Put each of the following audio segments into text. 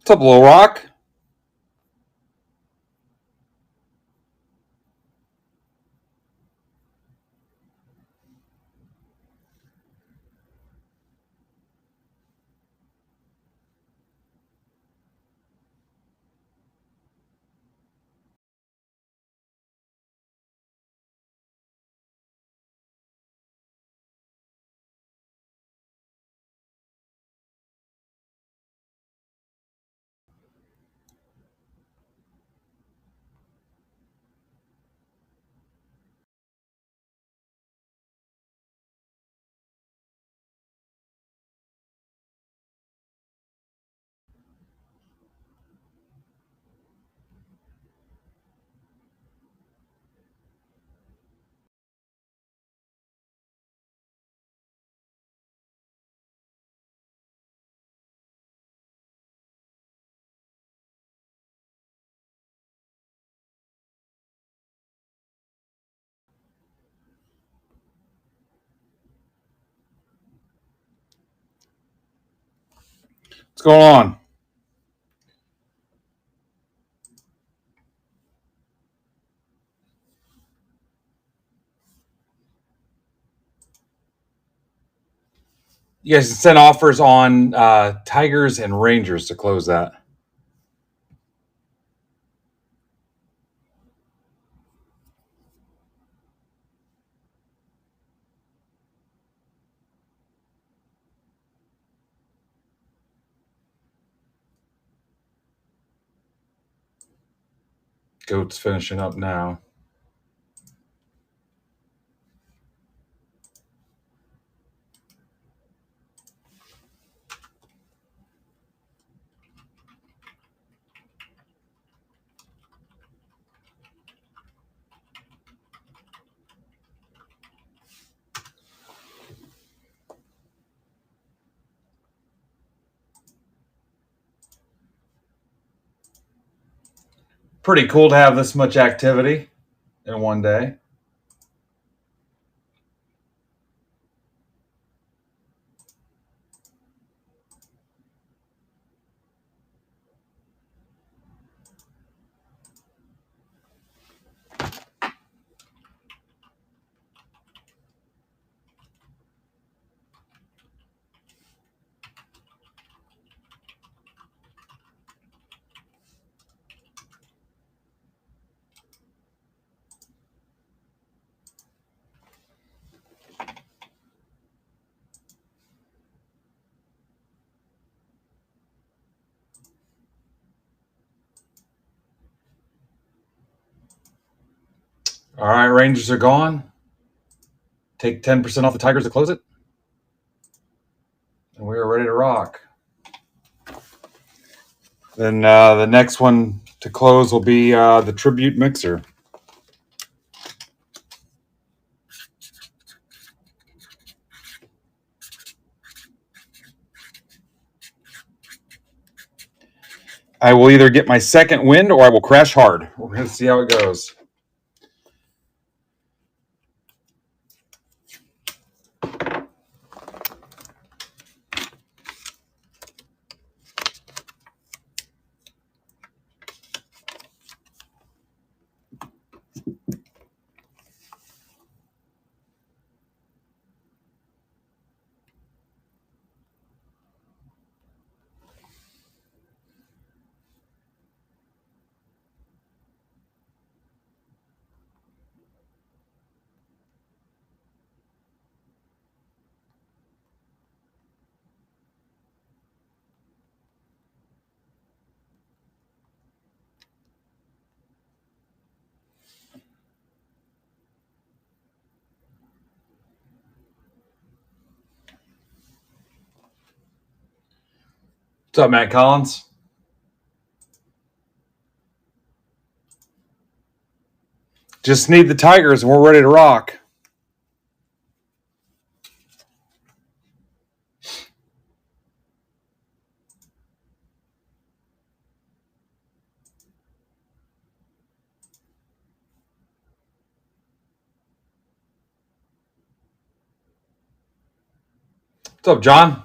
What's up, Little Rock? What's going on? You guys sent offers on Tigers and Rangers to close that. Goat's finishing up now. Pretty cool to have this much activity in one day. All right, Rangers are gone. Take 10% off the Tigers to close it. And we are ready to rock. Then the next one to close will be the Tribute Mixer. I will either get my second wind or I will crash hard. We're going to see how it goes. What's up, Matt Collins? Just need the Tigers and we're ready to rock. What's up, John?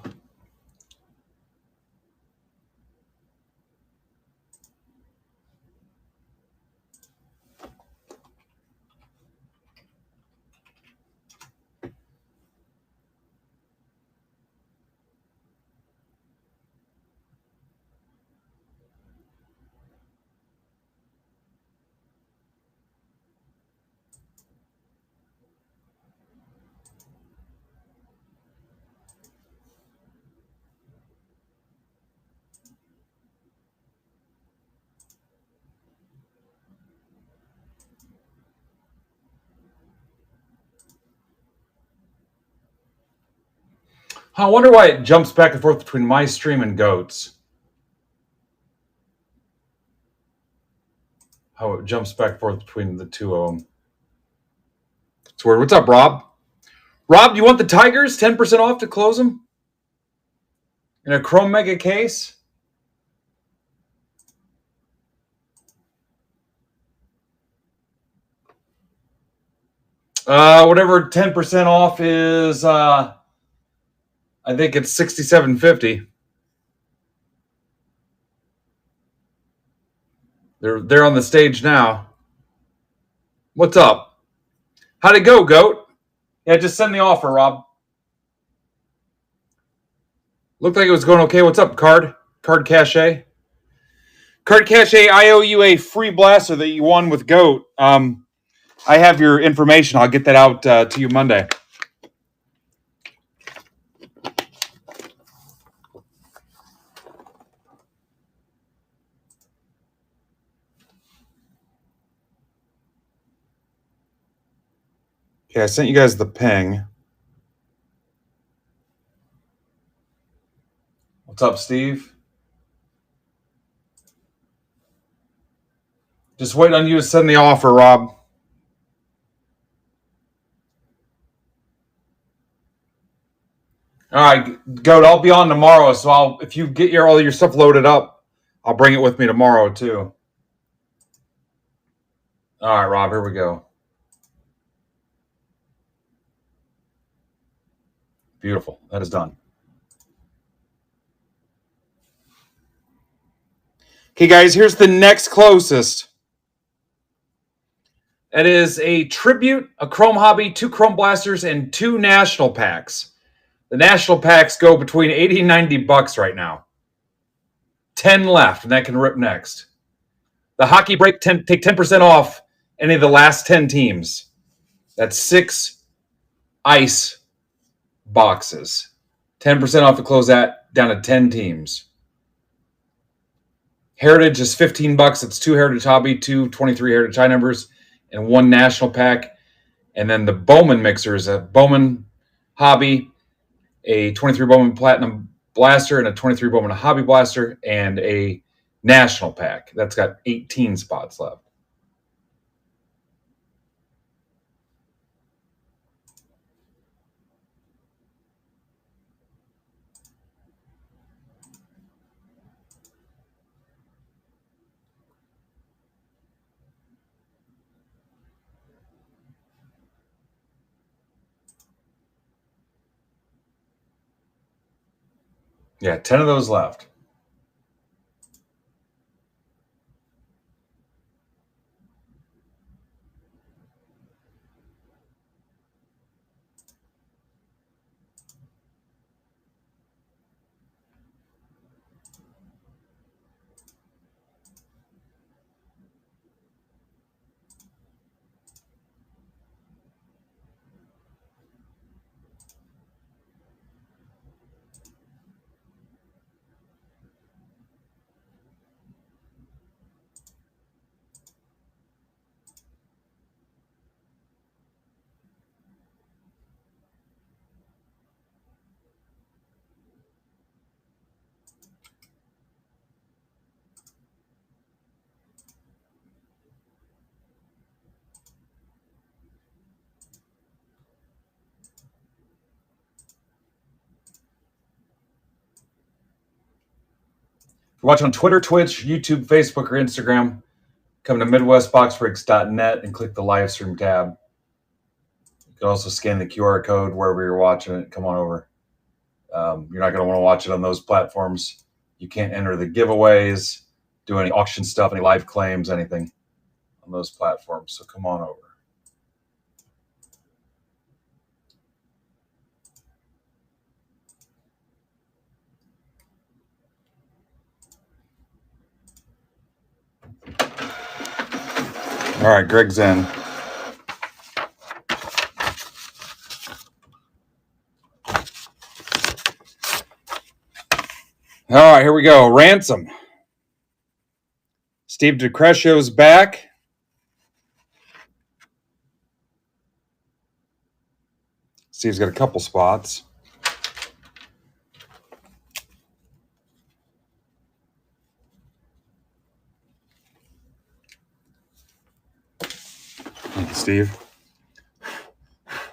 I wonder why it jumps back and forth between my stream and Goats. How it jumps back and forth between the two of them. It's weird. What's up, Rob? Rob, do you want the Tigers 10% off to close them? In a Chrome Mega case? Whatever 10% off is, I think it's $67.50. They're on the stage now. What's up? How'd it go, Goat? Yeah, just send the offer, Rob. Looked like it was going okay. What's up, Card Cache? Card Cache, I owe you a free blaster that you won with Goat. I have your information. I'll get that out to you Monday. Okay, I sent you guys the ping. What's up, Steve? Just waiting on you to send the offer, Rob. All right, Goat, I'll be on tomorrow, so if you get all your stuff loaded up, I'll bring it with me tomorrow, too. All right, Rob, here we go. Beautiful. That is done. Okay, guys, here's the next closest. It is a Tribute, a Chrome Hobby, 2 Chrome Blasters, and 2 National Packs. The National Packs go between $80 and $90 right now. 10 left, and that can rip next. The Hockey Break take 10% off any of the last 10 teams. That's 6 ice boxes. 10% off to close that, down to 10 teams. Heritage is $15. It's 2 Heritage Hobby, 2 23 Heritage High numbers, and 1 National Pack. And then the Bowman Mixer is a Bowman Hobby, a 23 Bowman Platinum Blaster, and a 23 Bowman Hobby Blaster, and a National Pack. That's got 18 spots left. Yeah, 10 of those left. If you're watching on Twitter, Twitch, YouTube, Facebook, or Instagram, come to MidwestBoxBreaks.net and click the live stream tab. You can also scan the QR code wherever you're watching it. Come on over. You're not going to want to watch it on those platforms. You can't enter the giveaways, do any auction stuff, any live claims, anything on those platforms. So come on over. All right, Greg's in. All right, here we go. Ransom. Steve DeCrescio's back. Steve's got a couple spots. Thank you, Steve.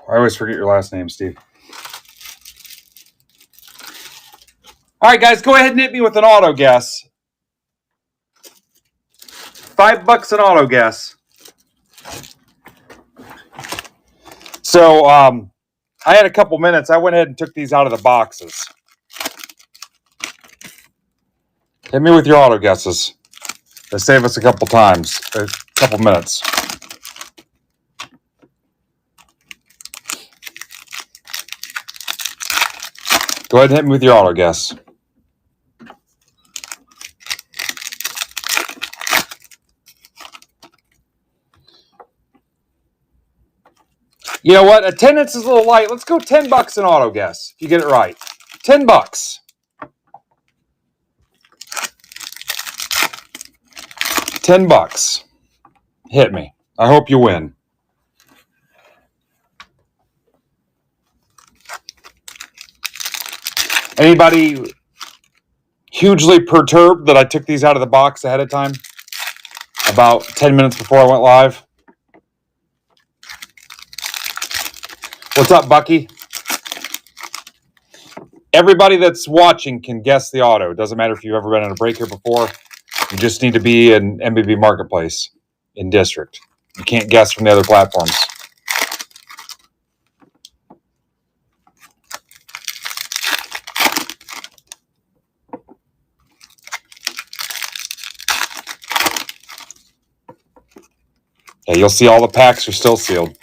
I always forget your last name, Steve. All right, guys, go ahead and hit me with an auto guess. $5 an auto guess. So I had a couple minutes. I went ahead and took these out of the boxes. Hit me with your auto guesses. They save us a couple minutes. Go ahead and hit me with your auto guess. You know what? Attendance is a little light. Let's go $10 an auto guess if you get it right. $10. $10. Hit me. I hope you win. Anybody hugely perturbed that I took these out of the box ahead of time? About 10 minutes before I went live? What's up, Bucky? Everybody that's watching can guess the auto. It doesn't matter if you've ever been in a break here before. You just need to be in MBB Marketplace in District. You can't guess from the other platforms. Yeah, you'll see all the packs are still sealed.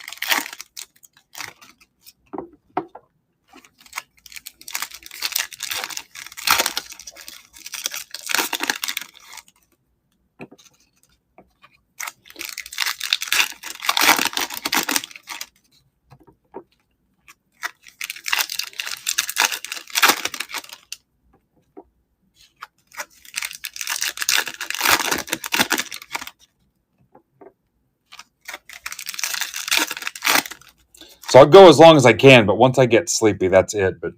So I'll go as long as I can, but once I get sleepy, that's it. But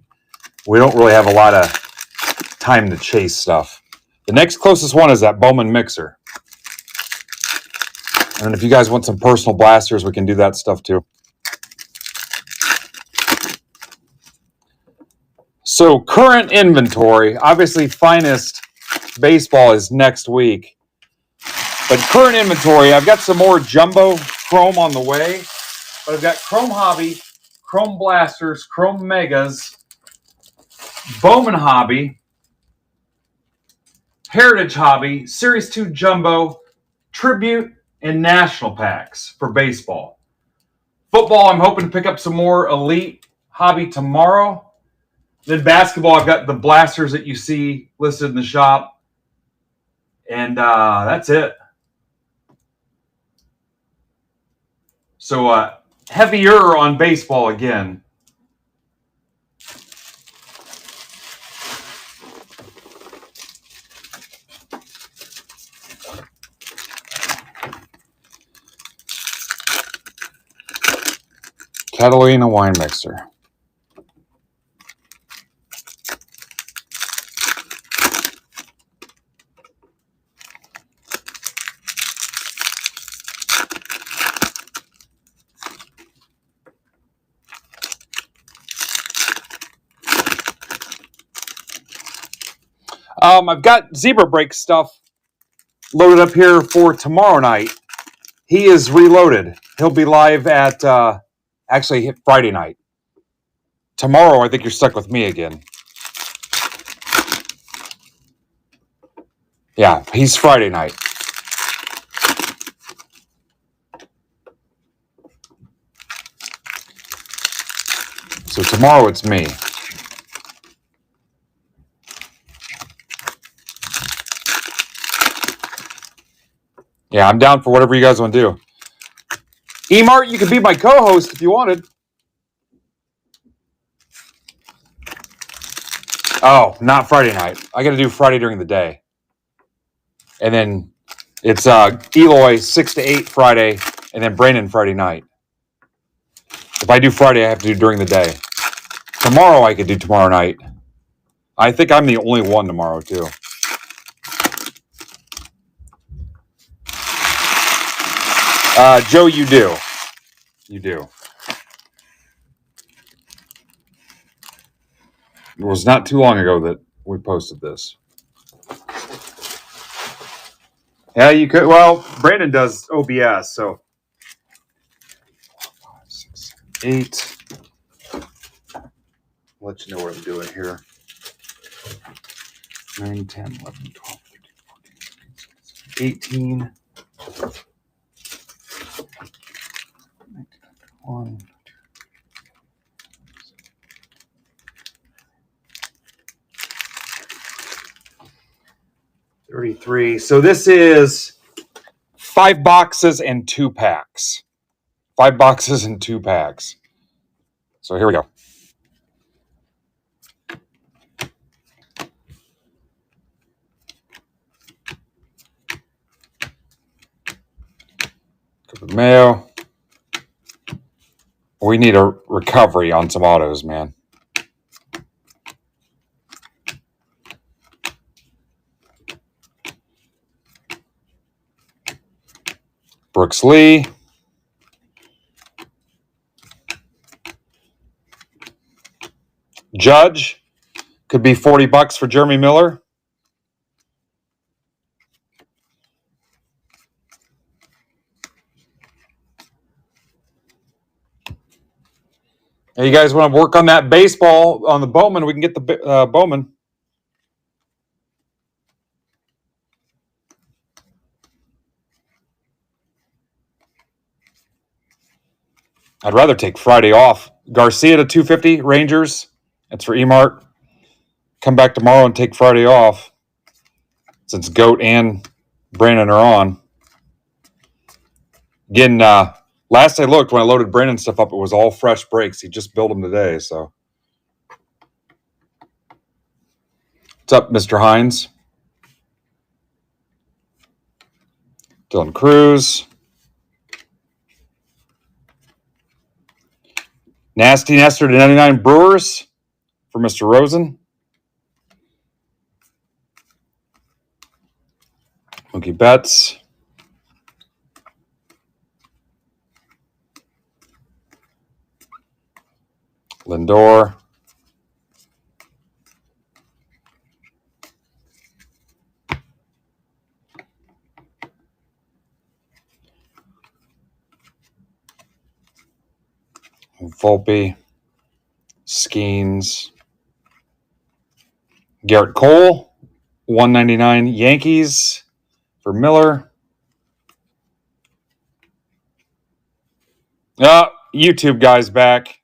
we don't really have a lot of time to chase stuff. The next closest one is that Bowman mixer. And if you guys want some personal blasters, we can do that stuff too. So current inventory, obviously finest baseball is next week. But current inventory, I've got some more jumbo chrome on the way. But I've got Chrome Hobby, Chrome Blasters, Chrome Megas, Bowman Hobby, Heritage Hobby, Series 2 Jumbo, Tribute, and National Packs for baseball. Football, I'm hoping to pick up some more Elite Hobby tomorrow. Then basketball, I've got the blasters that you see listed in the shop. And that's it. So heavier on baseball again. Catalina wine mixer. I've got Zebra Break stuff loaded up here for tomorrow night. He is reloaded. He'll be live at actually Friday night. Tomorrow, I think you're stuck with me again. Yeah, he's Friday night. So tomorrow it's me. Yeah, I'm down for whatever you guys want to do. E-Mart, you could be my co-host if you wanted. Oh, not Friday night. I got to do Friday during the day. And then it's Eloy 6 to 8 Friday, and then Brandon Friday night. If I do Friday, I have to do during the day. Tomorrow, I could do tomorrow night. I think I'm the only one tomorrow, too. Joe, you do. You do. It was not too long ago that we posted this. Yeah, you could. Well, Brandon does OBS, so 5, 6, 8. I'll let you know what I'm doing here. 9, 10, 11, 12, 13, 14, 15, 18. 1, 33. So this is 5 boxes and 2 packs. 5 boxes and 2 packs. So here we go. Go to the mail. We need a recovery on some autos, man. Brooks Lee. Judge. Could be $40 for Jeremy Miller. Hey, you guys want to work on that baseball on the Bowman? We can get the Bowman. I'd rather take Friday off. Garcia to 250, Rangers. That's for Emart. Come back tomorrow and take Friday off since Goat and Brandon are on. Again, last I looked, when I loaded Brandon's stuff up, it was all fresh breaks. He just built them today, so. What's up, Mr. Hines? Dylan Cruz. Nasty Nestor to 99 Brewers for Mr. Rosen. Mookie Betts. Lindor. Volpe. Skeens. Garrett Cole. 199 Yankees for Miller. YouTube guy's back.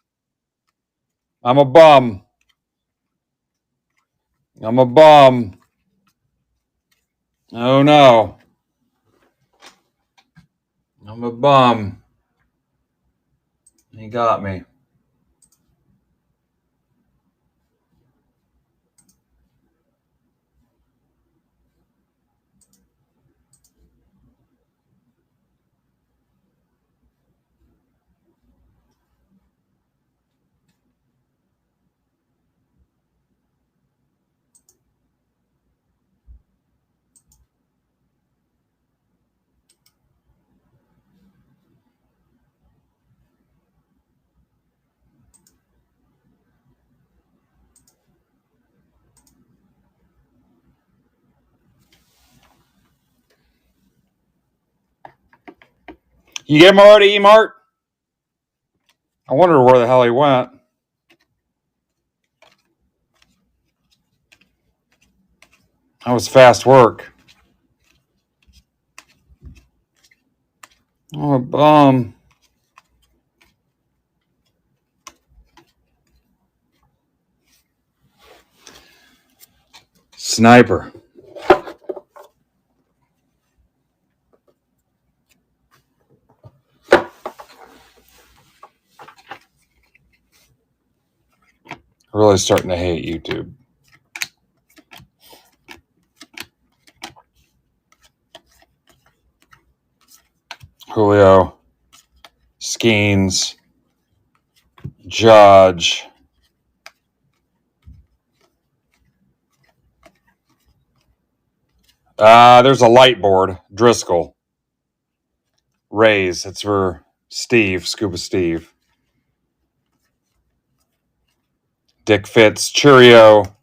I'm a bum. I'm a bum. Oh no. I'm a bum. He got me. You get him already, Emart? I wonder where the hell he went. That was fast work. Oh, a bum. Sniper. Really starting to hate YouTube. Julio. Skeens. Judge. There's a light board. Driscoll. Rays. It's for Scuba Steve. Dick Fitz, Churio.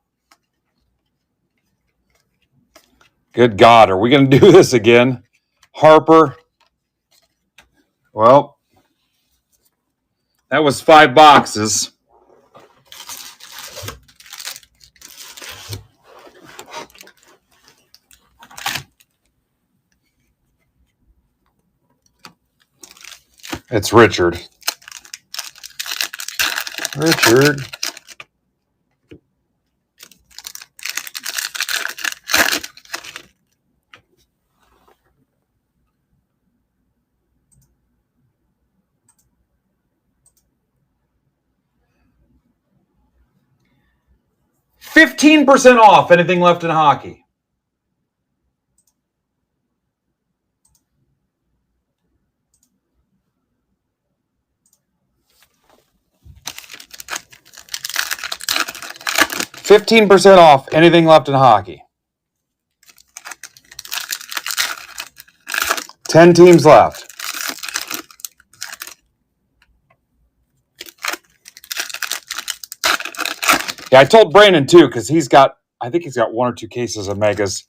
Good God, are we going to do this again? Harper. Well, that was 5 boxes. It's Richard. Richard. $15% off anything left in hockey. $15% off anything left in hockey. 10 teams left. Yeah, I told Brandon too, because I think he's got 1 or 2 cases of megas.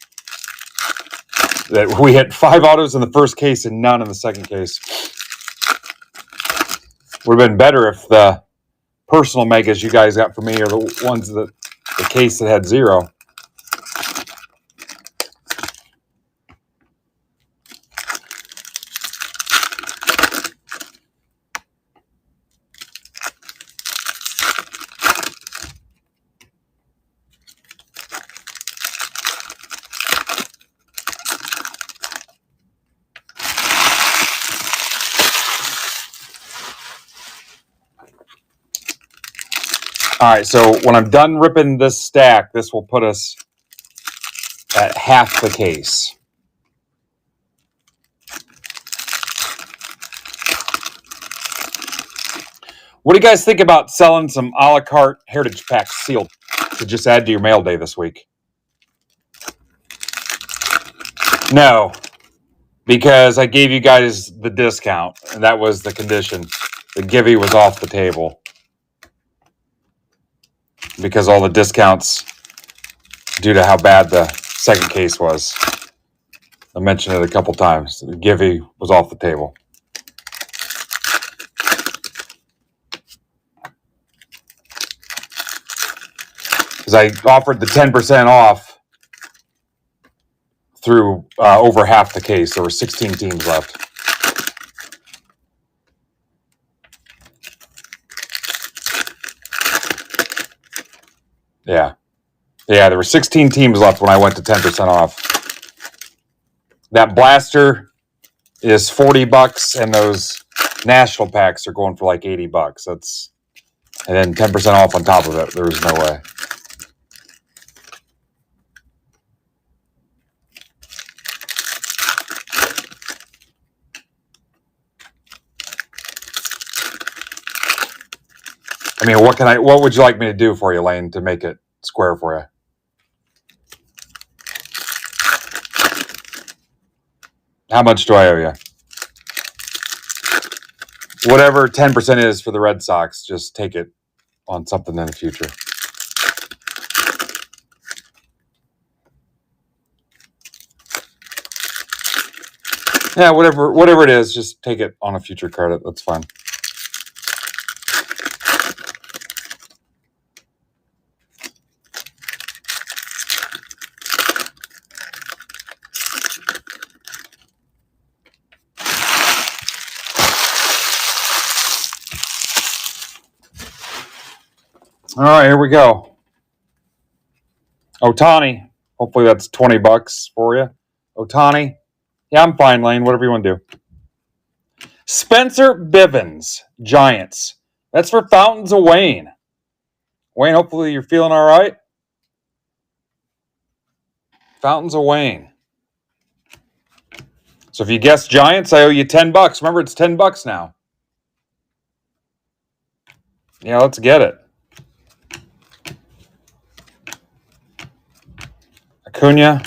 That we hit 5 autos in the first case and none in the second case. Would have been better if the personal megas you guys got for me are the ones that the case that had 0. All right, so when I'm done ripping this stack, this will put us at half the case. What do you guys think about selling some a la carte Heritage Packs sealed to just add to your mail day this week? No, because I gave you guys the discount, and that was the condition. The Givey was off the table because all the discounts due to how bad the second case was. I mentioned it a couple times. The Givey was off the table. Because I offered the 10% off through over half the case. There were 16 teams left. Yeah, there were 16 teams left when I went to 10% off. That blaster is $40, and those national packs are going for like $80. And then 10% off on top of it. There was no way. I mean, what would you like me to do for you, Lane, to make it square for you? How much do I owe you? Whatever 10% is for the Red Sox, just take it on something in the future. Yeah, whatever it is, just take it on a future credit. That's fine. All right, here we go. Ohtani. Hopefully that's $20 for you. Ohtani. Yeah, I'm fine, Lane. Whatever you want to do. Spencer Bivens, Giants. That's for Fountains of Wayne. Wayne, hopefully you're feeling all right. Fountains of Wayne. So if you guessed Giants, I owe you $10. Remember, it's $10 now. Yeah, let's get it. Acuna.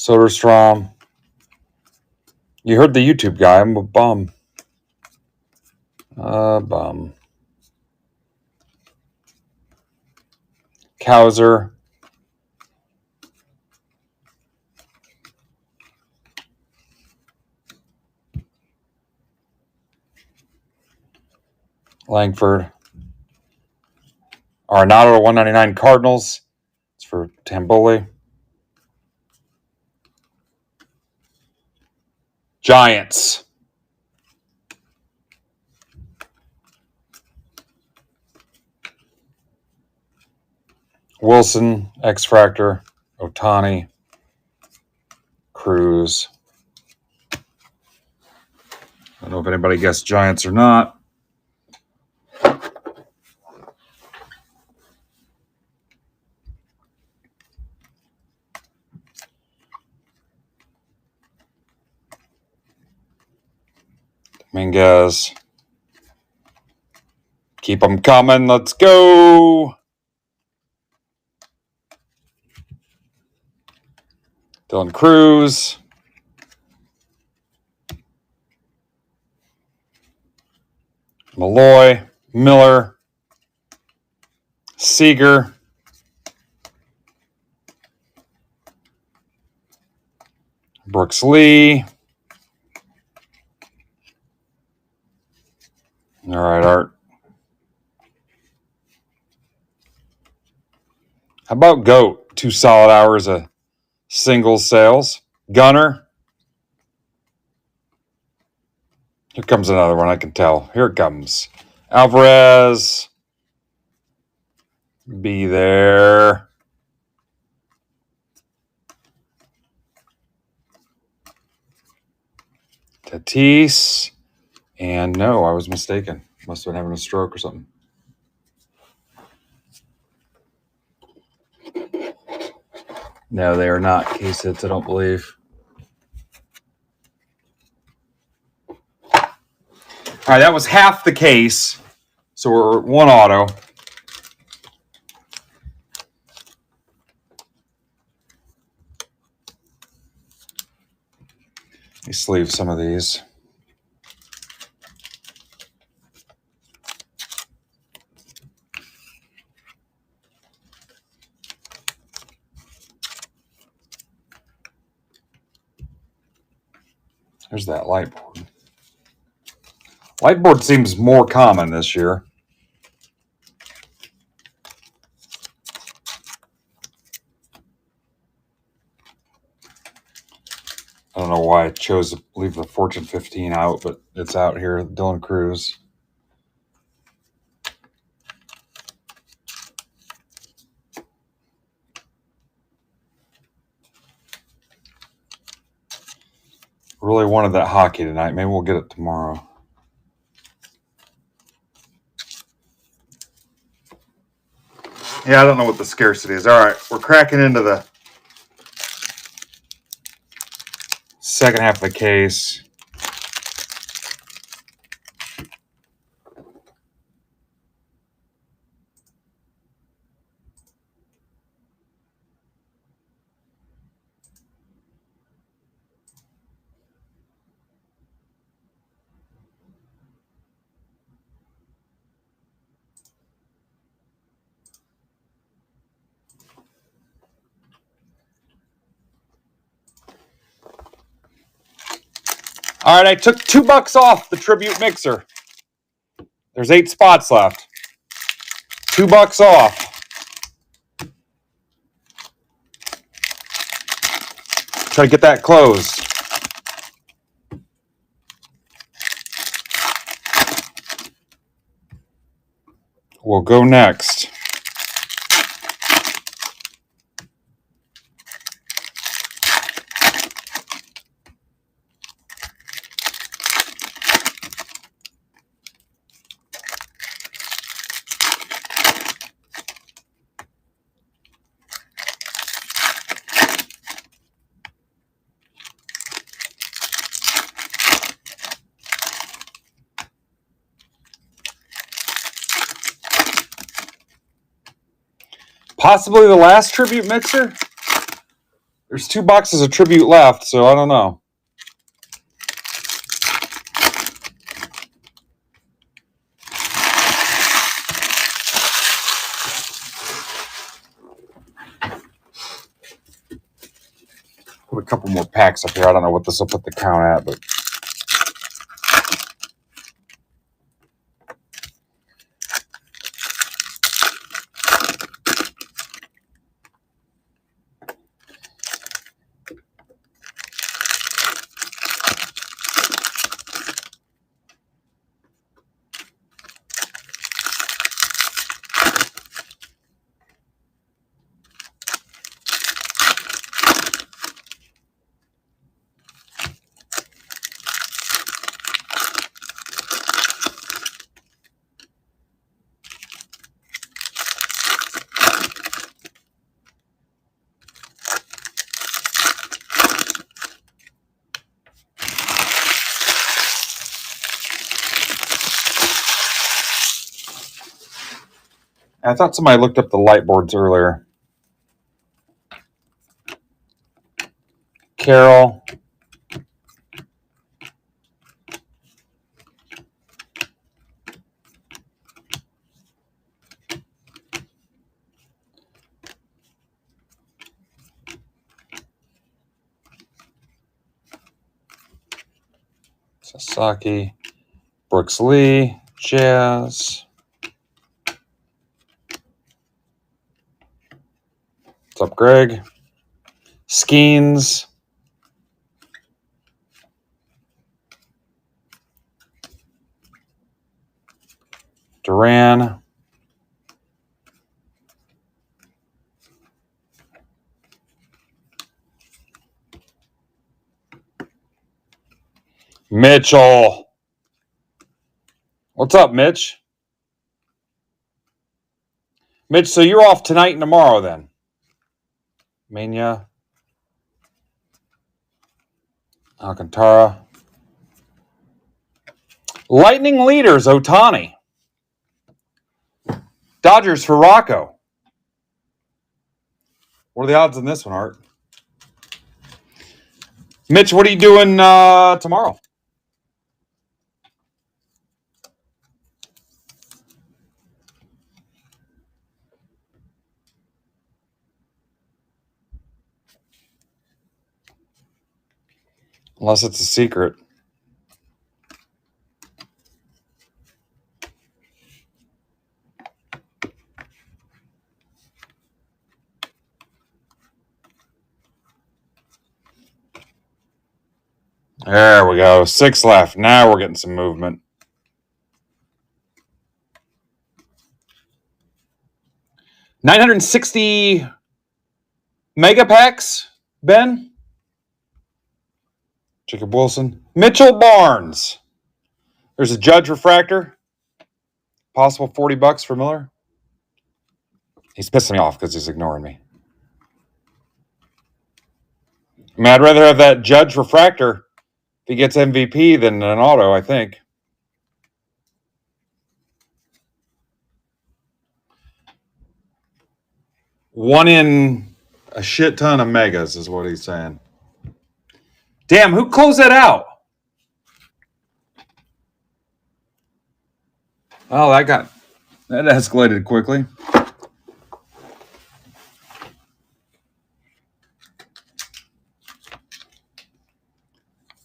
Soderstrom. You heard the YouTube guy. I'm a bum. Bum. Kauser. Langford. Arenado 199 Cardinals. It's for Tamboli. Giants. Wilson, X-Fractor, Otani, Cruz. I don't know if anybody guessed Giants or not. Dominguez. Keep them coming. Let's go. Dylan Cruz. Malloy. Miller. Seager. Brooks Lee. All right, Art. How about Goat? 2 solid hours of singles sales. Gunner. Here comes another one, I can tell. Here it comes. Alvarez. Be there. Tatis. And no, I was mistaken. Must have been having a stroke or something. No, they are not case hits, I don't believe. All right, that was half the case. So we're 1 auto. Let me sleeve some of these. There's that light board. Light board seems more common this year. I don't know why I chose to leave the Fortune 15 out, but it's out here. Dylan Cruz. Really wanted that hockey tonight. Maybe we'll get it tomorrow. Yeah, I don't know what the scarcity is. All right, we're cracking into the second half of the case. All right, I took $2 off the Tribute Mixer. There's 8 spots left. $2 off. Try to get that closed. We'll go next. Possibly the last Tribute Mixer. There's 2 boxes of Tribute left, so I don't know. Put a couple more packs up here. I don't know what this will put the count at, but I thought somebody looked up the light boards earlier. Carol. Sasaki. Brooks Lee. Jazz. What's up, Greg? Skeens. Duran. Mitchell. What's up, Mitch? Mitch, so you're off tonight and tomorrow then? Mania. Alcantara. Lightning leaders, Ohtani. Dodgers for Rocco. What are the odds on this one, Art? Mitch, what are you doing tomorrow? Unless it's a secret. There we go. 6 left. Now we're getting some movement. $960 mega packs, Ben. Jacob Wilson. Mitchell Barnes. There's a Judge refractor. Possible $40 for Miller. He's pissing me off because he's ignoring me. I mean, I'd rather have that Judge refractor if he gets MVP than an auto, I think. One in a shit ton of megas is what he's saying. Damn, who closed that out? Oh, that escalated quickly.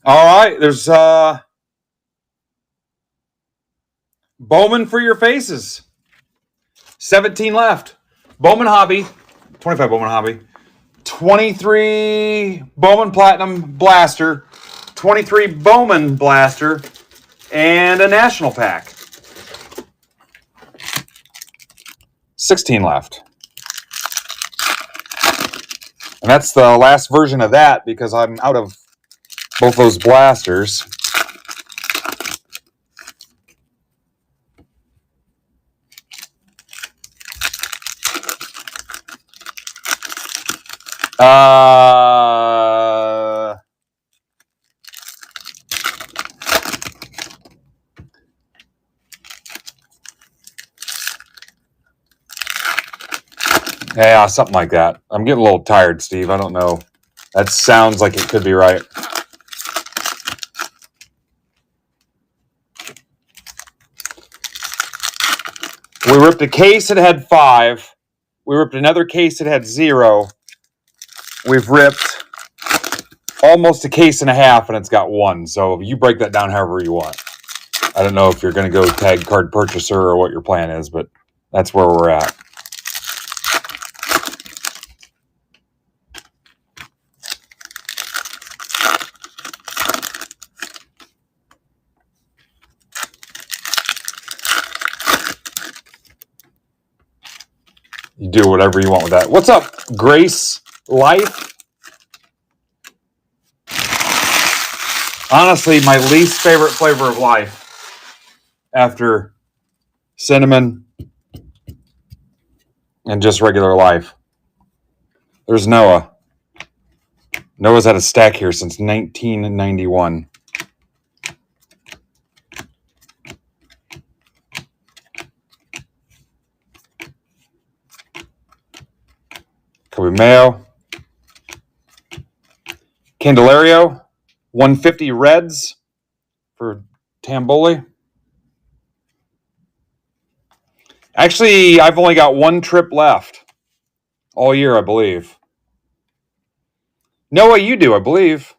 All right, there's Bowman for your faces. 17 left. Bowman Hobby, 25 Bowman Hobby, 23 Bowman Platinum Blaster, 23 Bowman Blaster, and a National Pack. 16 left. And that's the last version of that because I'm out of both those blasters. Yeah, something like that. I'm getting a little tired, Steve. I don't know. That sounds like it could be right. We ripped a case that had 5. We ripped another case that had 0. We've ripped almost a case and a half, and it's got 1. So you break that down however you want. I don't know if you're going to go tag card purchaser or what your plan is, but that's where we're at. You do whatever you want with that. What's up, Grace Life? Honestly, my least favorite flavor of life after cinnamon and just regular life. There's Noah. Noah's had a stack here since 1991. Kobe Mayo. Candelario. 150 Reds for Tamboli. Actually, I've only got 1 trip left all year, I believe. Noah, you do, I believe.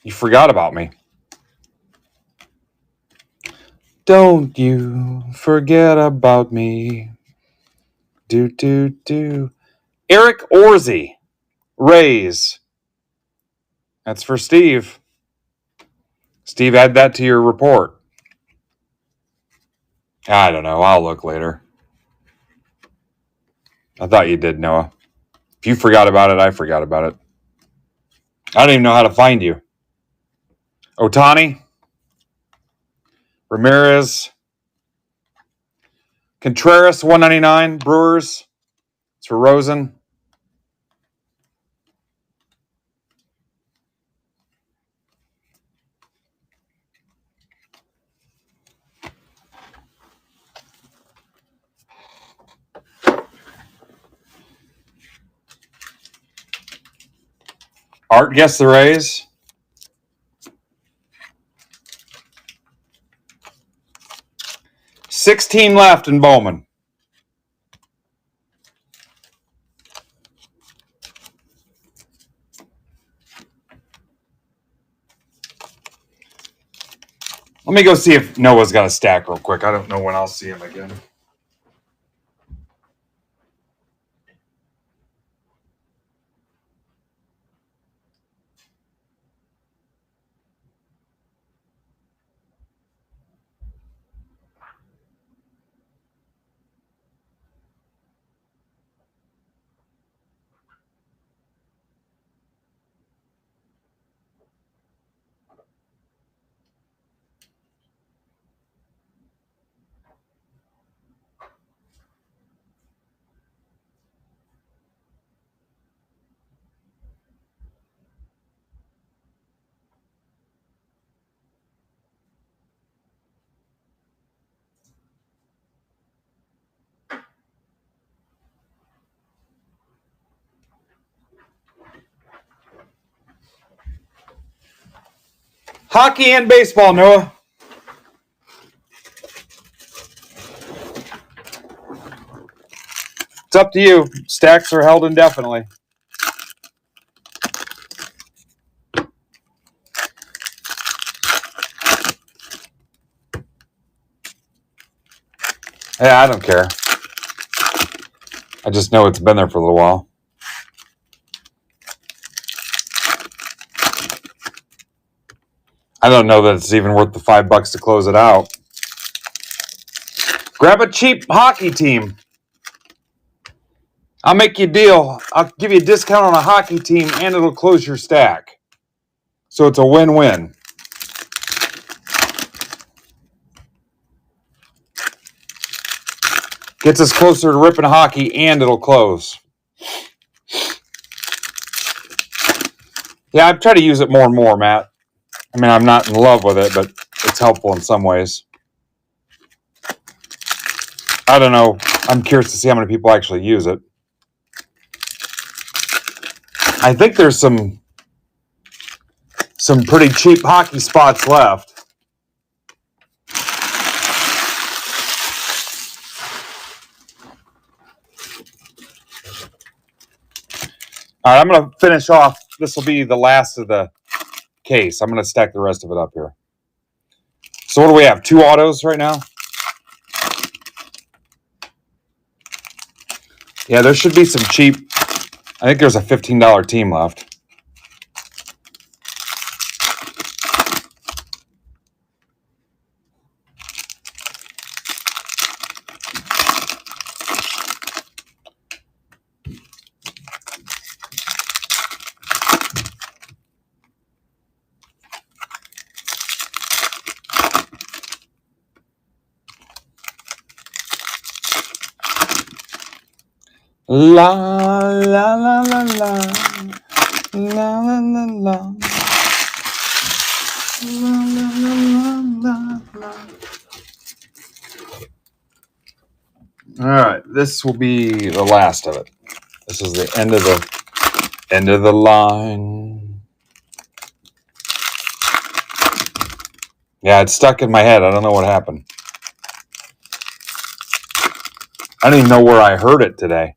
You forgot about me. Don't you forget about me. Do. Eric Orzi. Rays. That's for Steve. Steve, add that to your report. I don't know. I'll look later. I thought you did, Noah. If you forgot about it, I forgot about it. I don't even know how to find you. Otani. Ramirez. Contreras, 199. Brewers. It's for Rosen. Art guess the Rays. $16 left in Bowman. Let me go see if Noah's got a stack real quick. I don't know when I'll see him again. Hockey and baseball, Noah. It's up to you. Stacks are held indefinitely. Yeah, I don't care. I just know it's been there for a little while. I don't know that it's even worth the $5 to close it out. Grab a cheap hockey team. I'll make you a deal. I'll give you a discount on a hockey team and it'll close your stack. So it's a win-win. Gets us closer to ripping hockey and it'll close. Yeah, I've tried to use it more and more, Matt. I mean, I'm not in love with it, but it's helpful in some ways. I don't know. I'm curious to see how many people actually use it. I think there's some pretty cheap hockey spots left. All right, I'm going to finish off. This will be the last of the case. I'm going to stack the rest of it up here. So what do we have? 2 autos right now? Yeah, there should be some cheap. I think there's a $15 team left. La la la la la la la la la. All right, this will be the last of it. This is the end of the line. Yeah, it's stuck in my head. I don't know what happened. I don't even know where I heard it today.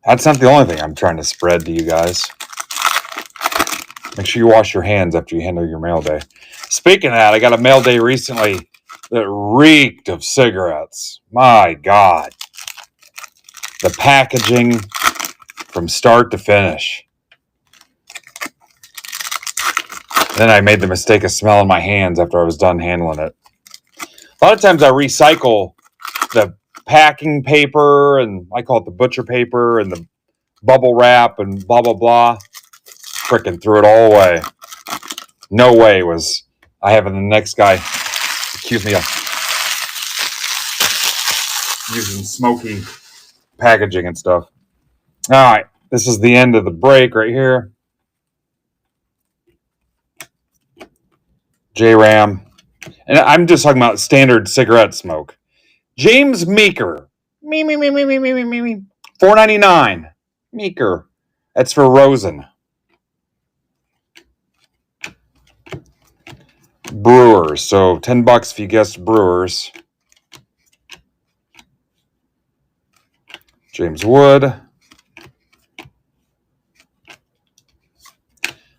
That's not the only thing I'm trying to spread to you guys. Make sure you wash your hands after you handle your mail day. Speaking of that, I got a mail day recently that reeked of cigarettes. My God. The packaging from start to finish. Then I made the mistake of smelling my hands after I was done handling it. A lot of times I recycle the packing paper, and I call it the butcher paper, and the bubble wrap, and blah, blah, blah. Frickin' threw it all away. No way was I having the next guy accuse me of using smoky packaging and stuff. All right, this is the end of the break right here. J-Ram. And I'm just talking about standard cigarette smoke. James Meeker. Me. $4.99. Meeker. That's for Rosen. Brewers. So $10 if you guessed Brewers. James Wood.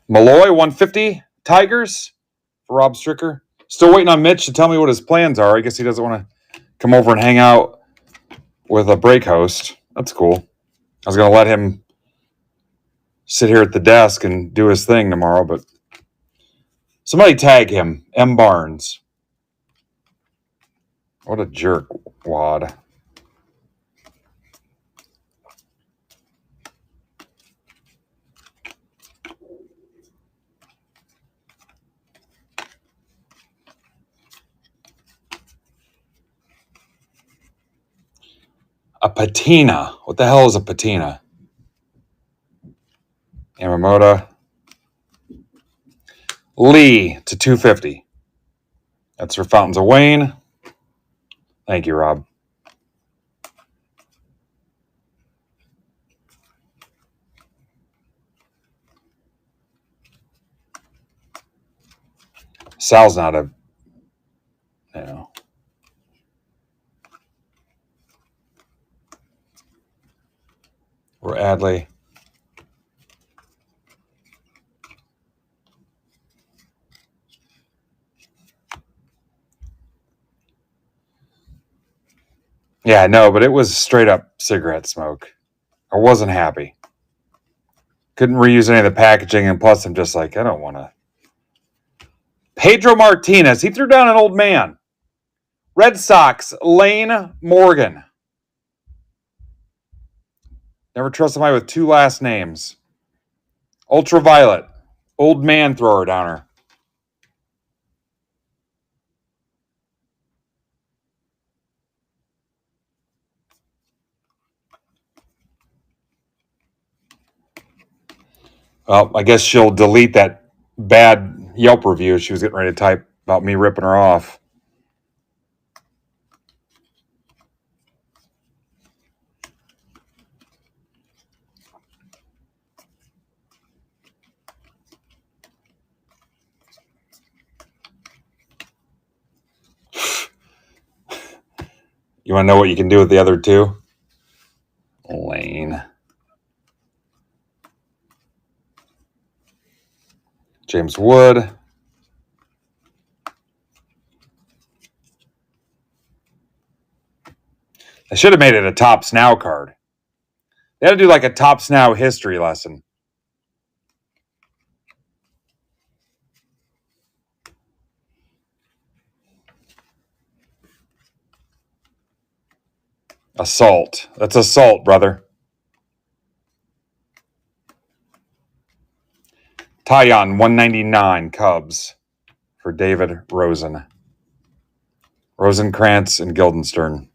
Malloy, $150. Tigers for Rob Stricker. Still waiting on Mitch to tell me what his plans are. I guess he doesn't want to come over and hang out with a break host. That's cool. I was going to let him sit here at the desk and do his thing tomorrow, but somebody tag him. M. Barnes. What a jerk wad. A patina. What the hell is a patina? Yamamoto. Lee to $250. That's for Fountains of Wayne. Thank you, Rob. Sal's not a, Or Adley. Yeah, no, but it was straight up cigarette smoke. I wasn't happy. Couldn't reuse any of the packaging, and plus I'm just like, I don't want to. Pedro Martinez. He threw down an old man. Red Sox, Lane Morgan. Never trust somebody with 2 last names. Ultraviolet. Old man thrower downer. Well, I guess she'll delete that bad Yelp review she was getting ready to type about me ripping her off. You want to know what you can do with the other two? Lane. James Wood. I should have made it a Tops Now card. They had to do like a Tops Now history lesson. Assault. That's assault, brother. Tyon, 199 Cubs for David Rosen. Rosenkrantz and Guildenstern.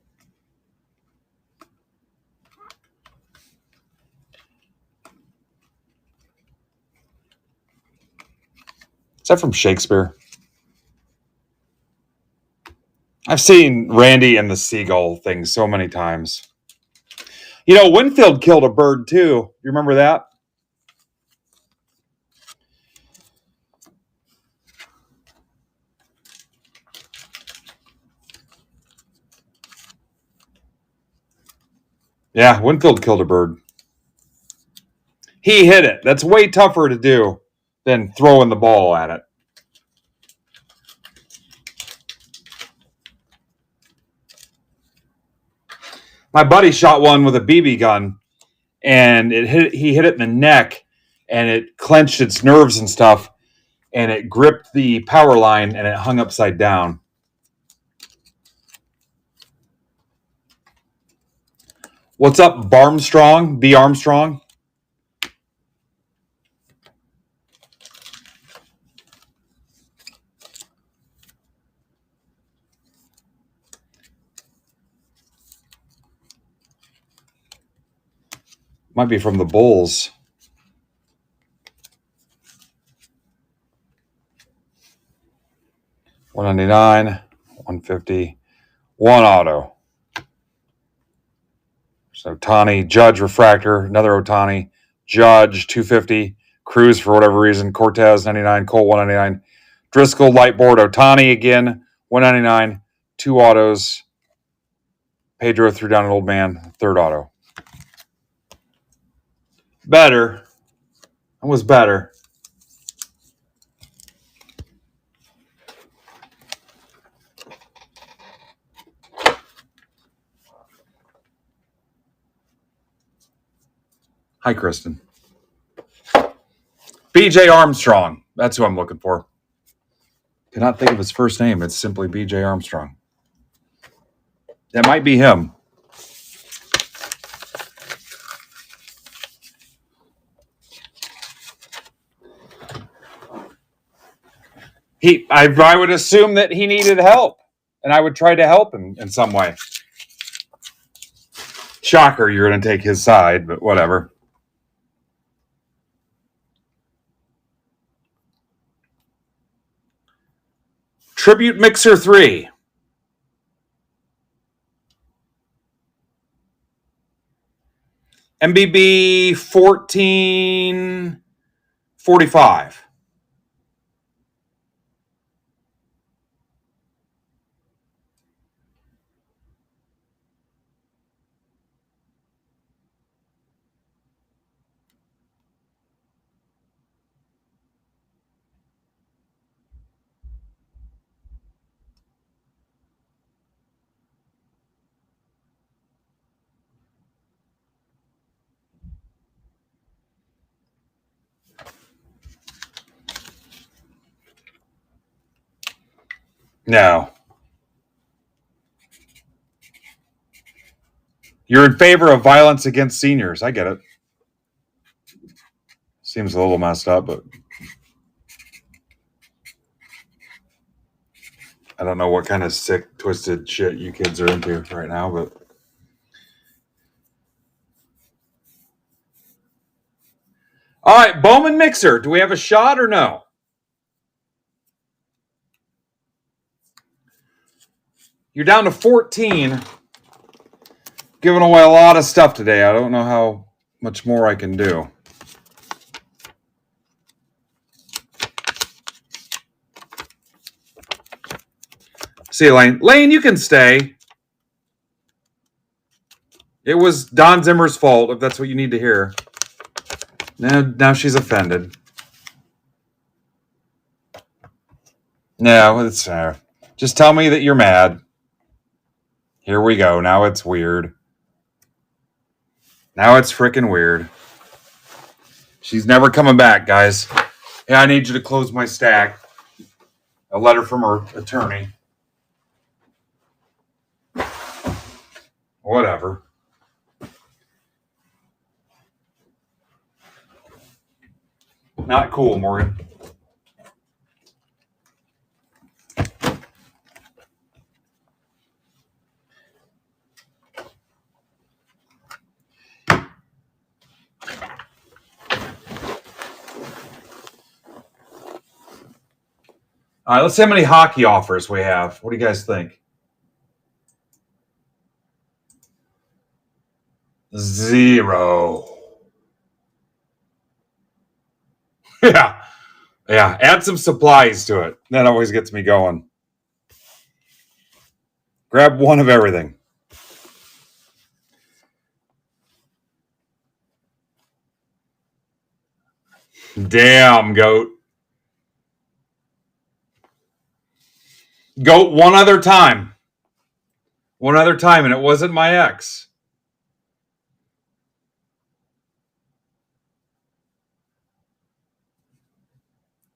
Is that from Shakespeare? I've seen Randy and the Seagull thing so many times. You know, Winfield killed a bird too. You remember that? Yeah, Winfield killed a bird. He hit it. That's way tougher to do than throwing the ball at it. My buddy shot one with a BB gun, and he hit it in the neck, and it clenched its nerves and stuff, and it gripped the power line, and it hung upside down. What's up, Barmstrong? B. Armstrong? Might be from the Bulls. $199, $150, one auto. So Ohtani, Judge refractor, another Ohtani, Judge $250, Cruz for whatever reason, Cortez $99, Cole $199, Driscoll light board, Ohtani again $199, two autos. Pedro threw down an old man, third auto. Better. That was better. Hi, Kristen. BJ Armstrong. That's who I'm looking for. Cannot think of his first name. It's simply BJ Armstrong. That might be him. I would assume that he needed help, and I would try to help him in some way. Shocker, you're going to take his side, but whatever. Tribute Mixer 3. MBB 1445. No. You're in favor of violence against seniors. I get it. Seems a little messed up, but I don't know what kind of sick, twisted shit you kids are into right now, but all right, Bowman Mixer. Do we have a shot or no? You're down to 14. Giving away a lot of stuff today. I don't know how much more I can do. See you, Lane. Lane, you can stay. It was Don Zimmer's fault, if that's what you need to hear. Now she's offended. No, it's fair. Just tell me that you're mad. Here we go. Now it's weird. Now it's freaking weird. She's never coming back, guys. Hey, I need you to close my stack. A letter from her attorney. Whatever. Not cool, Morgan. All right, let's see how many hockey offers we have. What do you guys think? 0. Yeah. Add some supplies to it. That always gets me going. Grab one of everything. Damn, Goat. Goat, one other time. One other time, and it wasn't my ex.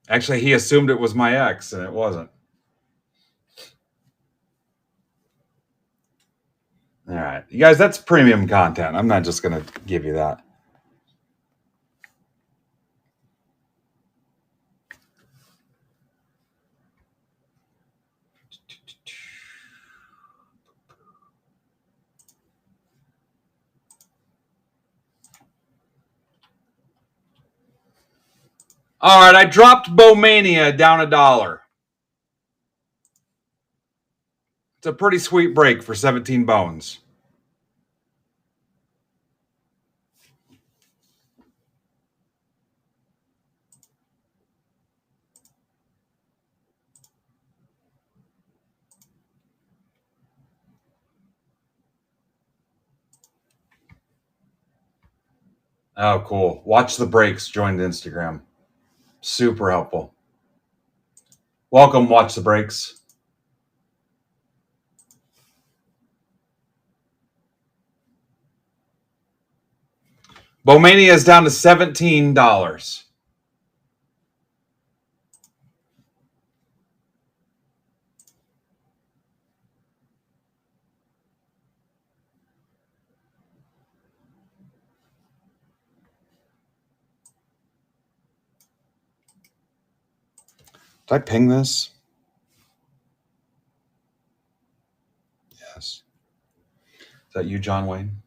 Actually, he assumed it was my ex, and it wasn't. All right. You guys, that's premium content. I'm not just going to give you that. All right, I dropped Bowmania down $1. It's a pretty sweet break for 17 bones. Oh, cool. Watch the breaks. Join the Instagram. Super helpful. Welcome, Watch the Breaks. Bowmania is down to $17. Did I ping this? Yes. Is that you, John Wayne?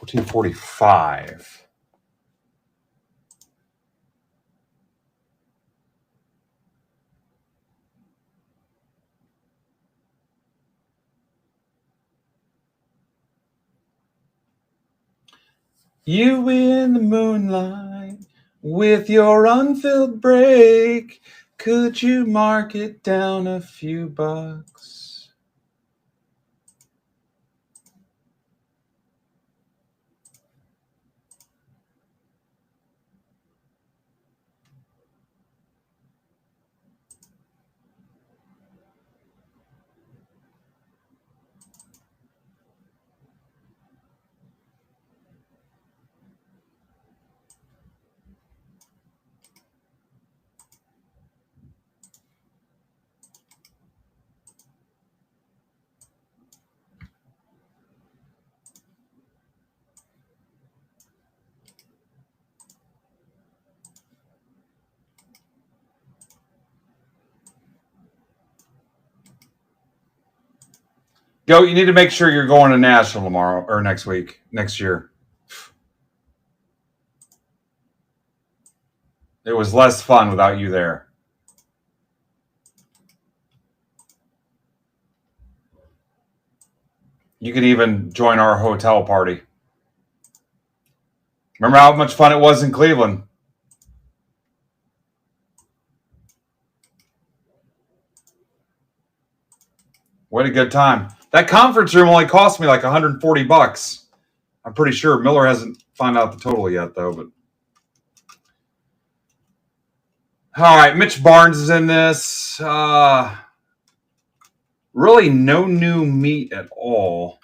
$14.45. You in the moonlight with your unfilled break. Could you mark it down a few bucks? Go. You need to make sure you're going to National tomorrow or next year. It was less fun without you there. You could even join our hotel party. Remember how much fun it was in Cleveland? What a good time. That conference room only cost me like $140. I'm pretty sure. Miller hasn't found out the total yet, though. But all right, Mitch Barnes is in this. Really no new meat at all.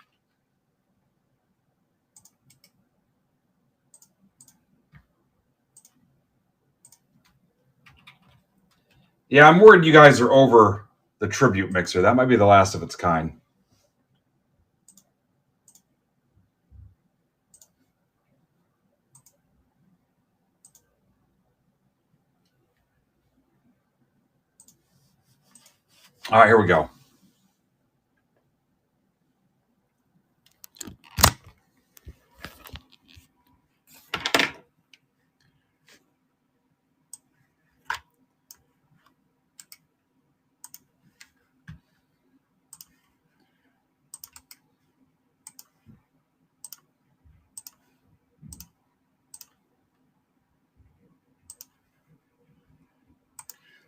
Yeah, I'm worried you guys are over the tribute mixer. That might be the last of its kind. All right, here we go.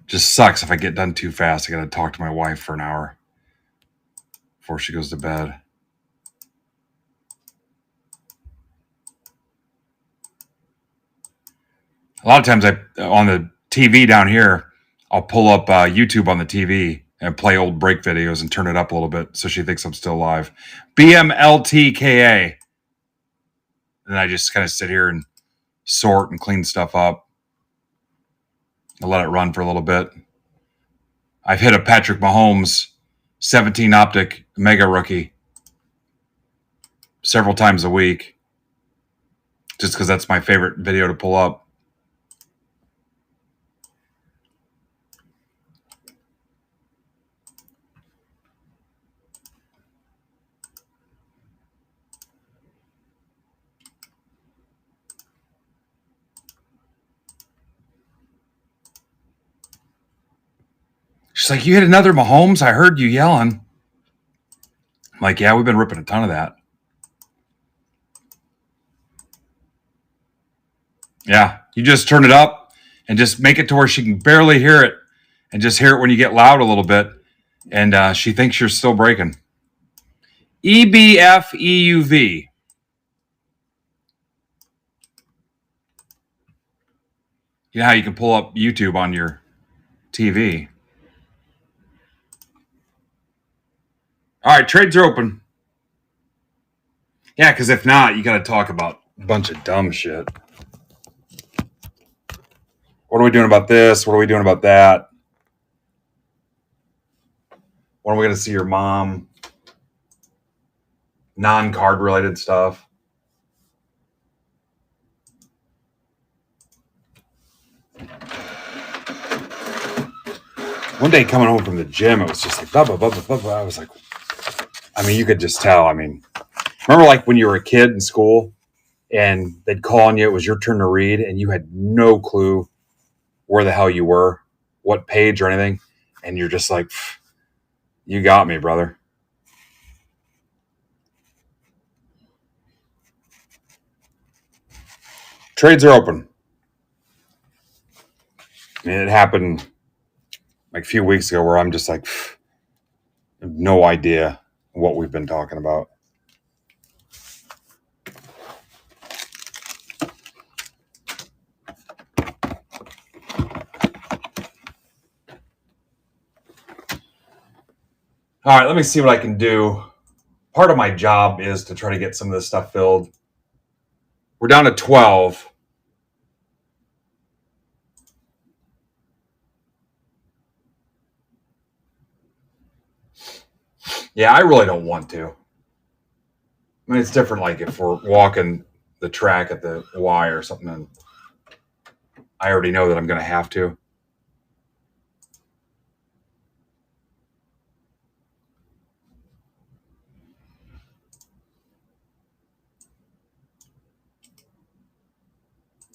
Just sucks if I get done too fast. I got to talk to my wife for an hour before she goes to bed. A lot of times on the TV down here, I'll pull up YouTube on the TV and play old break videos and turn it up a little bit so she thinks I'm still alive. BMLTKA. And I just kind of sit here and sort and clean stuff up. I'll let it run for a little bit. I've hit a Patrick Mahomes 17 optic mega rookie several times a week just because that's my favorite video to pull up. She's like, you hit another Mahomes? I heard you yelling. I'm like, yeah, we've been ripping a ton of that. Yeah, you just turn it up and just make it to where she can barely hear it and just hear it when you get loud a little bit. And she thinks you're still breaking. EBFEUV. You know how you can pull up YouTube on your TV. All right, trades are open. Yeah, because if not, you got to talk about a bunch of dumb shit. What are we doing about this? What are we doing about that? When are we going to see your mom? Non-card related stuff. One day coming home from the gym, it was just like, blah, blah, blah, blah, blah. I was like, I mean, you could just tell. I mean, remember like when you were a kid in school and they'd call on you, it was your turn to read and you had no clue where the hell you were, what page or anything. And you're just like, you got me, brother. Trades are open. I mean, it happened like a few weeks ago where I'm just like, I have no idea what we've been talking about. All right, let me see what I can do. Part of my job is to try to get some of this stuff filled. We're down to 12. Yeah, I really don't want to. I mean, it's different like if we're walking the track at the Y or something, and I already know that I'm going to have to.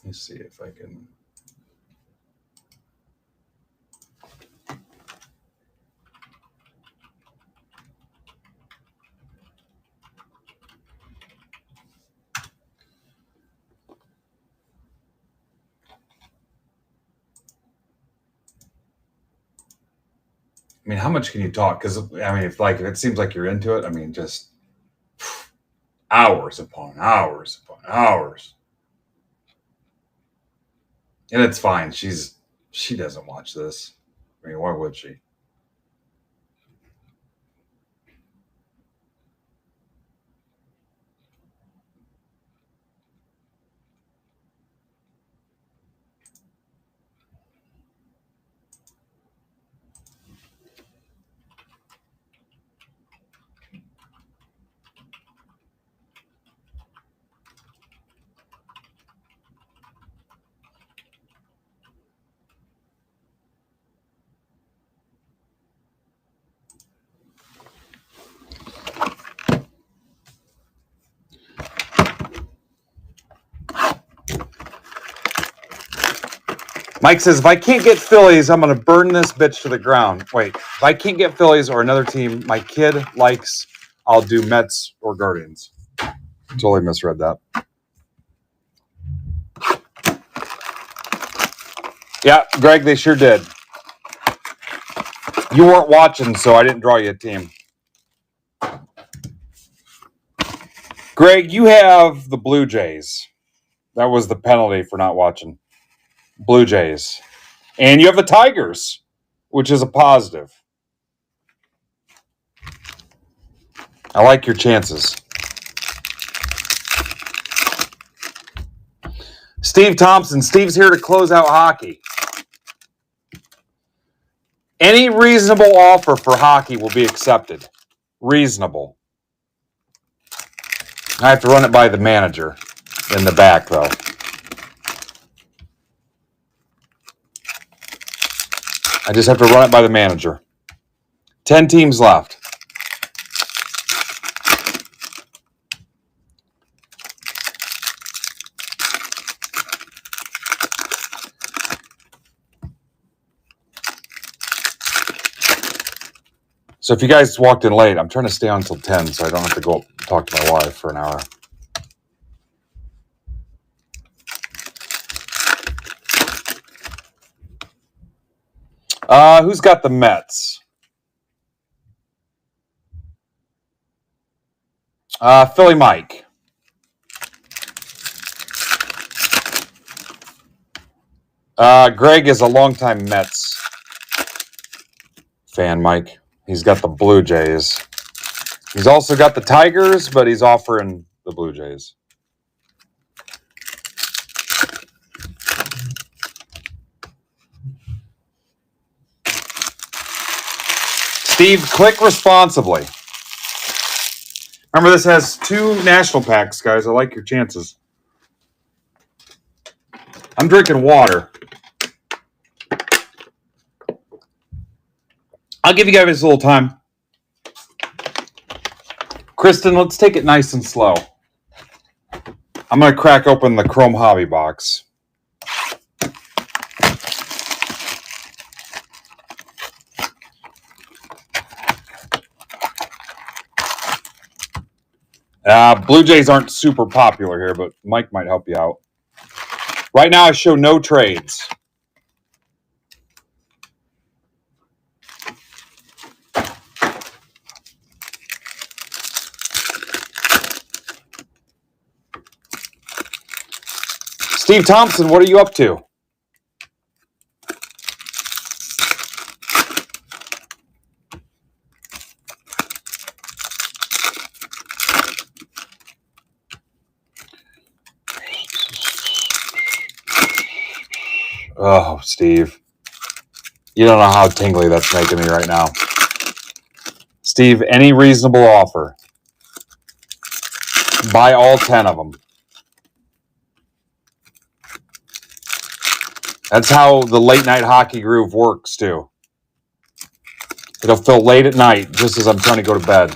Let me see if I can. I mean, how much can you talk? Because I mean, if it seems like you're into it, I mean, just hours upon hours upon hours. And it's fine. She doesn't watch this. I mean, why would she? Mike says, if I can't get Phillies, I'm going to burn this bitch to the ground. Wait, if I can't get Phillies or another team my kid likes, I'll do Mets or Guardians. Totally misread that. Yeah, Greg, they sure did. You weren't watching, so I didn't draw you a team. Greg, you have the Blue Jays. That was the penalty for not watching. Blue Jays. And you have the Tigers, which is a positive. I like your chances. Steve Thompson. Steve's here to close out hockey. Any reasonable offer for hockey will be accepted. Reasonable. I have to run it by the manager in the back, though. I just have to run it by the manager. 10 teams left. So if you guys walked in late, I'm trying to stay on until 10 so I don't have to go up and talk to my wife for an hour. Who's got the Mets? Philly Mike. Greg is a longtime Mets fan, Mike. He's got the Blue Jays. He's also got the Tigers, but he's offering the Blue Jays. Steve, click responsibly. Remember, this has 2 national packs, guys. I like your chances. I'm drinking water. I'll give you guys a little time. Kristen, let's take it nice and slow. I'm going to crack open the Chrome Hobby box. Blue Jays aren't super popular here, but Mike might help you out. Right now, I show no trades. Steve Thompson, what are you up to? Oh, Steve. You don't know how tingly that's making me right now. Steve, any reasonable offer. Buy all 10 of them. That's how the late night hockey groove works, too. It'll fill late at night, just as I'm trying to go to bed.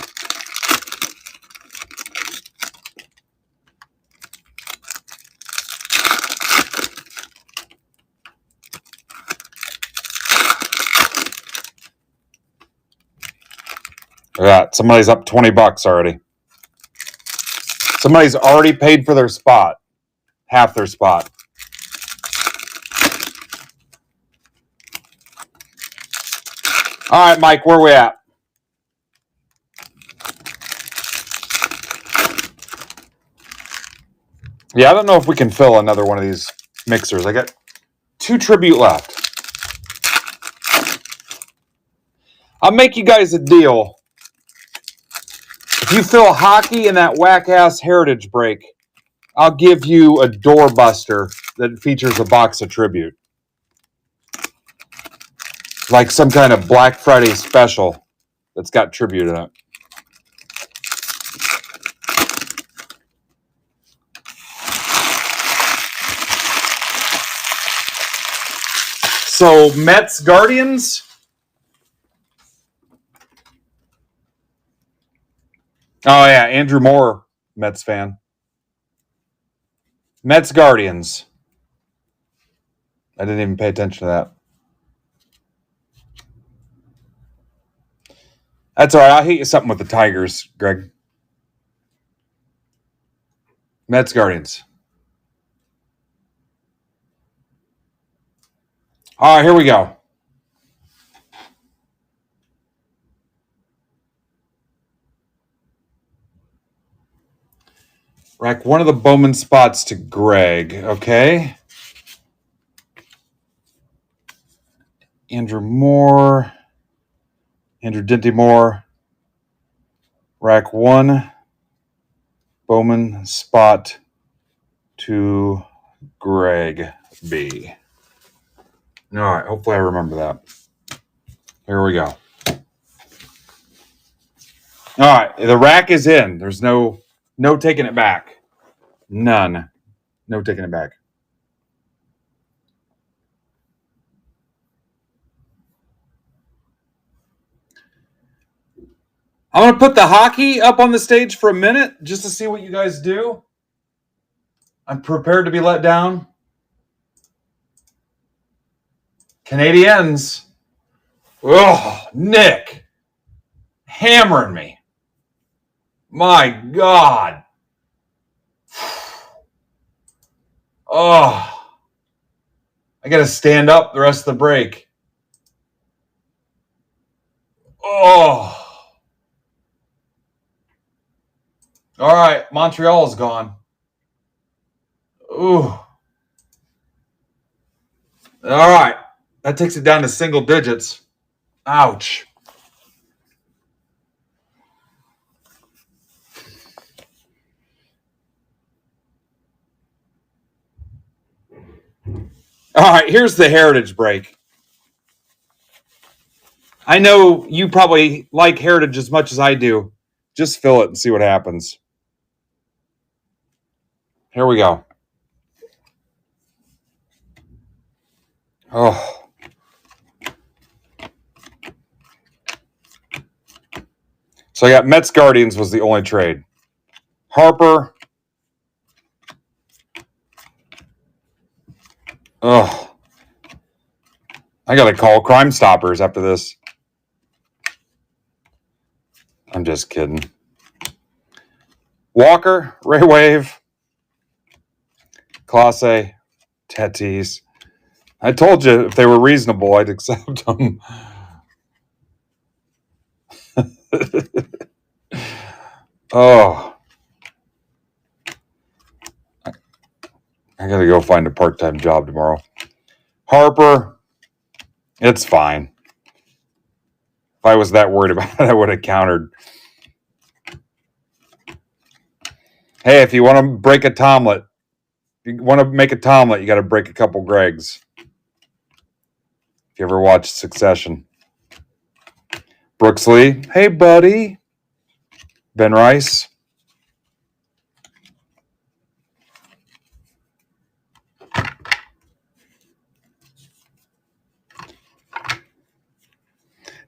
Yeah, somebody's up $20 already. Somebody's already paid for their spot. Half their spot. All right, Mike, where we at? Yeah, I don't know if we can fill another one of these mixers. I got 2 tribute left. I'll make you guys a deal. If you fill hockey in that whack-ass heritage break, I'll give you a doorbuster that features a box of tribute. Like some kind of Black Friday special that's got tribute in it. So, Mets Guardians. Oh, yeah, Andrew Moore, Mets fan. Mets Guardians. I didn't even pay attention to that. That's all right. I'll hit you something with the Tigers, Greg. Mets Guardians. All right, here we go. Rack one of the Bowman spots to Greg, okay? Andrew Moore. Andrew Dinty Moore. Rack 1 Bowman spot to Greg B. All right, hopefully I remember that. Here we go. All right, the rack is in. There's no taking it back. None. No taking it back. I'm going to put the hockey up on the stage for a minute just to see what you guys do. I'm prepared to be let down. Canadiens. Oh, Nick. Hammering me. My God. Oh. I got to stand up the rest of the break. Oh. All right. Montreal's gone. Ooh. All right. That takes it down to single digits. Ouch. All right. Here's the heritage break. I know you probably like heritage as much as I do. Just fill it and see what happens. Here we go. Oh. So I got Mets Guardians was the only trade. Harper. Oh. I got to call Crime Stoppers after this. I'm just kidding. Walker, Ray Wave, Clase, Tatis. I told you if they were reasonable, I'd accept them. Oh. I got to go find a part-time job tomorrow. Harper, it's fine. If I was that worried about it, I would have countered. Hey, if you want to break a Tomlet, if you want to make a Tomlet, you got to break a couple Gregs. If you ever watched Succession. Brooks Lee, hey, buddy. Ben Rice.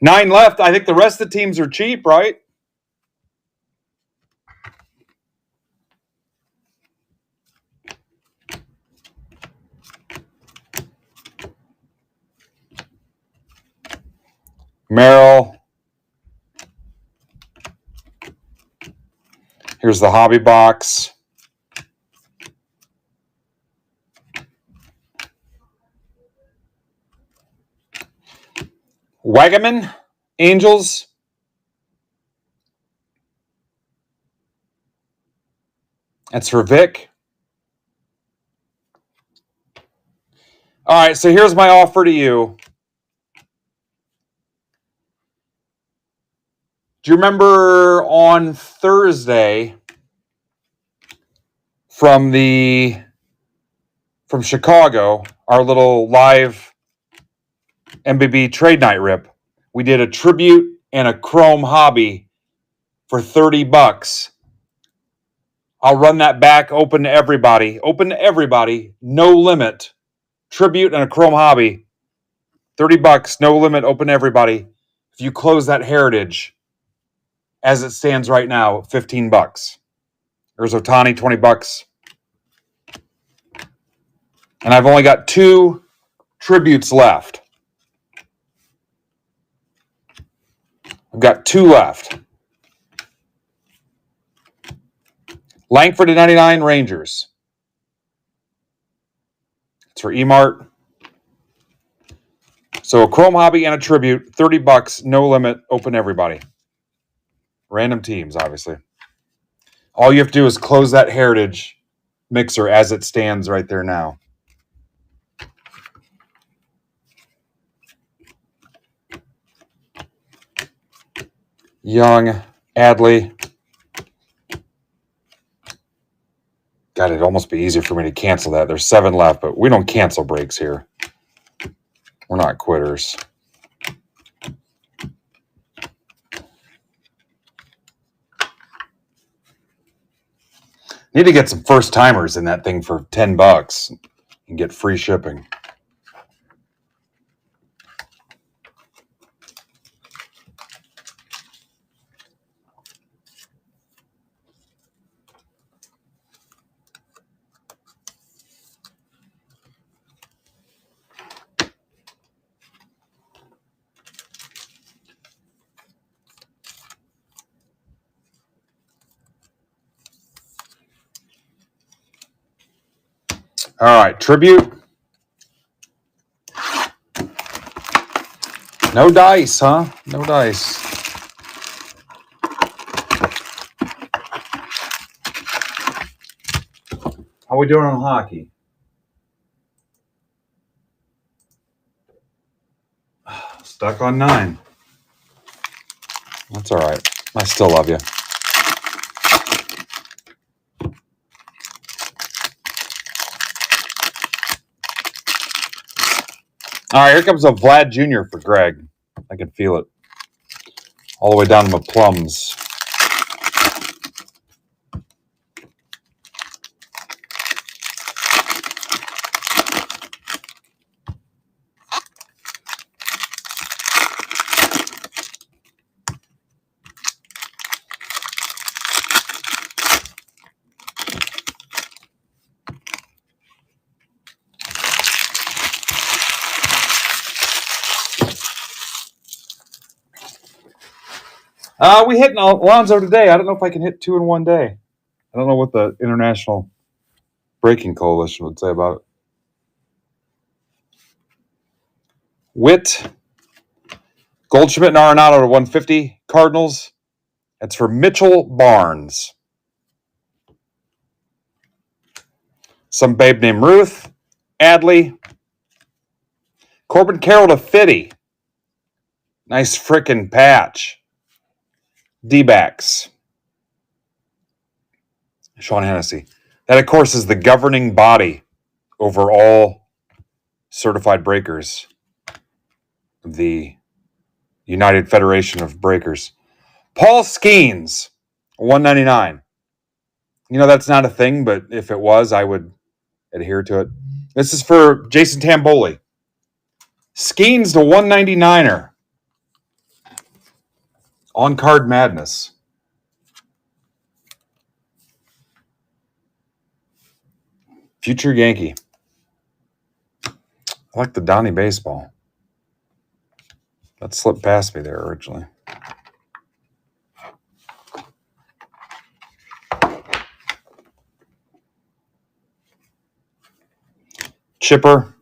Nine left. I think the rest of the teams are cheap, right? Merrill. Here's the hobby box. Wagaman, Angels. That's for Vic. All right, so here's my offer to you. Do you remember on Thursday from Chicago, our little live MBB trade night rip? We did a tribute and a chrome hobby for $30. I'll run that back open to everybody. Open to everybody, no limit. Tribute and a chrome hobby. $30, no limit, open to everybody. If you close that heritage as it stands right now, $15. There's Ohtani, $20. And I've only got 2 tributes left. I've got 2 left. Langford to 99, Rangers. It's for E-Mart. So a chrome hobby and a tribute, $30, no limit, open everybody. Random teams, obviously. All you have to do is close that heritage mixer as it stands right there now. Young, Adley. God, it'd almost be easier for me to cancel that. There's 7 left, but we don't cancel breaks here. We're not quitters. Need to get some first timers in that thing for $10 and get free shipping. All right, tribute. No dice, huh? No dice. How we doing on hockey? Stuck on 9. That's all right. I still love you. All right, here comes a Vlad Jr. for Greg. I can feel it. All the way down to my plums. We hit Alonzo today. I don't know if I can hit 2 in one day. I don't know what the International Breaking Coalition would say about it. Witt, Goldschmidt and Arenado to 150. Cardinals. That's for Mitchell Barnes. Some babe named Ruth. Adley. Corbin Carroll to 50. Nice frickin' patch. D-backs. Sean Hennessy. That, of course, is the governing body over all certified breakers of the United Federation of Breakers. Paul Skeens, 199. You know, that's not a thing, but if it was, I would adhere to it. This is for Jason Tamboli. Skeens to 199er. On-card madness. Future Yankee. I like the Donnie baseball. That slipped past me there originally. Chipper,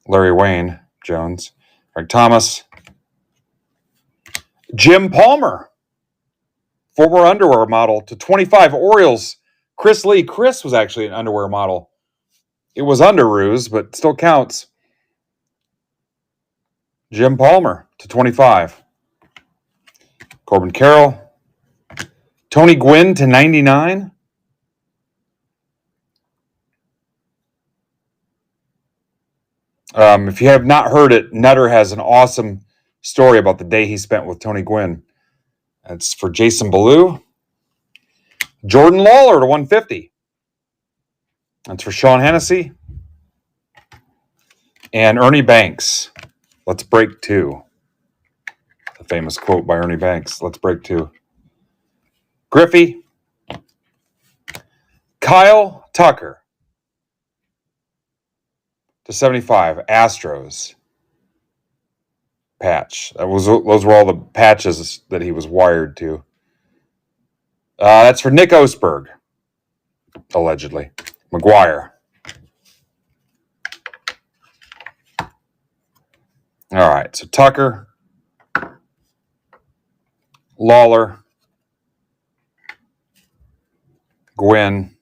Larry Wayne Jones, Frank Thomas, Jim Palmer, former underwear model to 25 Orioles. Chris Lee. Chris was actually an underwear model. It was underoos, but still counts. Jim Palmer to 25. Corbin Carroll. Tony Gwynn to 99. If you have not heard it, Nutter has an awesome story about the day he spent with Tony Gwynn. That's for Jason Ballou. Jordan Lawler to 150. That's for Sean Hennessy. And Ernie Banks. Let's break two. A famous quote by Ernie Banks. Let's break two. Griffey. Kyle Tucker to 75. Astros patch. Those were all the patches that he was wired to. That's for Nick Osberg, allegedly. McGuire. All right, so Tucker, Lawler, Gwynn,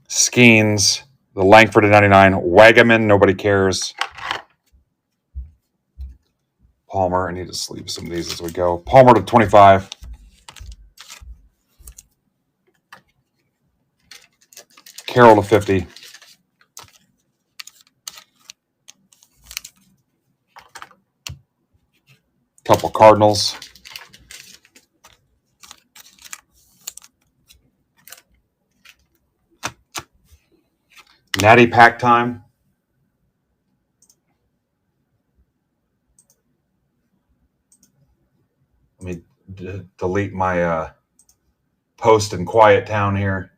Skeens, the Langford to 99, Wagaman, nobody cares. Palmer, I need to sleeve some of these as we go. Palmer to 25. Carroll to 50. Couple Cardinals. Natty pack time. Let me delete my post in Quiet Town here.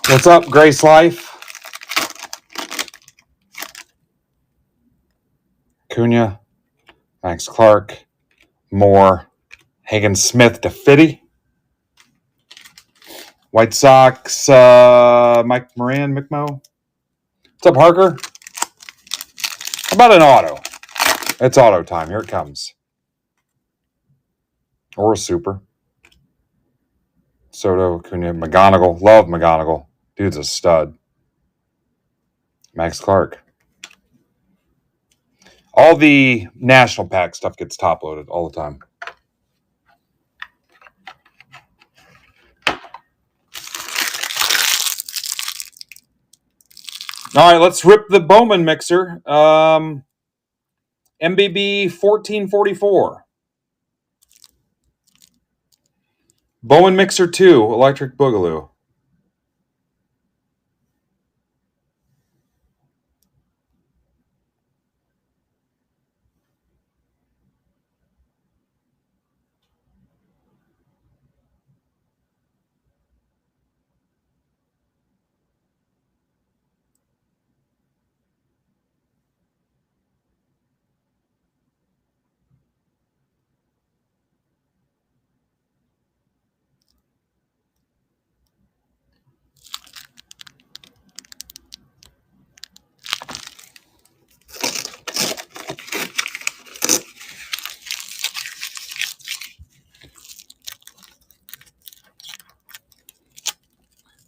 What's up, Grace Life? Cunha, Max Clark, Moore, Hagen Smith to 50. White Sox, Mike Moran, McMo. What's up, Harker? How about an auto? It's auto time. Here it comes. Or a super. Soto, Cunha, McGonigal. Love McGonigal. Dude's a stud. Max Clark. All the national pack stuff gets top loaded all the time. All right, let's rip the Bowman mixer. MBB 1444. Bowman Mixer 2, Electric Boogaloo.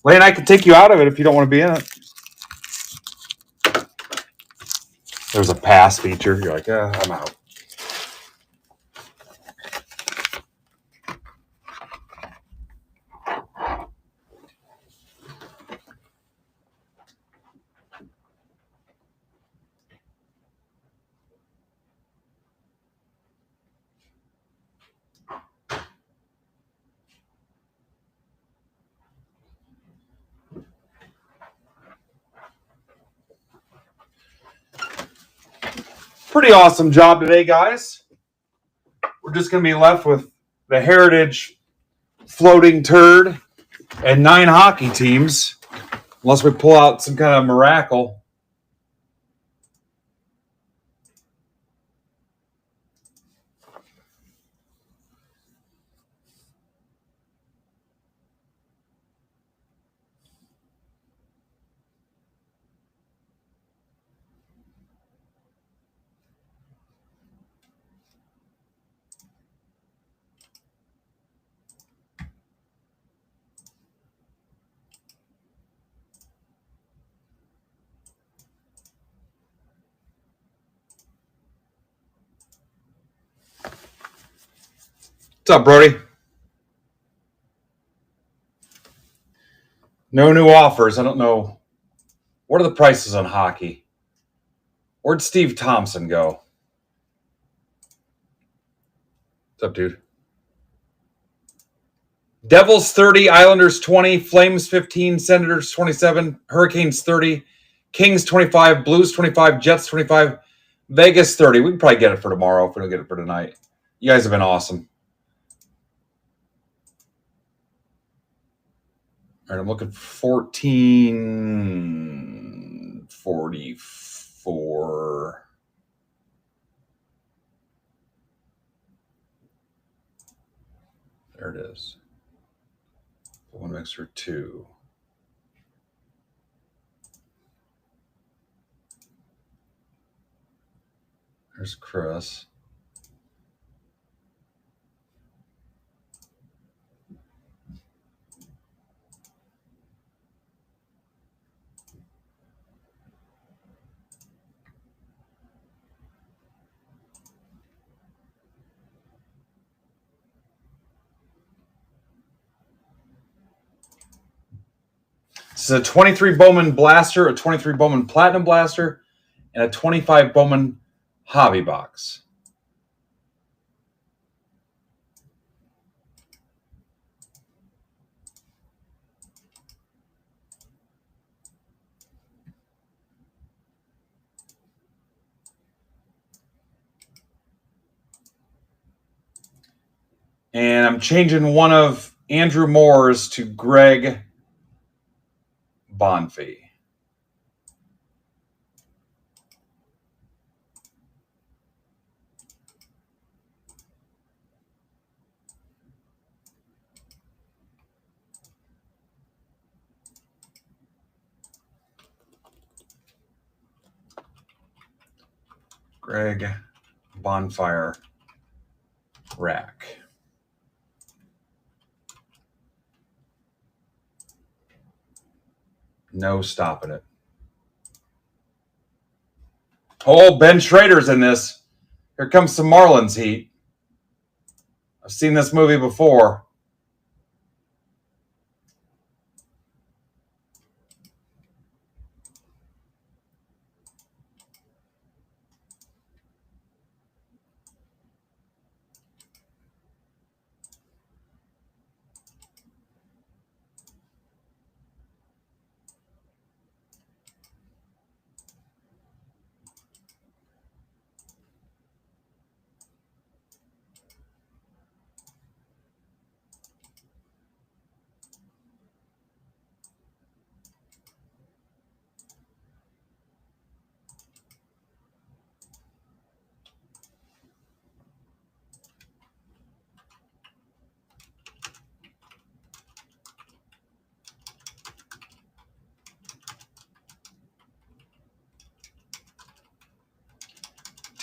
Lane, I can take you out of it if you don't want to be in it. There's a pass feature. You're like, I'm out. Pretty awesome job today, guys. We're just going to be left with the Heritage floating turd and 9 hockey teams, unless we pull out some kind of miracle. What's up, Brody? No new offers. I don't know. What are the prices on hockey? Where'd Steve Thompson go? What's up, dude? Devils 30, Islanders 20, Flames 15, Senators 27, Hurricanes 30, Kings 25, Blues 25, Jets 25, Vegas 30. We can probably get it for tomorrow if we don't get it for tonight. You guys have been awesome. All right, I'm looking for 1444. There it is. One extra 2. There's Chris. This is a 23 Bowman Blaster, a 23 Bowman Platinum Blaster, and a 25 Bowman Hobby Box. And I'm changing one of Andrew Moore's to Greg Bonfee. Greg Bonfire Rack. No stopping it. Oh, Ben Schrader's in this. Here comes some Marlins heat. I've seen this movie before.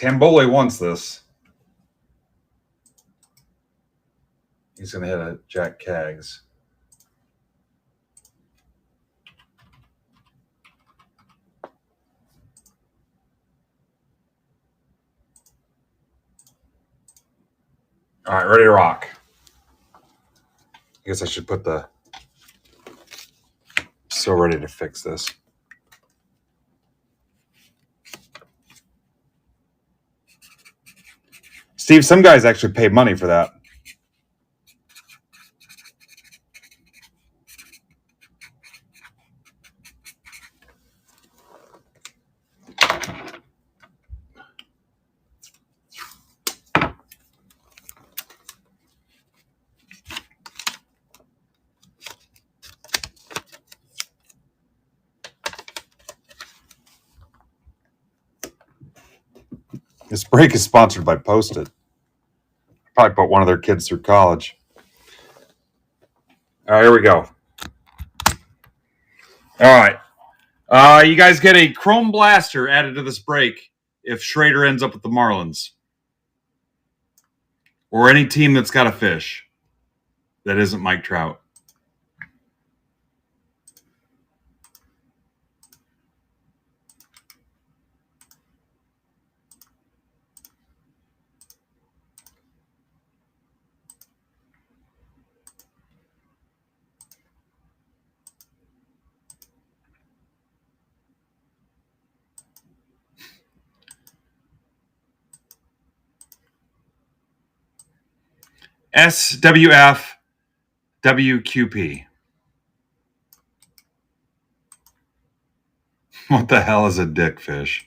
Tamboli wants this. He's going to hit a Jack Kaggs. All right, ready to rock. I guess I should put the... So ready to fix this. Steve, some guys actually pay money for that. This break is sponsored by Post-it. Probably put one of their kids through college. All right, here we go. All right. You guys get a Chrome Blaster added to this break if Schrader ends up with the Marlins. Or any team that's got a fish that isn't Mike Trout. SWF WQP. What the hell is a dickfish?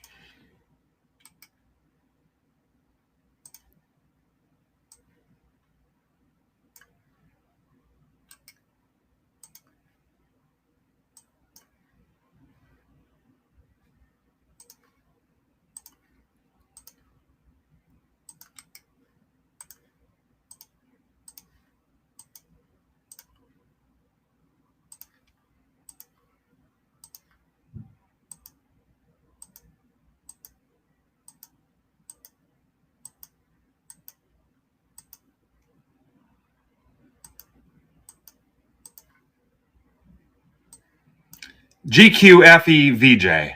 GQFEVJ.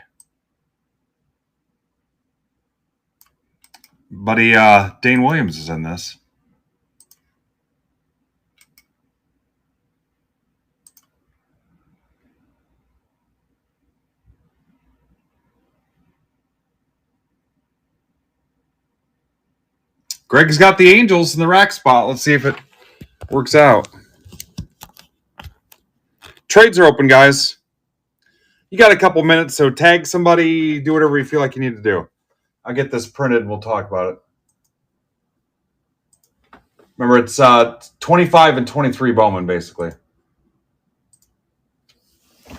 Buddy Dane Williams is in this. Greg's got the Angels in the rack spot. Let's see if it works out. Trades are open, guys. You got a couple minutes, so tag somebody, do whatever you feel like you need to do. I'll get this printed and we'll talk about it. Remember, it's 25 and 23 Bowman, basically.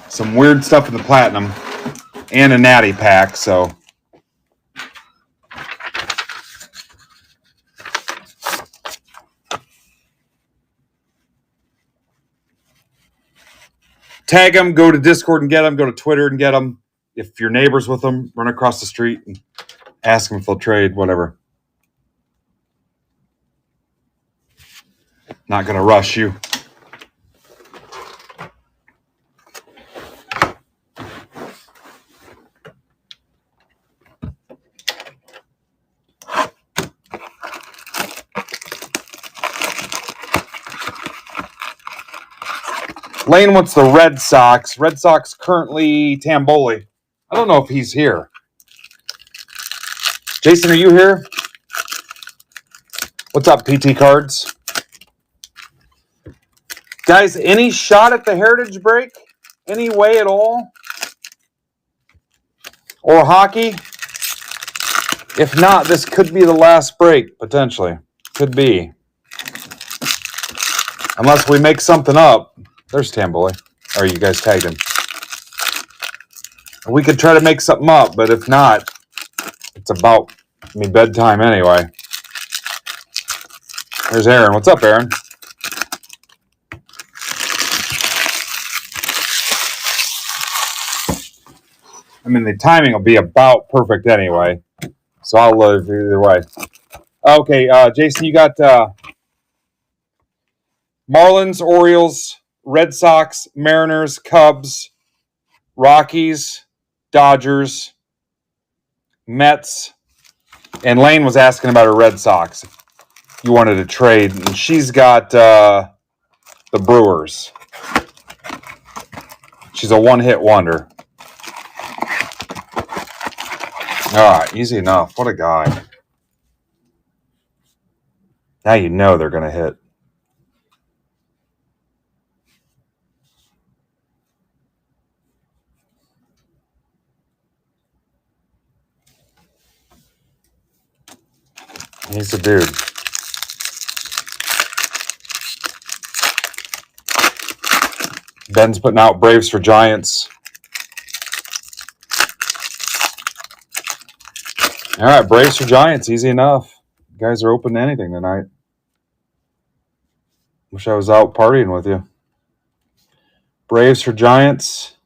Some weird stuff in the Platinum and a Natty pack, so. Tag them, go to Discord and get them, go to Twitter and get them. If your neighbor's with them, run across the street and ask them if they'll trade, whatever. Not going to rush you. Lane wants the Red Sox. Red Sox currently Tamboli. I don't know if he's here. Jason, are you here? What's up, PT Cards? Guys, any shot at the Heritage break? Any way at all? Or hockey? If not, this could be the last break, potentially. Could be. Unless we make something up. There's Tamboli. Or you guys tagged him. We could try to make something up, but if not, it's about bedtime anyway. There's Aaron. What's up, Aaron? The timing will be about perfect anyway. So I'll live either way. Okay, Jason, you got Marlins, Orioles, Red Sox, Mariners, Cubs, Rockies, Dodgers, Mets, and Lane was asking about her Red Sox. You wanted to trade, and she's got the Brewers. She's a one-hit wonder. All right, easy enough. What a guy. Now you know they're going to hit. He's a dude. Ben's putting out Braves for Giants. All right, Braves or Giants, easy enough. You guys are open to anything tonight. Wish I was out partying with you. Braves or Giants.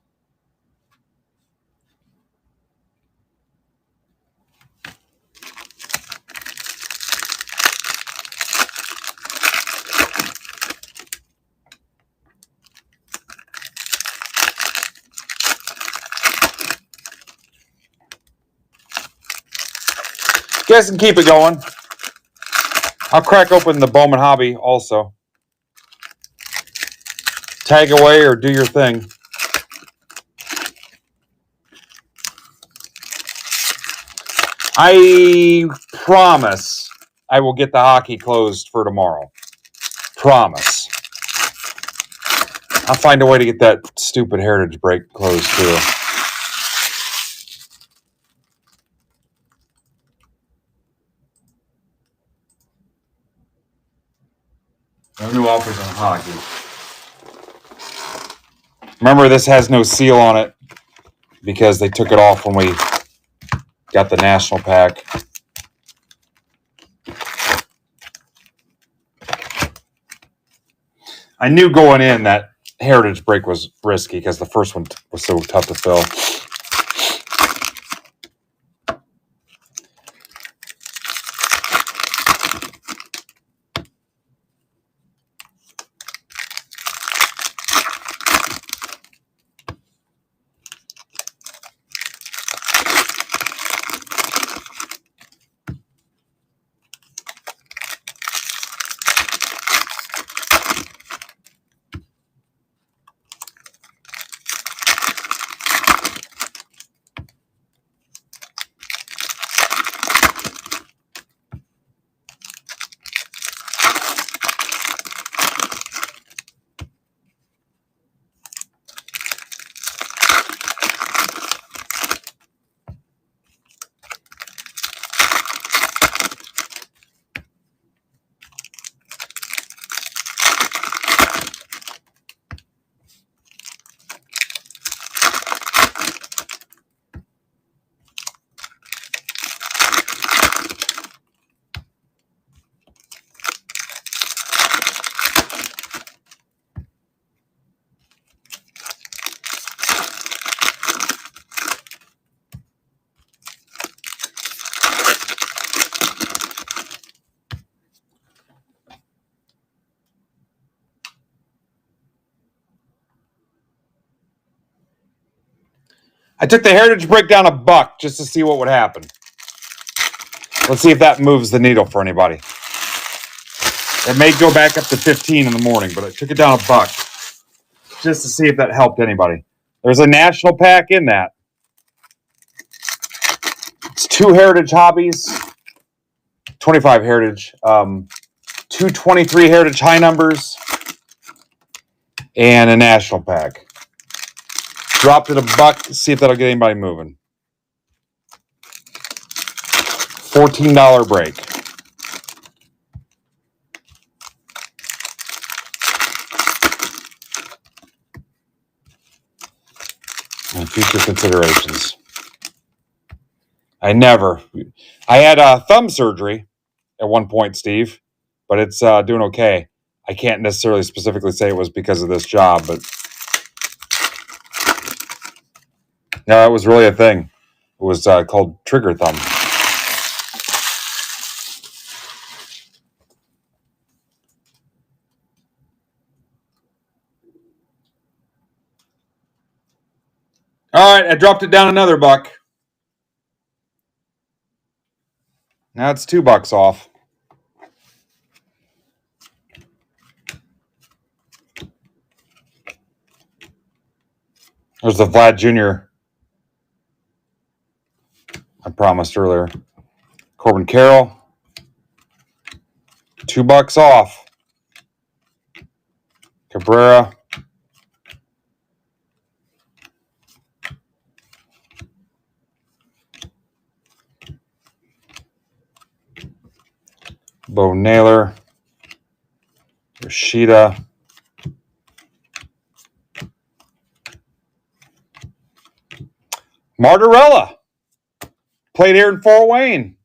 You guys can keep it going. I'll crack open the Bowman Hobby also. Tag away or do your thing. I promise I will get the hockey closed for tomorrow. Promise. I'll find a way to get that stupid Heritage break closed too. No new offers on hockey. Remember, this has no seal on it because they took it off when we got the national pack. I knew going in that Heritage break was risky because the first one was so tough to fill. I took the Heritage break down $1 just to see what would happen. Let's see if that moves the needle for anybody. It may go back up to 15 in the morning, but I took it down $1 just to see if that helped anybody. There's a national pack in that. It's 2 Heritage hobbies, 25 Heritage, 223 Heritage high numbers, and a national pack. Dropped it $1 to see if that'll get anybody moving. $14 break. And future considerations. I had thumb surgery at one point, Steve, but it's doing okay. I can't necessarily specifically say it was because of this job, but no, it was really a thing. It was called trigger thumb. All right, I dropped it down another $1. Now it's $2 off. There's the Vlad Jr. I promised earlier. Corbin Carroll. $2 off. Cabrera. Bo Naylor. Yoshida. Martorella. Played here in Fort Wayne.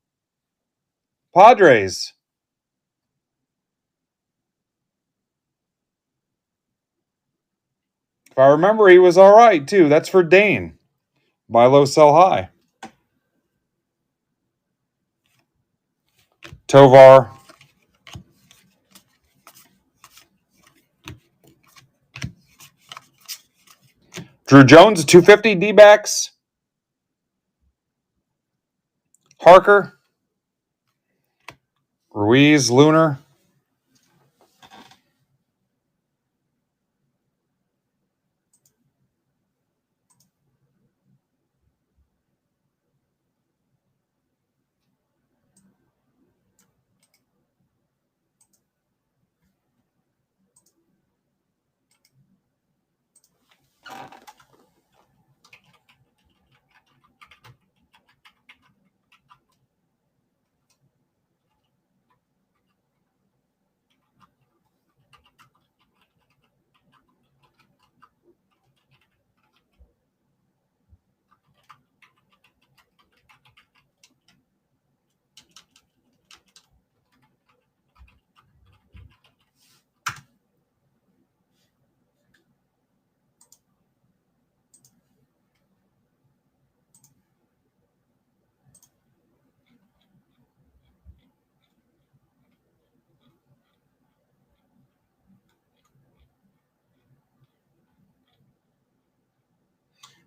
Padres. If I remember, he was all right, too. That's for Dane. Buy low, sell high. Tovar. Drew Jones, 250 D-backs. Harker. Ruiz, Lunar.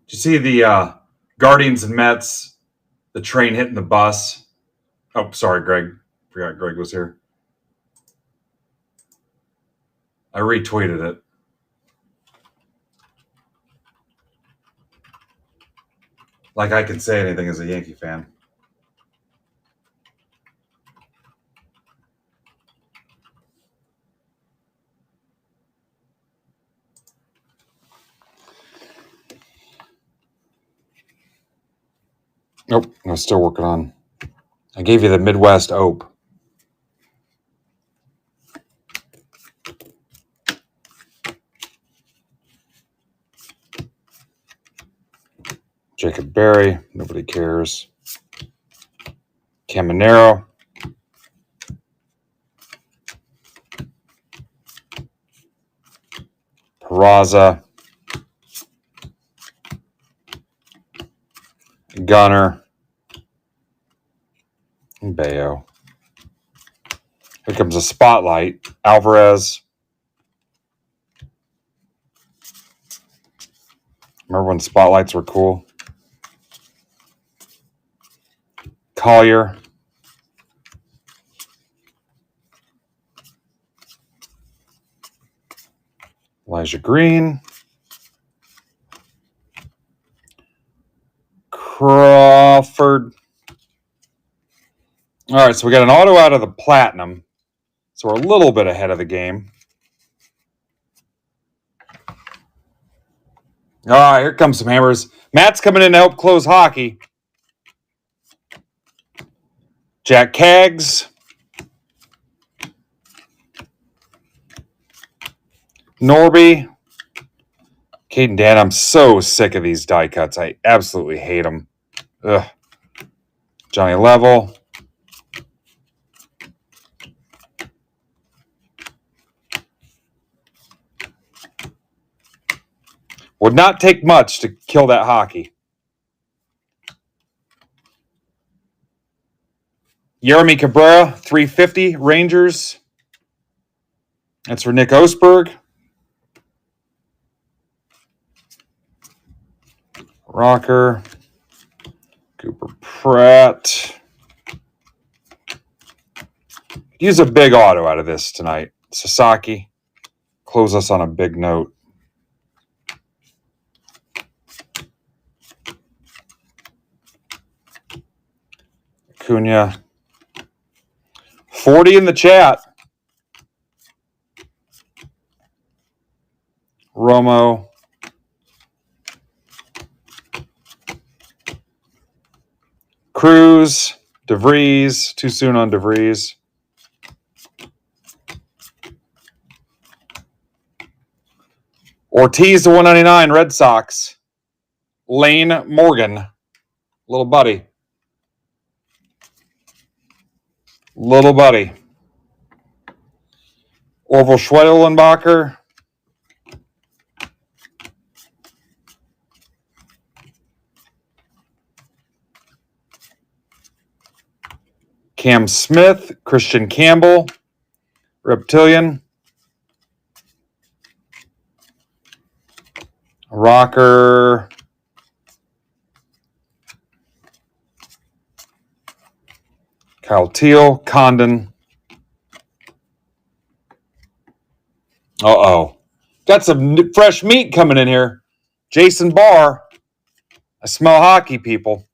Did you see the Guardians and Mets, the train hitting the bus? Oh, sorry, Greg. Forgot Greg was here. I retweeted it. Like I can say anything as a Yankee fan. Nope, I'm still working on. I gave you the Midwest Ope. Jacob Berry, nobody cares. Caminero. Peraza. Gunner. And Bayo. Here comes a spotlight. Alvarez. Remember when spotlights were cool? Collier. Elijah Green. Crawford. All right, so we got an auto out of the Platinum. So we're a little bit ahead of the game. All right, here comes some hammers. Matt's coming in to help close hockey. Jack Kaggs. Norby. Caden Dan, I'm so sick of these die cuts. I absolutely hate them. Ugh. Johnny Level. Would not take much to kill that hockey. Jeremy Cabrera, 350, Rangers. That's for Nick Osberg. Rocker. Cooper Pratt. Use a big auto out of this tonight. Sasaki. Close us on a big note. Cunha. 40 in the chat. Romo. Cruz. DeVries. Too soon on DeVries. Ortiz to 199, Red Sox. Lane Morgan. Little buddy. Little buddy. Orville Schwedelenbacher. Cam Smith, Christian Campbell, Reptilian, Rocker, Kyle Teal, Condon. Uh-oh. Got some fresh meat coming in here. Jason Barr. I smell hockey, people.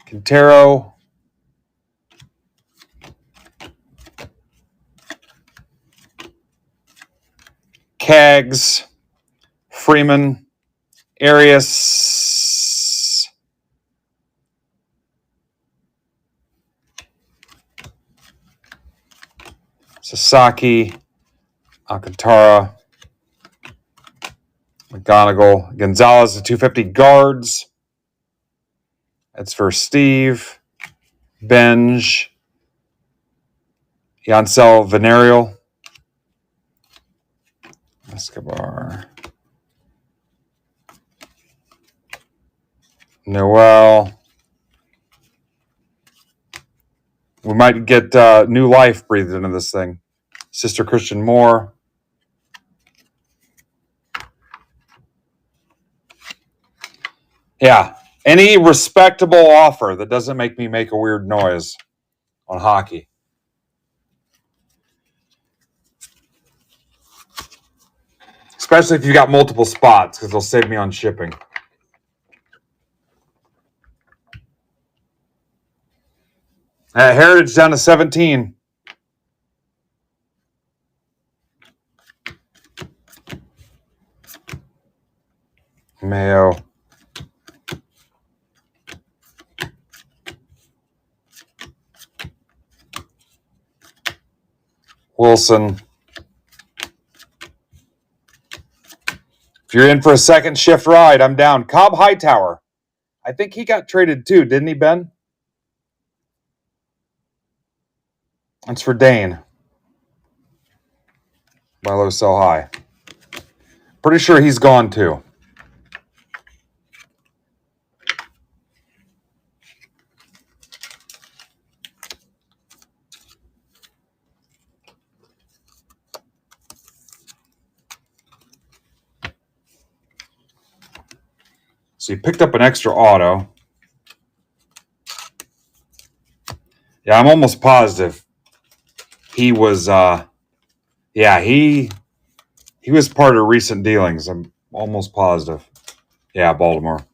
Quintero. Cags. Freeman. Arias. Sasaki. Alcantara. McGonigal. Gonzalez, the 250 guards. That's for Steve. Benj. Yancel Venerial. Escobar. Noel. We might get new life breathed into this thing. Sister Christian Moore. Yeah. Any respectable offer that doesn't make me make a weird noise on hockey. Especially if you got multiple spots, because they'll save me on shipping. Heritage down to 17. Mayo. Wilson. If you're in for a second shift ride, I'm down. Cobb Hightower. I think he got traded too, didn't he, Ben? That's for Dane. Buy low, sell high. Pretty sure he's gone too. So he picked up an extra auto. Yeah, I'm almost positive he was he was part of recent dealings. I'm almost positive. Yeah, Baltimore.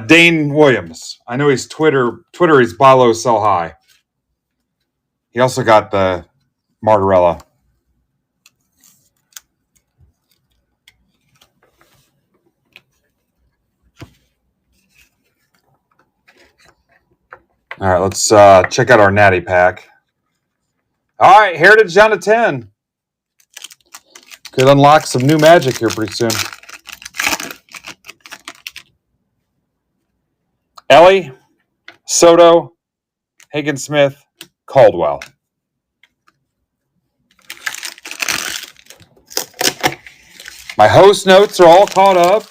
Dane Williams. I know he's Twitter he's buy low, sell high. He also got the Martorella. All right, let's check out our natty pack. All right, Heritage down to 10. Could unlock some new magic here pretty soon. Ellie, Soto, Hagen Smith, Caldwell. My host notes are all caught up.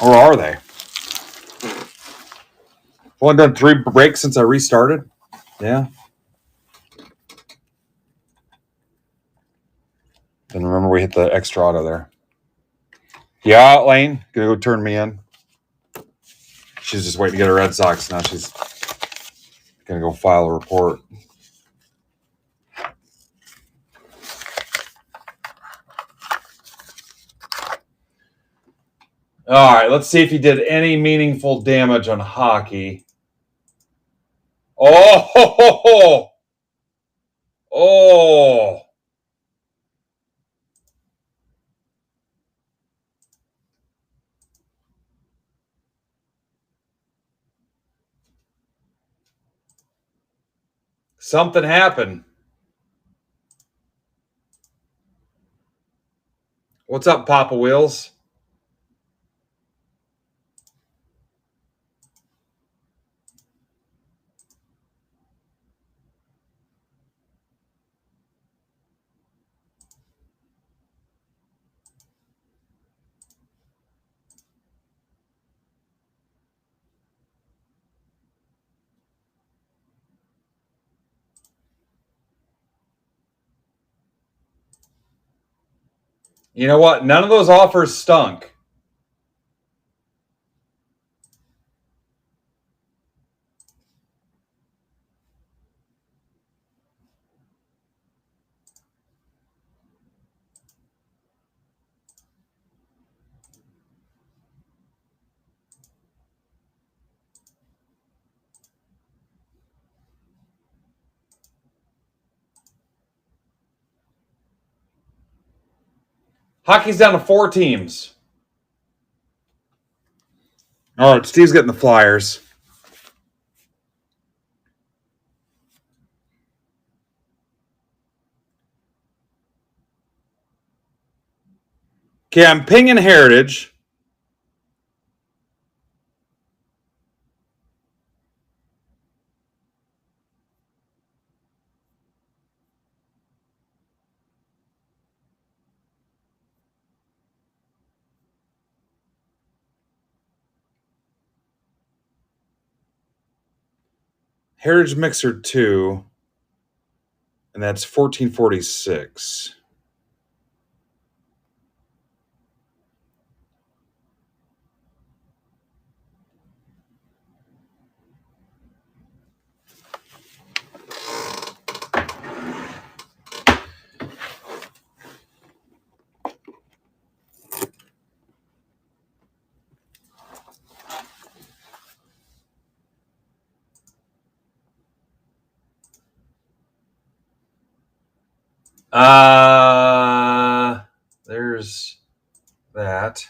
Or are they? I've only done 3 breaks since I restarted. Yeah. Then remember we hit the extra auto there. Yeah, Lane, gonna go turn me in. She's just waiting to get her Red Sox. Now she's gonna go file a report. All right, let's see if he did any meaningful damage on hockey. Oh, oh. Something happened. What's up, Papa Wheels? You know what? None of those offers stunk. Hockey's down to 4 teams. All right, Steve's getting the Flyers. Okay, I'm pinging Heritage. Heritage Mixer 2. And that's 1446. There's that.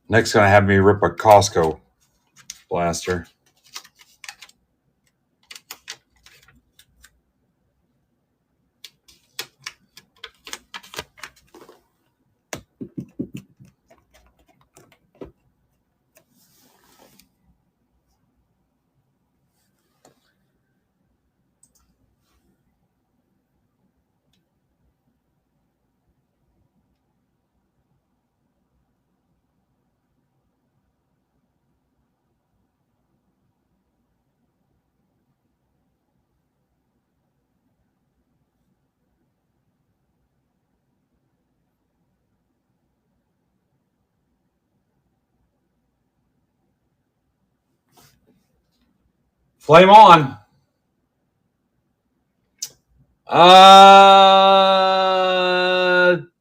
Next, going to have me rip a Costco blaster. Flame on.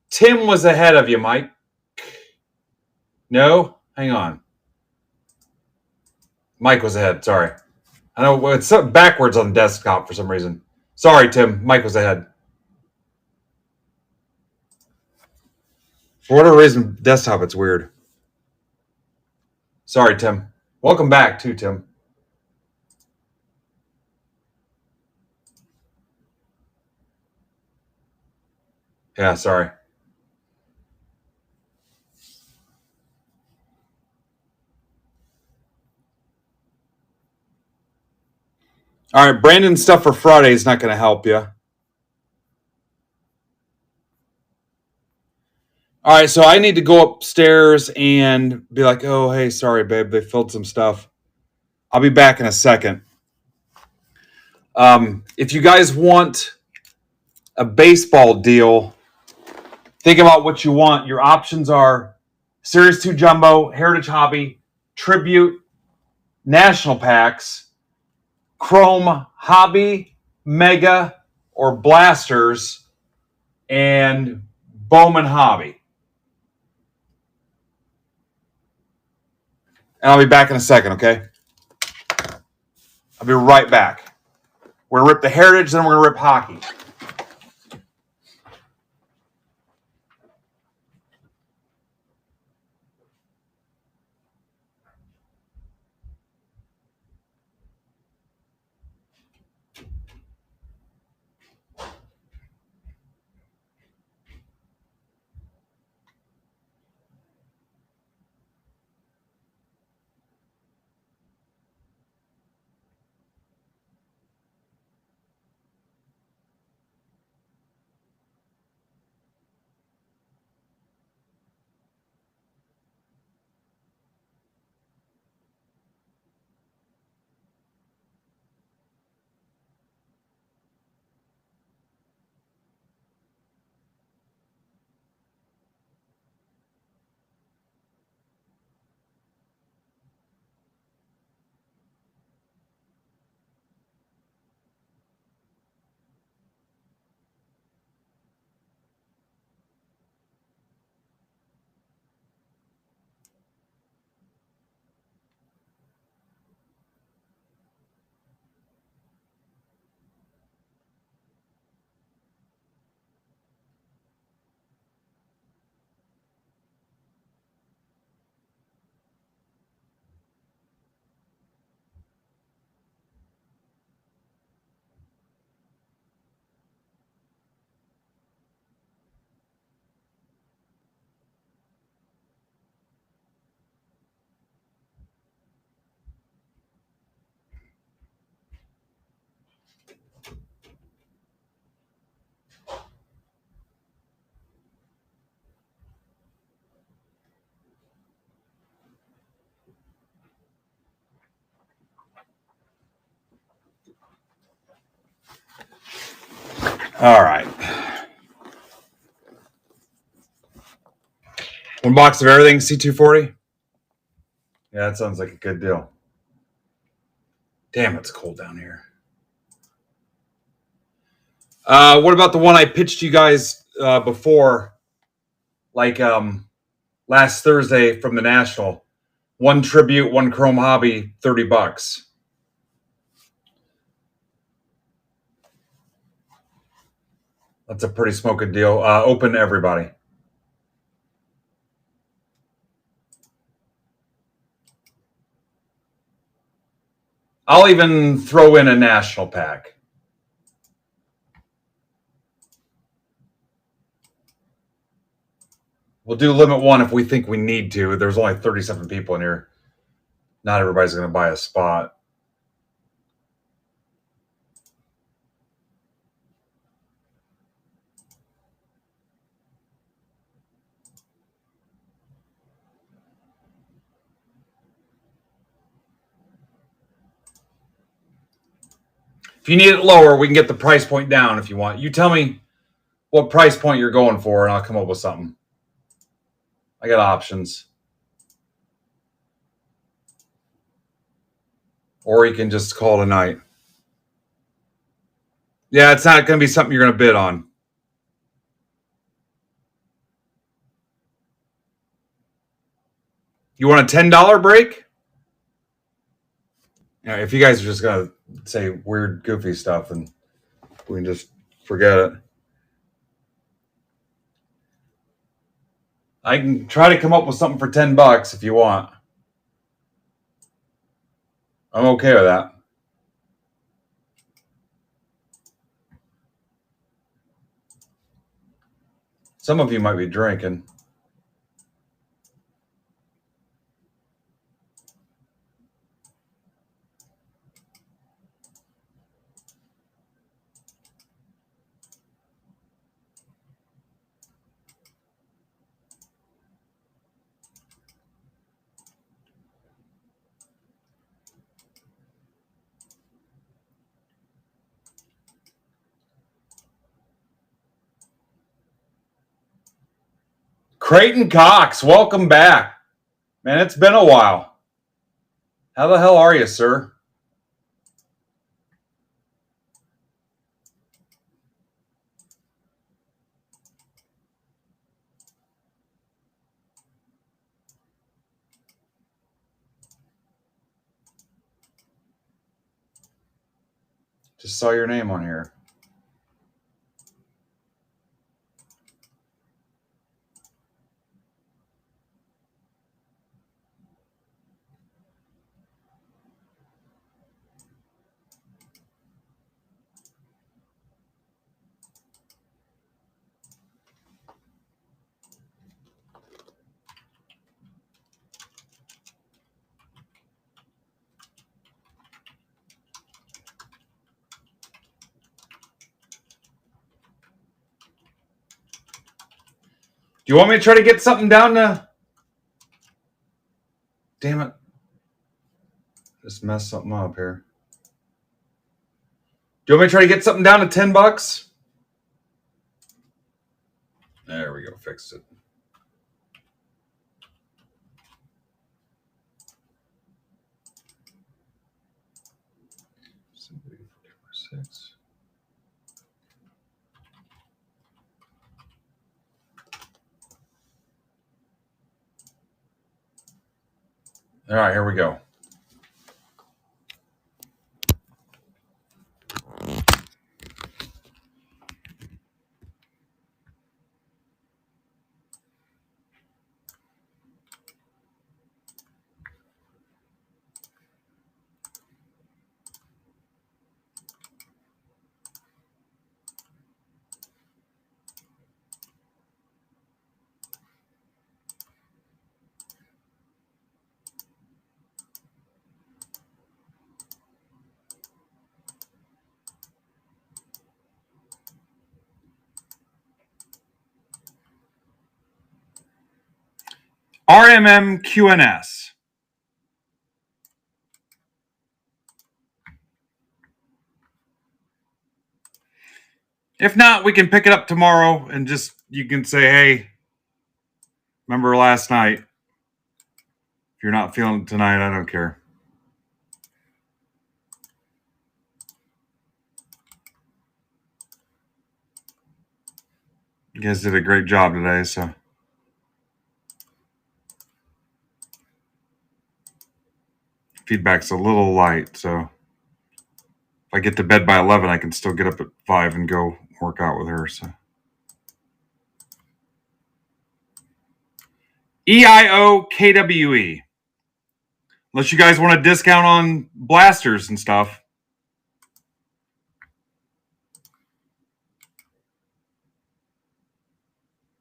Tim was ahead of you, Mike. No? Hang on. Mike was ahead. Sorry. I know it's backwards on the desktop for some reason. Sorry, Tim. Mike was ahead. For whatever reason, desktop, it's weird. Sorry, Tim. Welcome back, too, Tim. Yeah, sorry. All right, Brandon's stuff for Friday is not going to help you. All right, so I need to go upstairs and be like, oh, hey, sorry, babe, they filled some stuff. I'll be back in a second. If you guys want a baseball deal, think about what you want. Your options are Series 2 Jumbo, Heritage Hobby, Tribute, National Packs, Chrome Hobby, Mega, or Blasters, and Bowman Hobby. And I'll be back in a second, okay? I'll be right back. We're going to rip the Heritage, then we're going to rip Hockey. All right. One box of everything, C240? Yeah, that sounds like a good deal. Damn, it's cold down here. What about the one I pitched you guys before, like last Thursday from the National? One Tribute, one Chrome Hobby, $30. That's a pretty smoking deal. Open to everybody. I'll even throw in a national pack. We'll do limit one if we think we need to. There's only 37 people in here. Not everybody's going to buy a spot. If you need it lower, we can get the price point down if you want. You tell me what price point you're going for, and I'll come up with something. I got options. Or you can just call it a night. Yeah, it's not going to be something you're going to bid on. You want a $10 break? You know, if you guys are just going to say weird, goofy stuff, and we can just forget it. I can try to come up with something for $10 if you want. I'm okay with that. Some of you might be drinking. Creighton Cox, welcome back. Man, it's been a while. How the hell are you, sir? Just saw your name on here. Do you want me to try to get something down to... Damn it. Just messed something up here. Do you want me to try to get something down to $10? There we go. Fixed it. Six. All right, here we go. RMM QNS. If not, we can pick it up tomorrow and just, you can say, hey, remember last night? If you're not feeling it tonight, I don't care. You guys did a great job today, so. Feedback's a little light, so if I get to bed by 11, I can still get up at 5 and go work out with her. So EIOKWE. Unless you guys want a discount on blasters and stuff.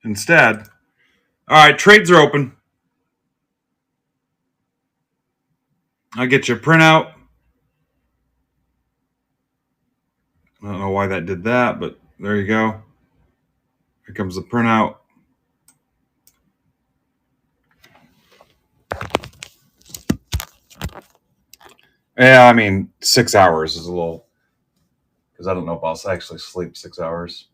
Instead. All right, trades are open. I'll get you a printout. I don't know why that did that, but there you go. Here comes the printout. Yeah, I mean, 6 hours is a little, because I don't know if I'll actually sleep 6 hours.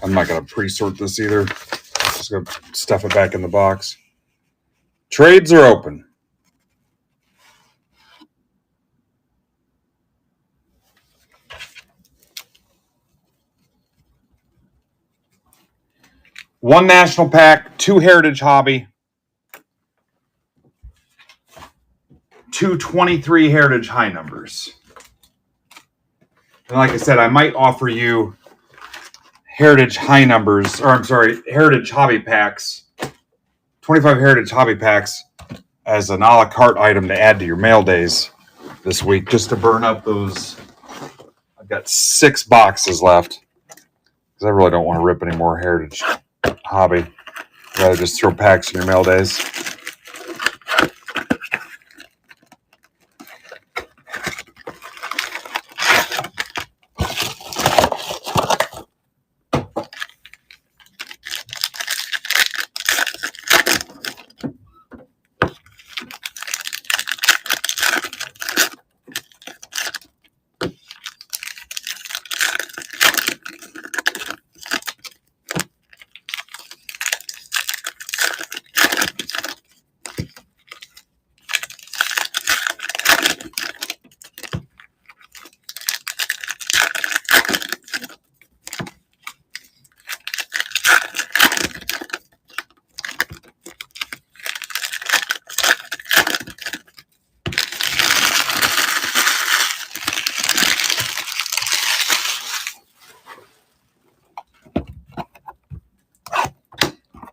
I'm not going to pre-sort this either. Just going to stuff it back in the box. Trades are open. One national pack, 2 heritage hobby, 2 23 heritage high numbers. And like I said, I might offer you heritage high numbers, or I'm sorry, heritage hobby packs, 25 heritage hobby packs as an a la carte item to add to your mail days this week, just to burn up those. I've got 6 boxes left because I really don't want to rip any more heritage hobby. I'd rather just throw packs in your mail days.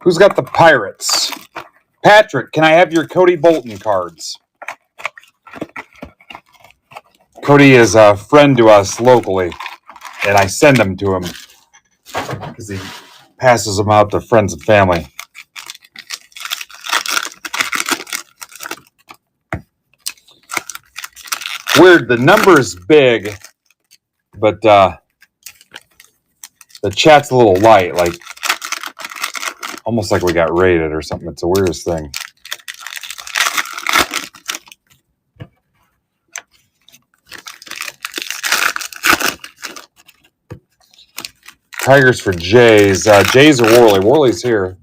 Who's got the Pirates? Patrick, can I have your Cody Bolton cards? Cody is a friend to us locally, and I send them to him because he passes them out to friends and family. Weird, the number is big, but the chat's a little light, like almost like we got raided or something. It's the weirdest thing. Tigers for Jays. Jays or Worley? Worley's here.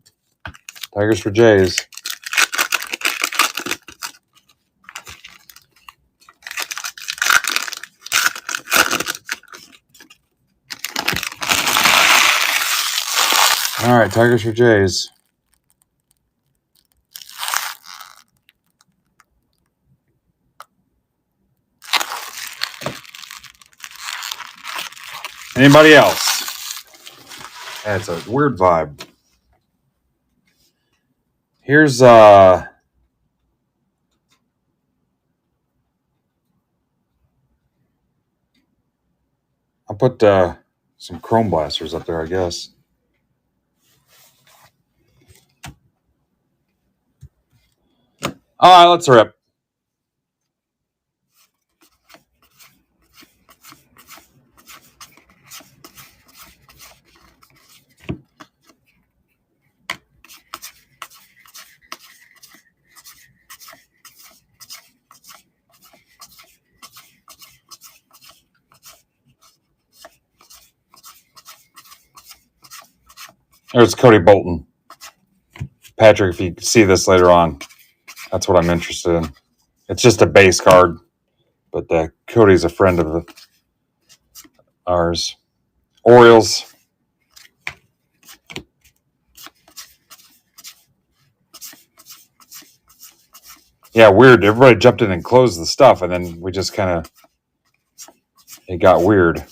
Tigers for Jays. All right, Tigers for Jays. Anybody else? That's a weird vibe. Here's I'll put some Chrome Blasters up there, I guess. All right, let's rip. There's Cody Bolton. Patrick, if you see this later on, that's what I'm interested in. It's just a base card, but Cody's a friend of ours. Orioles. Yeah, weird. Everybody jumped in and closed the stuff, and then we just kind of, it got weird.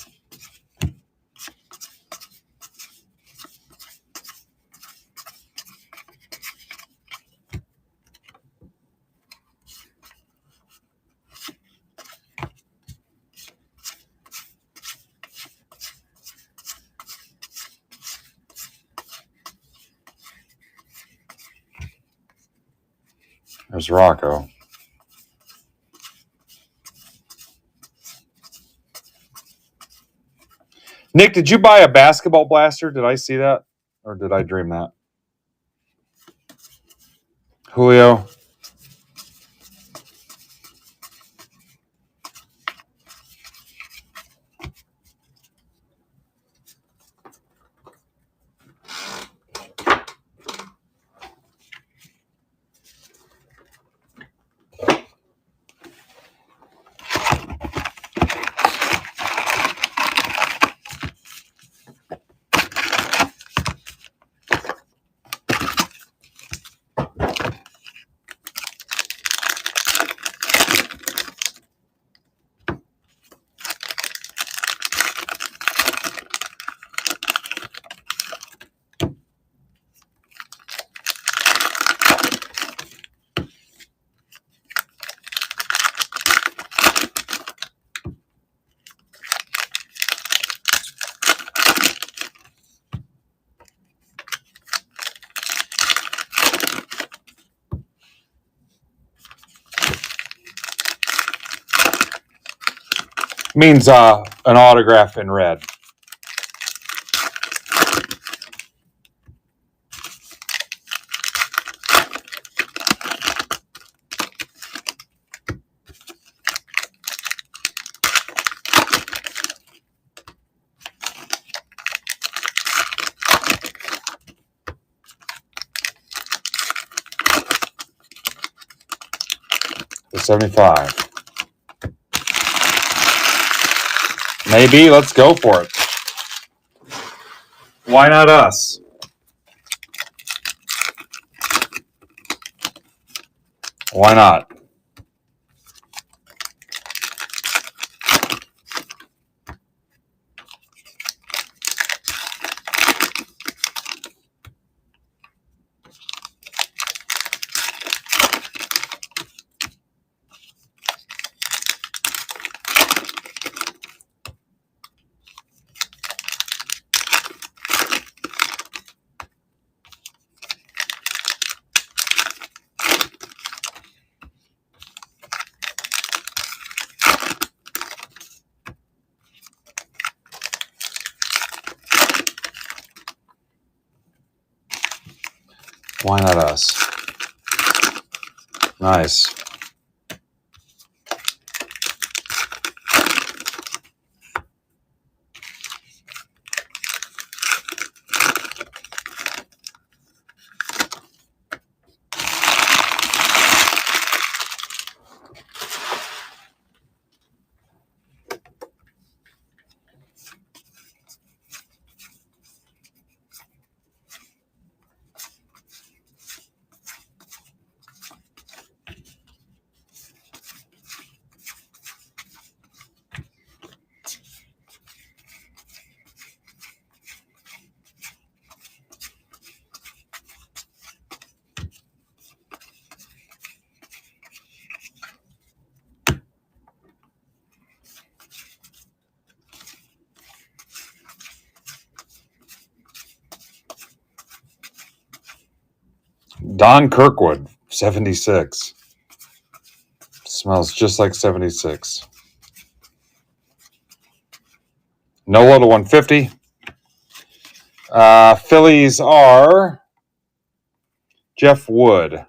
There's Rocco. Nick, did you buy a basketball blaster? Did I see that? Or did I dream that? Julio. Means an autograph in red. For 75. Maybe. Let's go for it. Why not us? Why not? Why not us? Nice. Don Kirkwood, 76. Smells just like 76. Nola to 150. Phillies are Jeff Wood. There's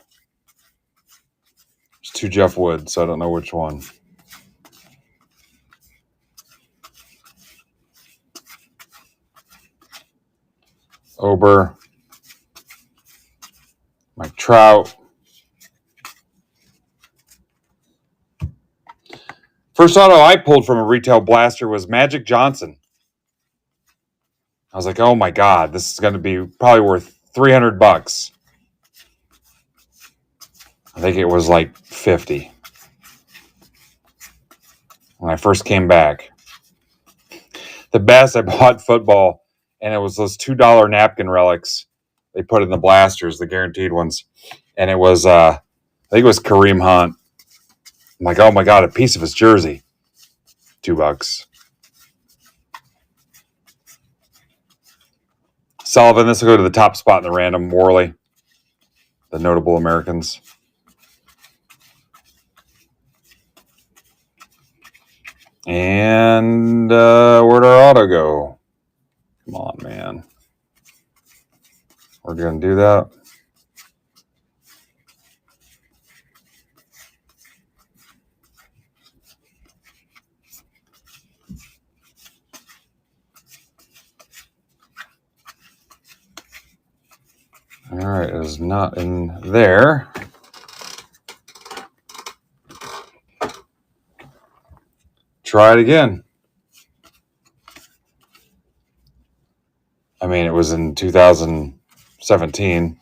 two Jeff Woods, so I don't know which one. Ober. Mike Trout. First auto I pulled from a retail blaster was Magic Johnson. I was like, oh my God, this is going to be probably worth $300. I think it was like 50 when I first came back. The best, I bought football, and it was those $2 napkin relics they put in the blasters, the guaranteed ones. And it was, I think it was Kareem Hunt. I'm like, oh my God, a piece of his jersey. $2. Sullivan, this will go to the top spot in the random. Worley, the notable Americans. And where'd our auto go? Come on, man. We're going to do that. All right, it is not in there. Try it again. I mean, it was in 2017.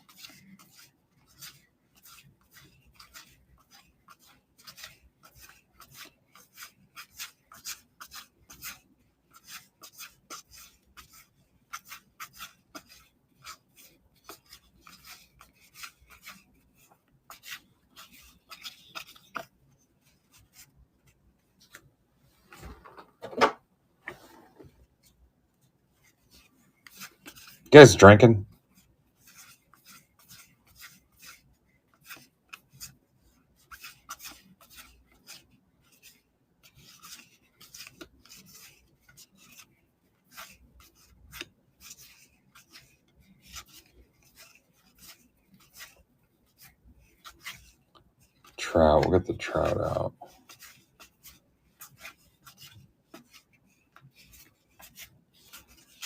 You guys drinking? Trout. We'll get the Trout out.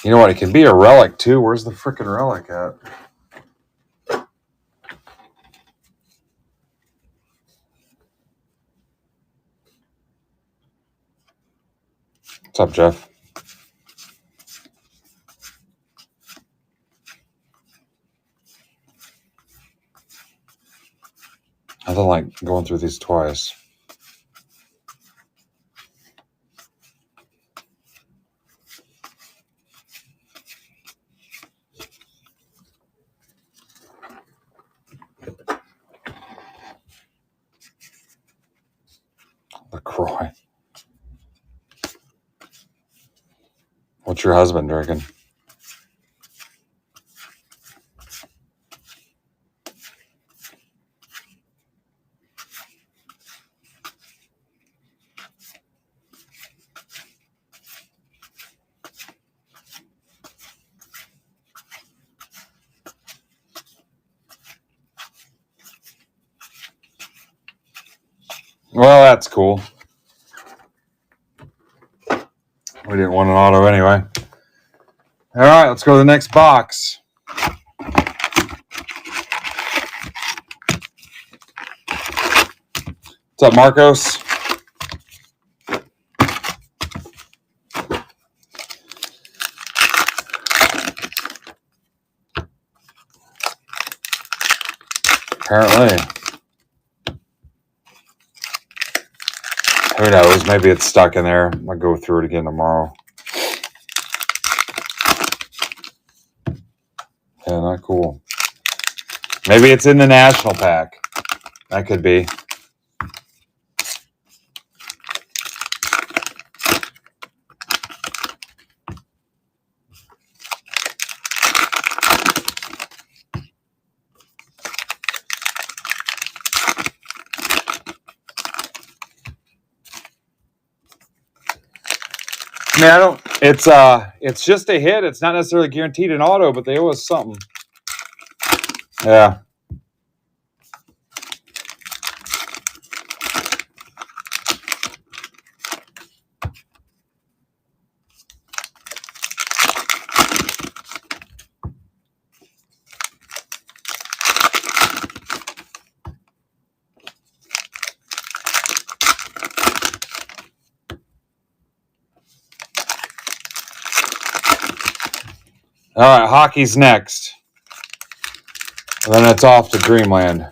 You know what? It can be a relic, too. Where's the freaking relic at? What's up, Jeff? I don't like going through these twice. LaCroix. What's your husband drinking? Well, that's cool. We didn't want an auto anyway. All right, let's go to the next box. What's up, Marcos? Apparently. Who knows? Maybe it's stuck in there. I'll go through it again tomorrow. Yeah, not cool. Maybe it's in the national pack. That could be. I mean, I don't. It's just a hit. It's not necessarily guaranteed an auto, but they owe us something. Yeah. All right, hockey's next. And then it's off to Dreamland.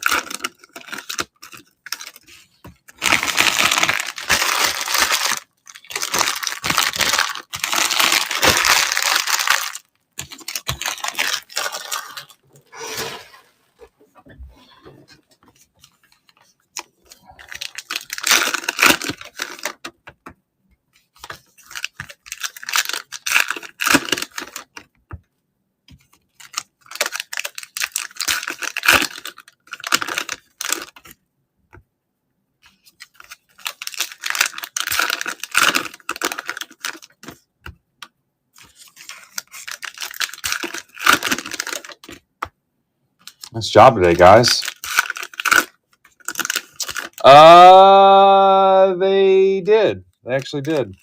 Nice job today, guys. They did. They actually did.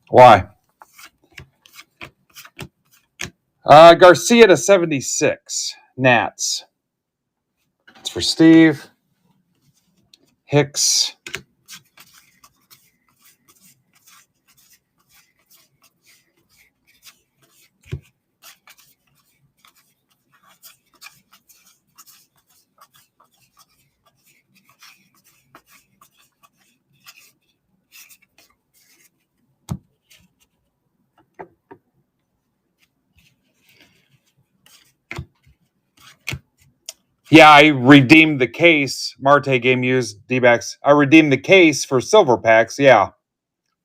Why? Garcia to 76. Nats. It's for Steve. Hicks. Yeah, I redeemed the case. Marte game used D-backs. I redeemed the case for silver packs. Yeah.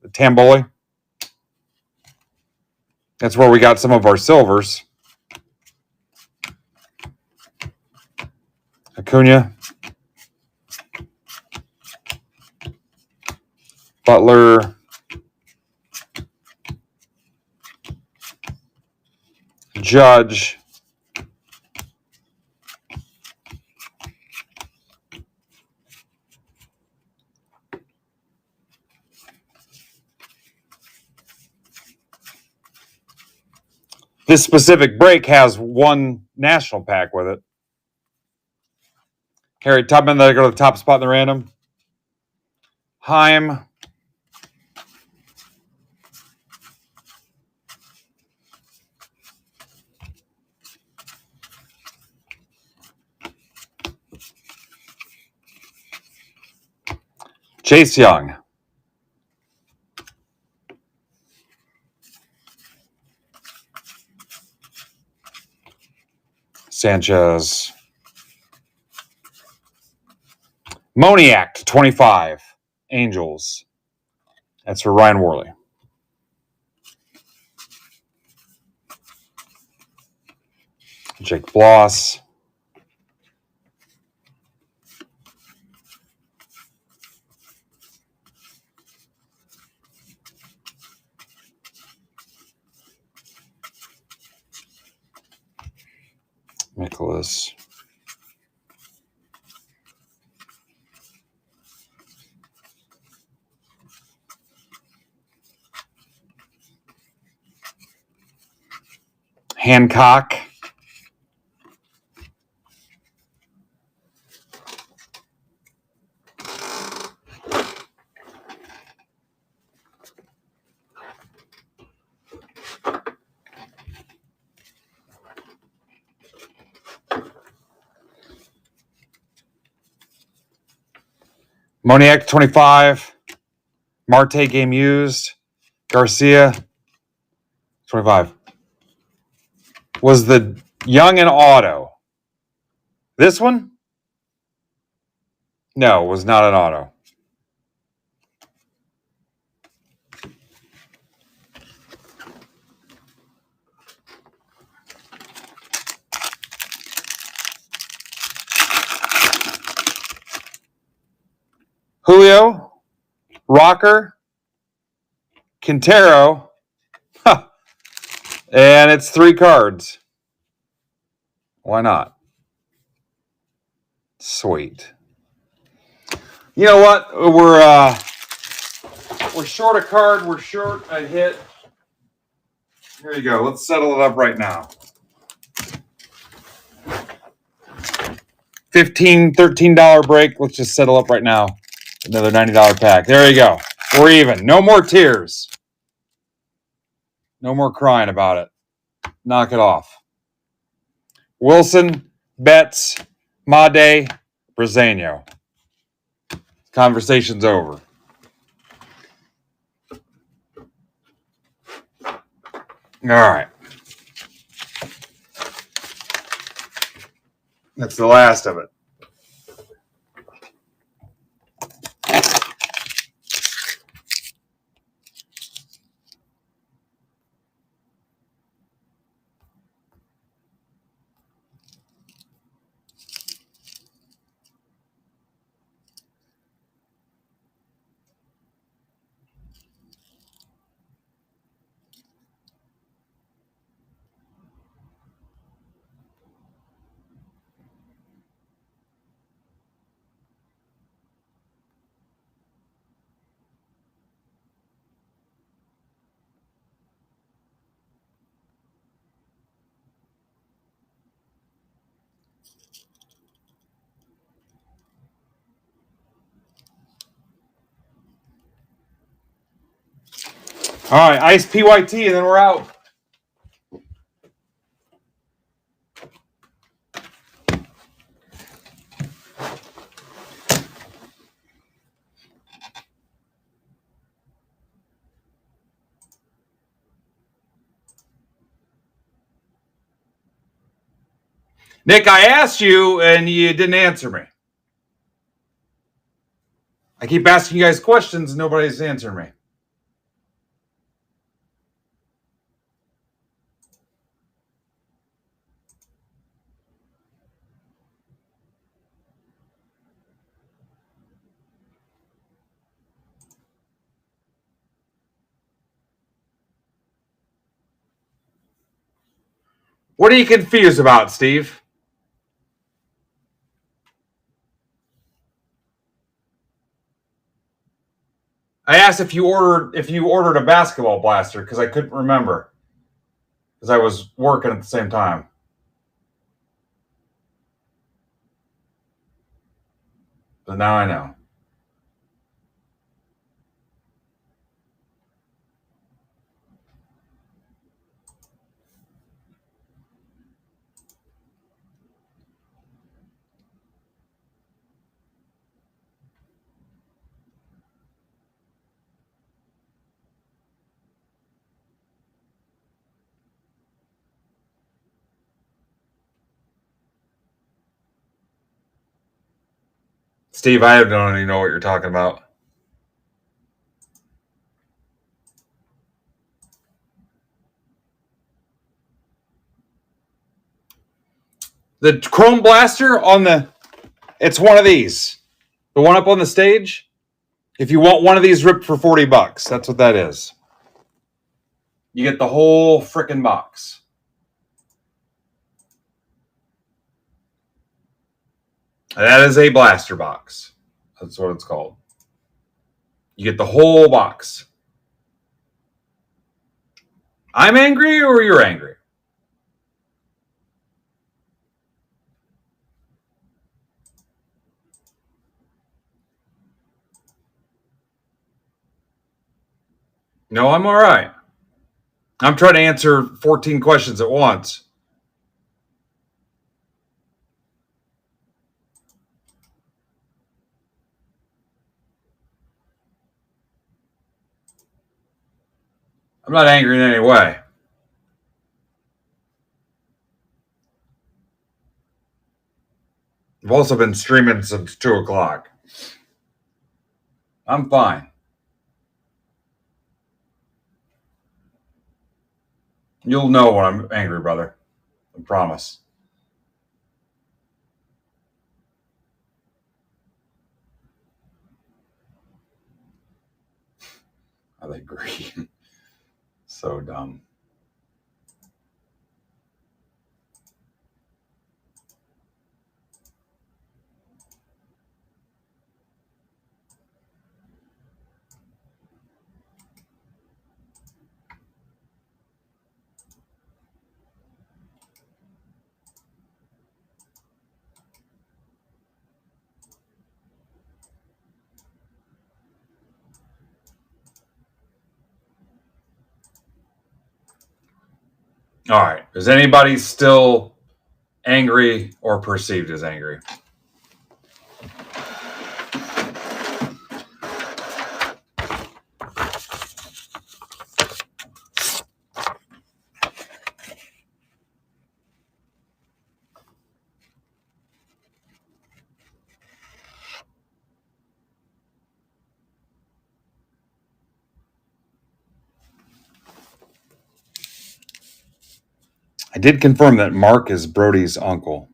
The Tamboli. That's where we got some of our silvers. Acuna. Butler. Judge. This specific break has one national pack with it. Harry Tubman, that I go to the top spot in the random. Heim. Chase Young. Sanchez. Moniak, 25. Angels. That's for Ryan Worley. Jake Bloss. Nicholas. Hancock. Moniak 25. Marte game used. Garcia 25. Was the Young and auto? This one? No, it was not an auto. Julio, Rocker, Quintero, and it's 3 cards. Why not? Sweet. You know what? We're short a card. We're short a hit. Here you go. Let's settle it up right now. $13 break. Let's just settle up right now. Another $90 pack. There you go. We're even. No more tears. No more crying about it. Knock it off. Wilson, Betts, Made, Brazano. Conversation's over. All right. That's the last of it. All right, ice PYT, and then we're out. Nick, I asked you, and you didn't answer me. I keep asking you guys questions, and nobody's answering me. What are you confused about, Steve? I asked if you ordered a basketball blaster because I couldn't remember because I was working at the same time. So now I know. Steve, I don't even know what you're talking about. The Chrome Blaster it's one of these. The one up on the stage. If you want one of these ripped for $40, that's what that is. You get the whole frickin' box. That is a blaster box. That's what it's called. You get the whole box. I'm angry or you're angry? No, I'm all right. I'm trying to answer 14 questions at once. I'm not angry in any way. I've also been streaming since 2 o'clock. I'm fine. You'll know when I'm angry, brother. I promise. I agree. So dumb. All right. Is anybody still angry or perceived as angry? I did confirm that Mark is Brody's uncle.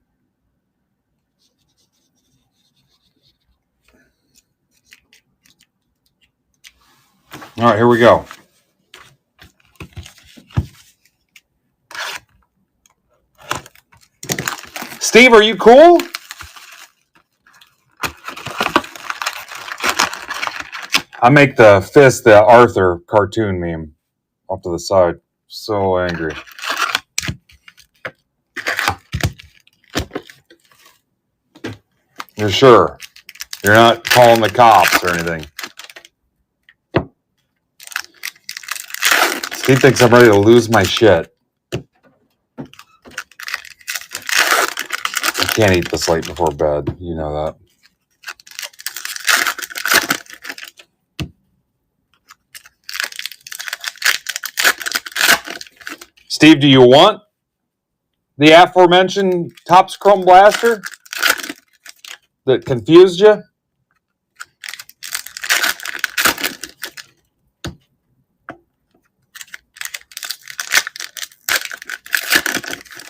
All right, here we go. Steve, are you cool? I make the fist the Arthur cartoon meme off to the side. So angry. You're sure? You're not calling the cops or anything? Steve thinks I'm ready to lose my shit. I can't eat this late before bed. You know that. Steve, do you want the aforementioned Topps Chrome Blaster that confused you?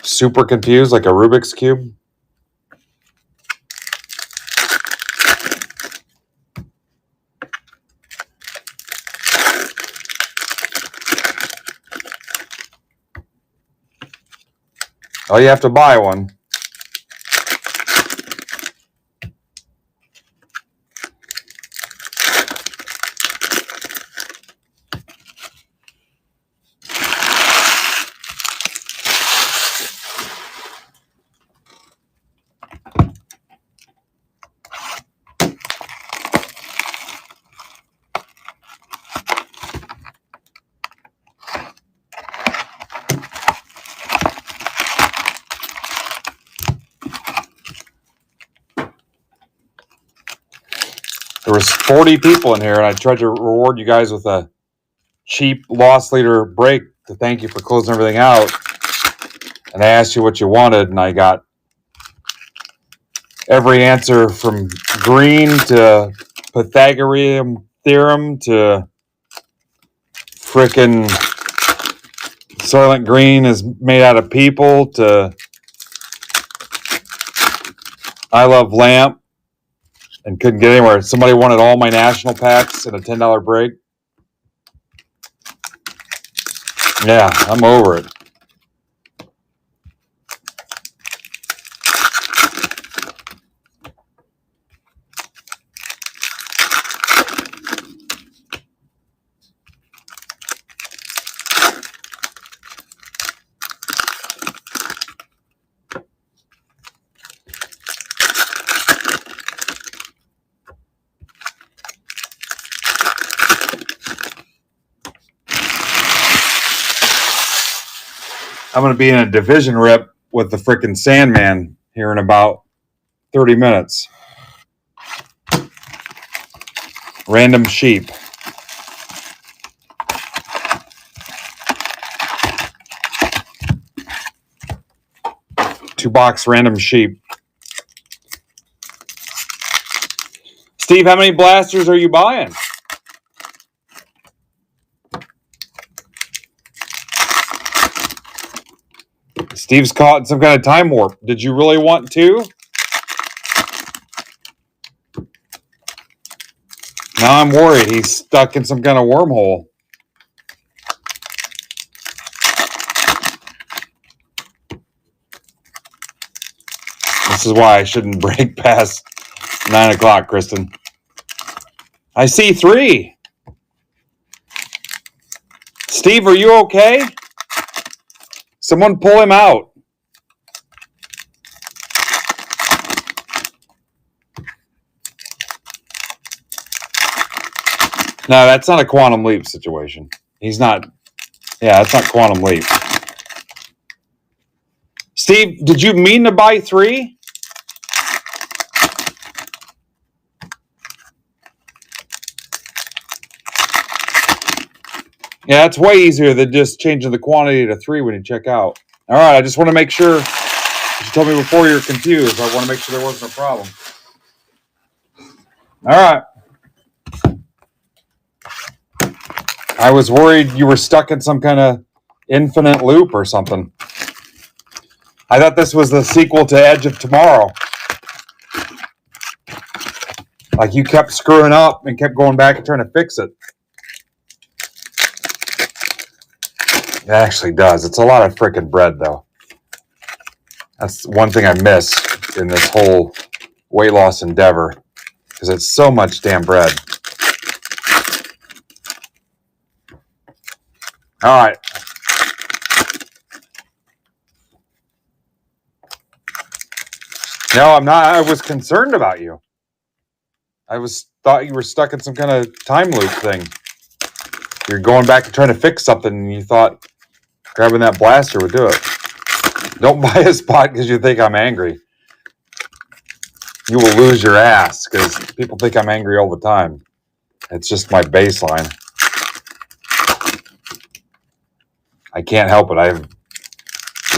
Super confused like a Rubik's Cube? Oh, you have to buy one. There was 40 people in here, and I tried to reward you guys with a cheap loss leader break to thank you for closing everything out. And I asked you what you wanted, and I got every answer from green to Pythagorean theorem to frickin' Soylent Green is made out of people to I Love Lamp and couldn't get anywhere. Somebody wanted all my national packs and a $10 break. Yeah, I'm over it. I'm going to be in a division rip with the frickin' Sandman here in about 30 minutes. Random sheep. Two-box random sheep. Steve, how many blasters are you buying? Steve's caught in some kind of time warp. Did you really want to? Now I'm worried he's stuck in some kind of wormhole. This is why I shouldn't break past 9 o'clock, Kristen. I see 3. Steve, are you okay? Someone pull him out. No, that's not a quantum leap situation. He's not. Yeah, that's not quantum leap. Steve, did you mean to buy 3? Yeah, it's way easier than just changing the quantity to 3 when you check out. All right, I just want to make sure. You told me before you're confused. I want to make sure there wasn't a problem. All right. I was worried you were stuck in some kind of infinite loop or something. I thought this was the sequel to Edge of Tomorrow. Like you kept screwing up and kept going back and trying to fix it. It actually does. It's a lot of freaking bread, though. That's one thing I miss in this whole weight loss endeavor, because it's so much damn bread. All right. No, I'm not. I was concerned about you. Thought you were stuck in some kind of time loop thing. You're going back and trying to fix something, and you thought grabbing that blaster would do it. Don't buy a spot because you think I'm angry. You will lose your ass because people think I'm angry all the time. It's just my baseline. I can't help it. I have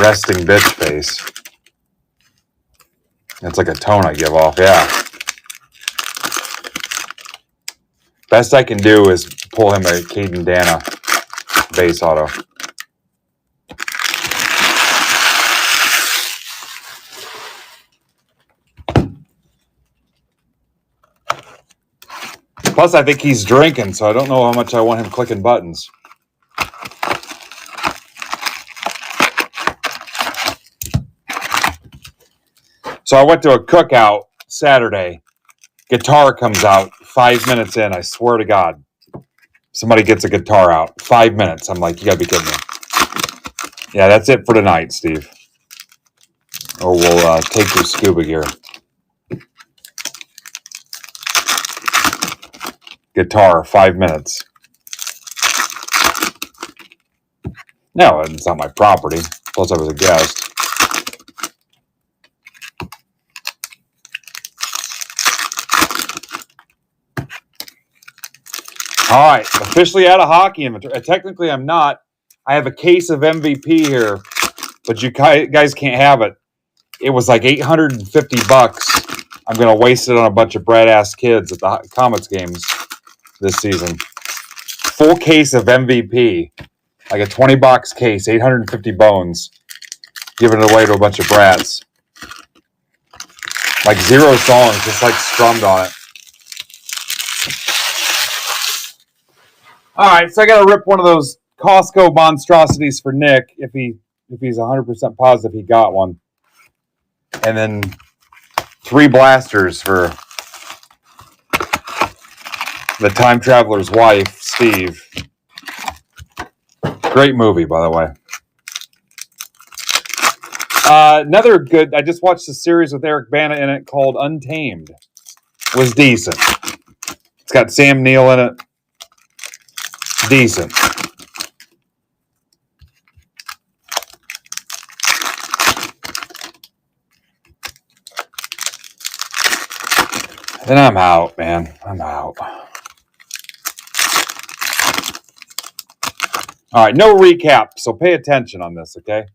resting bitch face. It's like a tone I give off. Yeah. Best I can do is pull him a Caden Dana base auto. Plus, I think he's drinking, so I don't know how much I want him clicking buttons. So I went to a cookout Saturday. Guitar comes out 5 minutes in. I swear to God. Somebody gets a guitar out. 5 minutes. I'm like, you gotta be kidding me. Yeah, that's it for tonight, Steve. Or we'll take your scuba gear. Guitar, 5 minutes. No, it's not my property. Plus, I was a guest. All right, officially out of hockey inventory. Technically, I'm not. I have a case of MVP here, but you guys can't have it. It was like $850. I'm going to waste it on a bunch of brat-ass kids at the Comets games this season. Full case of MVP, like a 20-box case, 850 bones, giving it away to a bunch of brats. Like 0 songs, just like strummed on it. All right, so I got to rip one of those Costco monstrosities for Nick if he's 100% positive he got one. And then 3 blasters for the time traveler's wife, Steve. Great movie, by the way. Another good, I just watched a series with Eric Bana in it called Untamed. It was decent. It's got Sam Neill in it. Decent. Then I'm out, man. I'm out. All right, no recap, so pay attention on this, okay?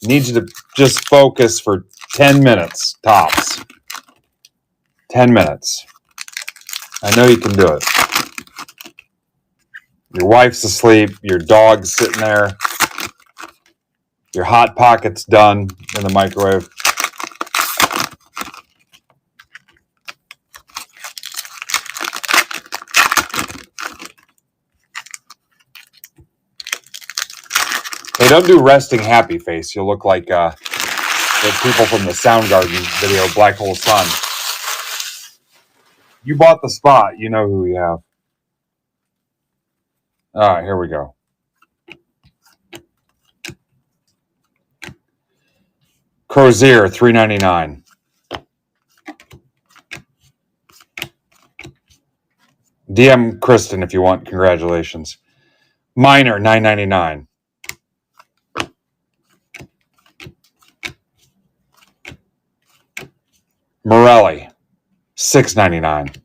I need you to just focus for 10 minutes, tops. 10 minutes. I know you can do it. Your wife's asleep, your dog's sitting there, your Hot Pocket's done in the microwave. Hey, don't do resting happy face. You'll look like the people from the Soundgarden video, Black Hole Sun. You bought the spot. You know who we have. All right, here we go. Crozier, $3.99. DM Kristen if you want. Congratulations. Minor, $9.99. Morelli, $6.99.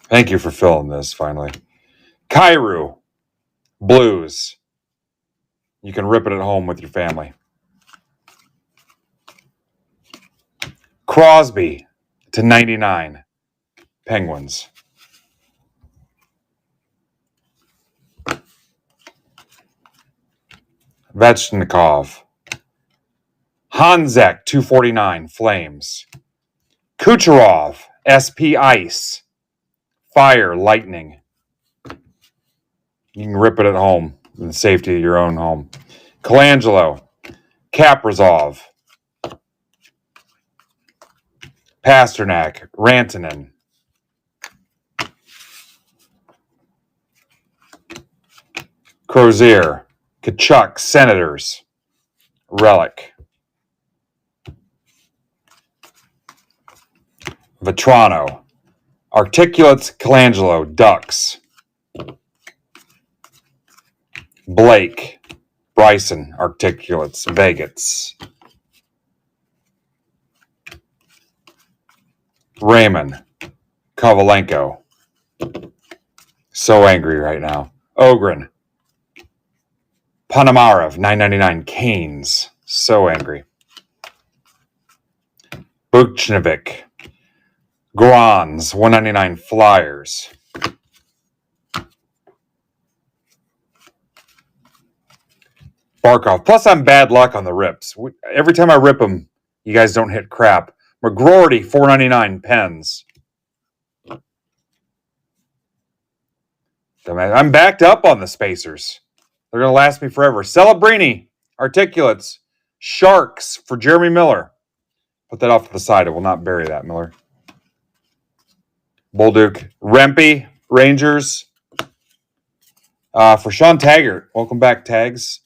Thank you for filling this, finally. Cairo, Blues. You can rip it at home with your family. Crosby, to 99. Penguins. Vechnikov. Hanzek, $2.49. Flames. Kucherov, SP Ice. Fire, Lightning. You can rip it at home in the safety of your own home. Colangelo, Kaprizov. Pasternak, Rantanen. Crozier, Kachuk, Senators. Relic. Vetrano, Articulates, Colangelo, Ducks. Blake, Bryson, Articulates, Vegas. Raymond, Kovalenko. So angry right now. Ogren, Panamarov, $9.99. Canes. So angry. Buchnevic, Grons, $1.99. Flyers. Barkov. Plus, I'm bad luck on the rips. Every time I rip them, you guys don't hit crap. McGroarty, $4.99. Pens. I'm backed up on the spacers. They're going to last me forever. Celebrini, Articulates. Sharks for Jeremy Miller. Put that off to the side. I will not bury that, Miller. Bolduc. Rempe, Rangers. For Sean Taggart. Welcome back, Tags.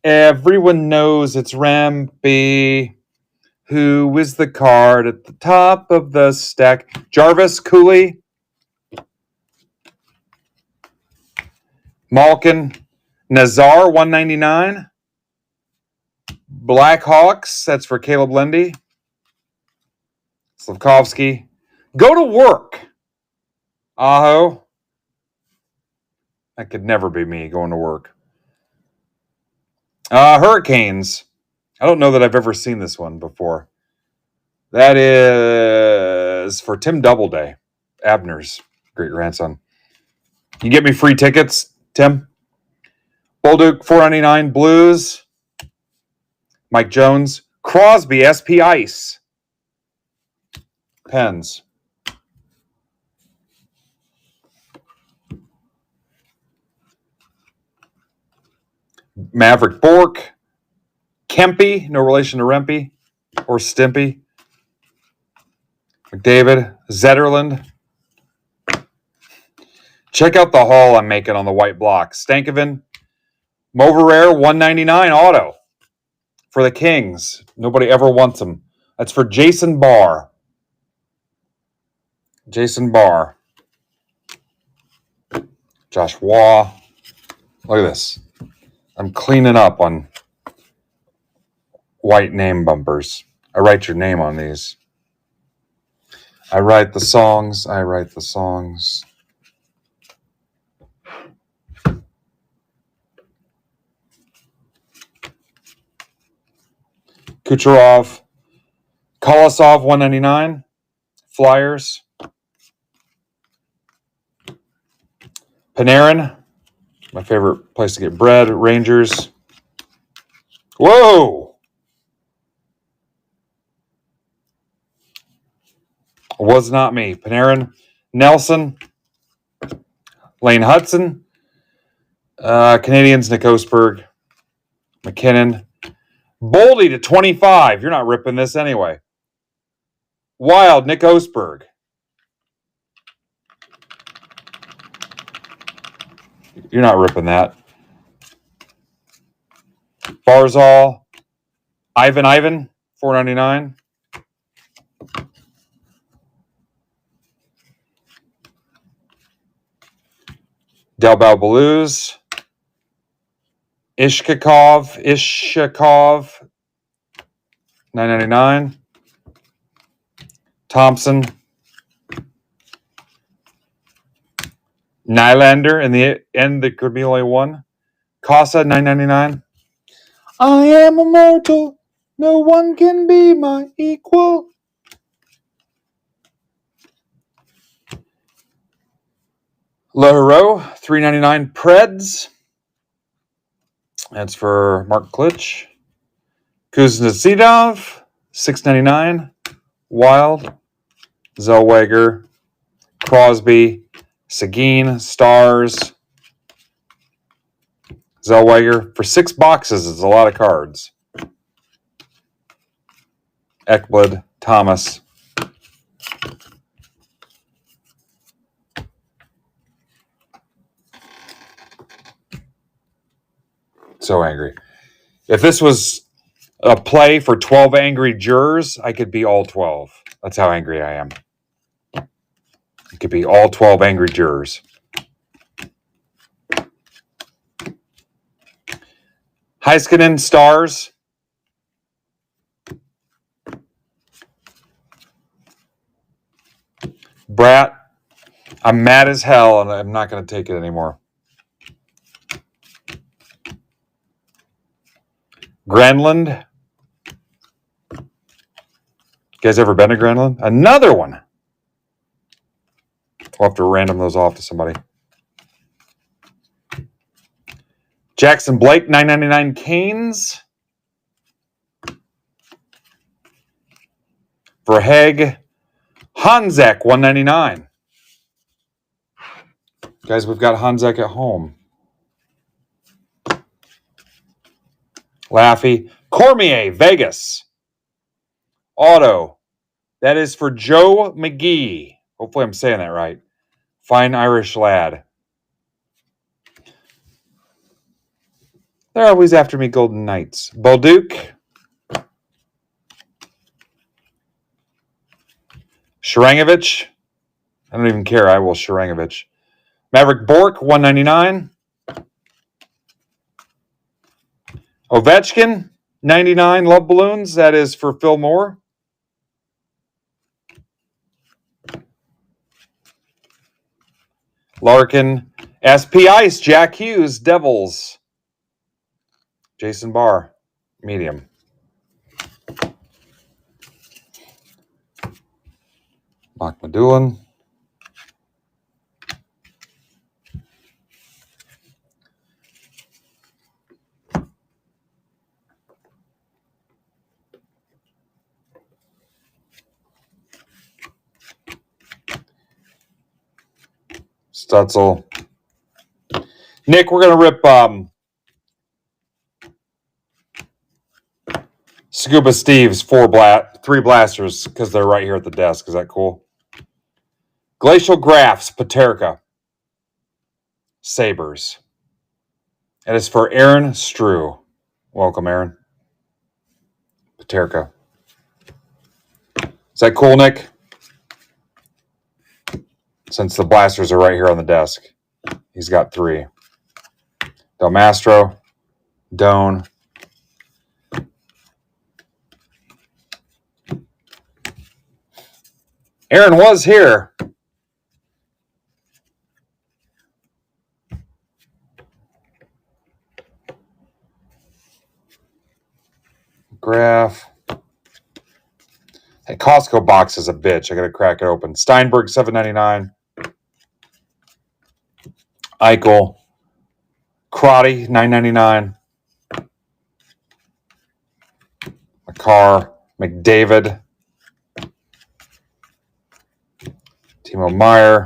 Everyone knows it's Rempe. Who is the card at the top of the stack? Jarvis, Cooley. Malkin. Nazar, $1.99. Blackhawks, that's for Caleb Lendy. Slavkovsky. Go to work. Aho. That could never be me going to work. Hurricanes. I don't know that I've ever seen this one before. That is for Tim Doubleday, Abner's great grandson. You get me free tickets, Tim? Bolduc, $4.99. Blues. Mike Jones. Crosby, SP Ice. Pens. Maverick Bork. Kempe, no relation to Rempe or Stimpy. McDavid. Zetterland. Check out the haul I'm making on the white block. Stankoven. Moverare, $1.99 auto for the Kings. Nobody ever wants them. That's for Jason Barr. Jason Barr. Josh Waugh. Look at this. I'm cleaning up on white name bumpers. I write your name on these. I write the songs. I write the songs. Kucherov. Kolosov, 199. Flyers. Panarin. My favorite place to get bread. Rangers. Whoa! Was not me. Panarin. Nelson. Lane Hudson. Canadians, Nick Osberg. McKinnon. Boldy to 25. You're not ripping this anyway. Wild, Nick Osberg. You're not ripping that. Barzal. Ivan, 499. Delbel Blues. Ishakov, 999. Thompson. Nylander, in the end, there could be only one. Casa, 999. I am immortal. No one can be my equal. Leroux, 399. Preds. That's for Mark Klitsch. Kuznetsov, 699. Wild. Zellweger. Crosby. Seguin. Stars. Zellweger. For 6 boxes, it's a lot of cards. Ekblad. Thomas. So angry. If this was a play for 12 angry jurors, I could be all 12. That's how angry I am. It could be all 12 angry jurors. Heiskanen, Stars. Bratt. I'm mad as hell, and I'm not going to take it anymore. Granlund. You guys ever been to Granlund? Another one. We'll have to random those off to somebody. Jackson Blake, 999 Canes. Verhaeg. Hanzek, 199. Guys, we've got Hanzek at home. Laffy. Cormier, Vegas. Auto. That is for Joe McGee. Hopefully I'm saying that right. Fine Irish lad. They're always after me, Golden Knights. Bolduc. Sharangovich. I don't even care. I will Sharangovich. Maverick Bork, 199. Ovechkin, 99. Love Balloons. That is for Phil Moore. Larkin. SP Ice, Jack Hughes, Devils. Jason Barr, medium. Mark Medulin. Stutzel. Nick, we're going to rip Scuba Steve's 3 blasters because they're right here at the desk. Is that cool? Glacial Graphs, Paterka. Sabres. It is for Aaron Strew. Welcome, Aaron. Paterka. Is that cool, Nick? Since the blasters are right here on the desk. He's got 3. Del Mastro. Doan. Aaron was here. Graph. Hey, Costco box is a bitch. I got to crack it open. Steinberg, $7.99. Eichel. Crotty, $9.99. McCarr. McDavid. Timo Meyer.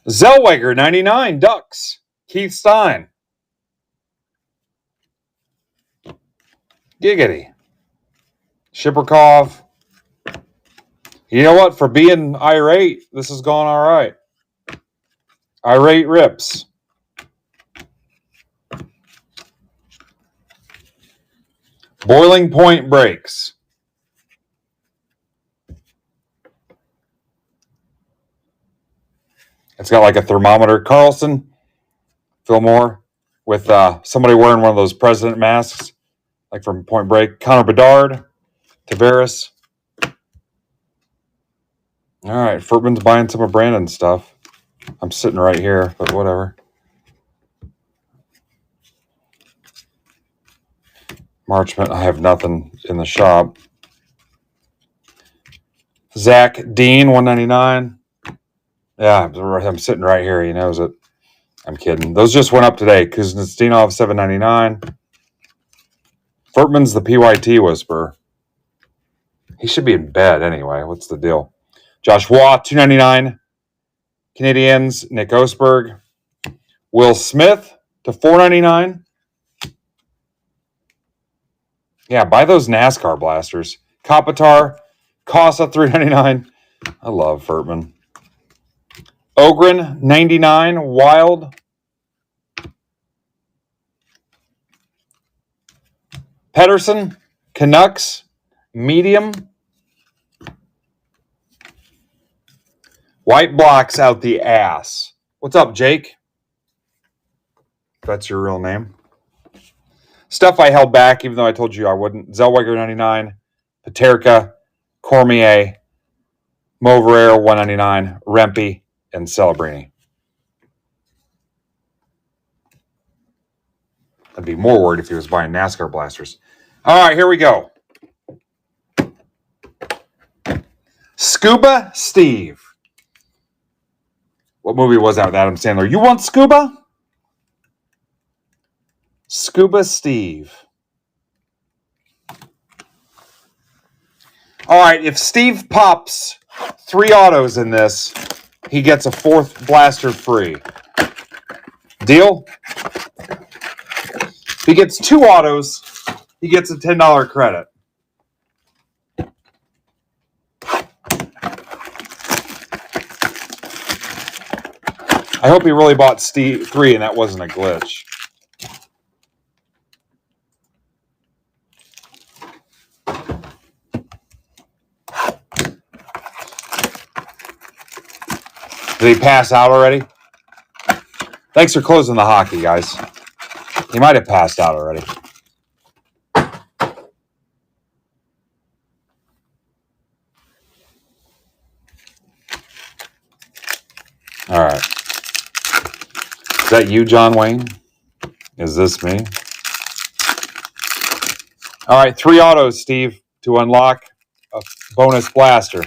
Zellweger, 99. Ducks. Keith Stein. Giggity. Shiprikov. You know what? For being irate, this is going all right. Irate rips. Boiling point breaks. It's got like a thermometer. Carlson, Fillmore, with somebody wearing one of those president masks, like from Point Break. Connor Bedard, Tavares. All right, Furtman's buying some of Brandon's stuff. I'm sitting right here, but whatever. Marchment, I have nothing in the shop. Zach Dean, $199. Yeah, I'm sitting right here. He knows it. I'm kidding. Those just went up today. Kuznetsov, $7.99. Furtman's the PYT whisperer. He should be in bed anyway. What's the deal? Josh Waugh, $2.99. Canadiens, Nick Osberg. Will Smith to $4.99. Yeah, buy those NASCAR blasters. Kopitar, Casa, $3.99. I love Furtman. Ogren, $99. Wild. Pedersen, Canucks, medium. White blocks out the ass. What's up, Jake? If that's your real name. Stuff I held back, even though I told you I wouldn't. Zellweger, $99. Paterka, Cormier, Moverare, $199. Rempe, and Celebrini. I'd be more worried if he was buying NASCAR blasters. All right, here we go. Scuba Steve. What movie was that with Adam Sandler? You want scuba? Scuba Steve. All right, if Steve pops 3 autos in this, he gets a 4th blaster free. Deal? If he gets 2 autos, he gets a $10 credit. I hope he really bought Steve 3 and that wasn't a glitch. Did he pass out already? Thanks for closing the hockey, guys. He might have passed out already. All right. Is that you, John Wayne? Is this me? All right, 3 autos, Steve, to unlock a bonus blaster.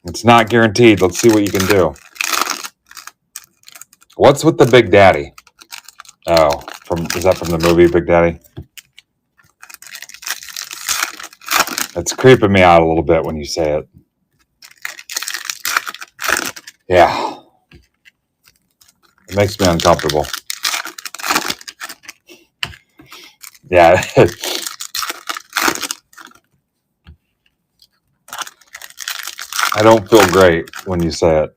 It's not guaranteed. Let's see what you can do. What's with the Big Daddy? Oh, is that from the movie Big Daddy? It's creeping me out a little bit when you say it. Yeah. It makes me uncomfortable. Yeah. I don't feel great when you say it.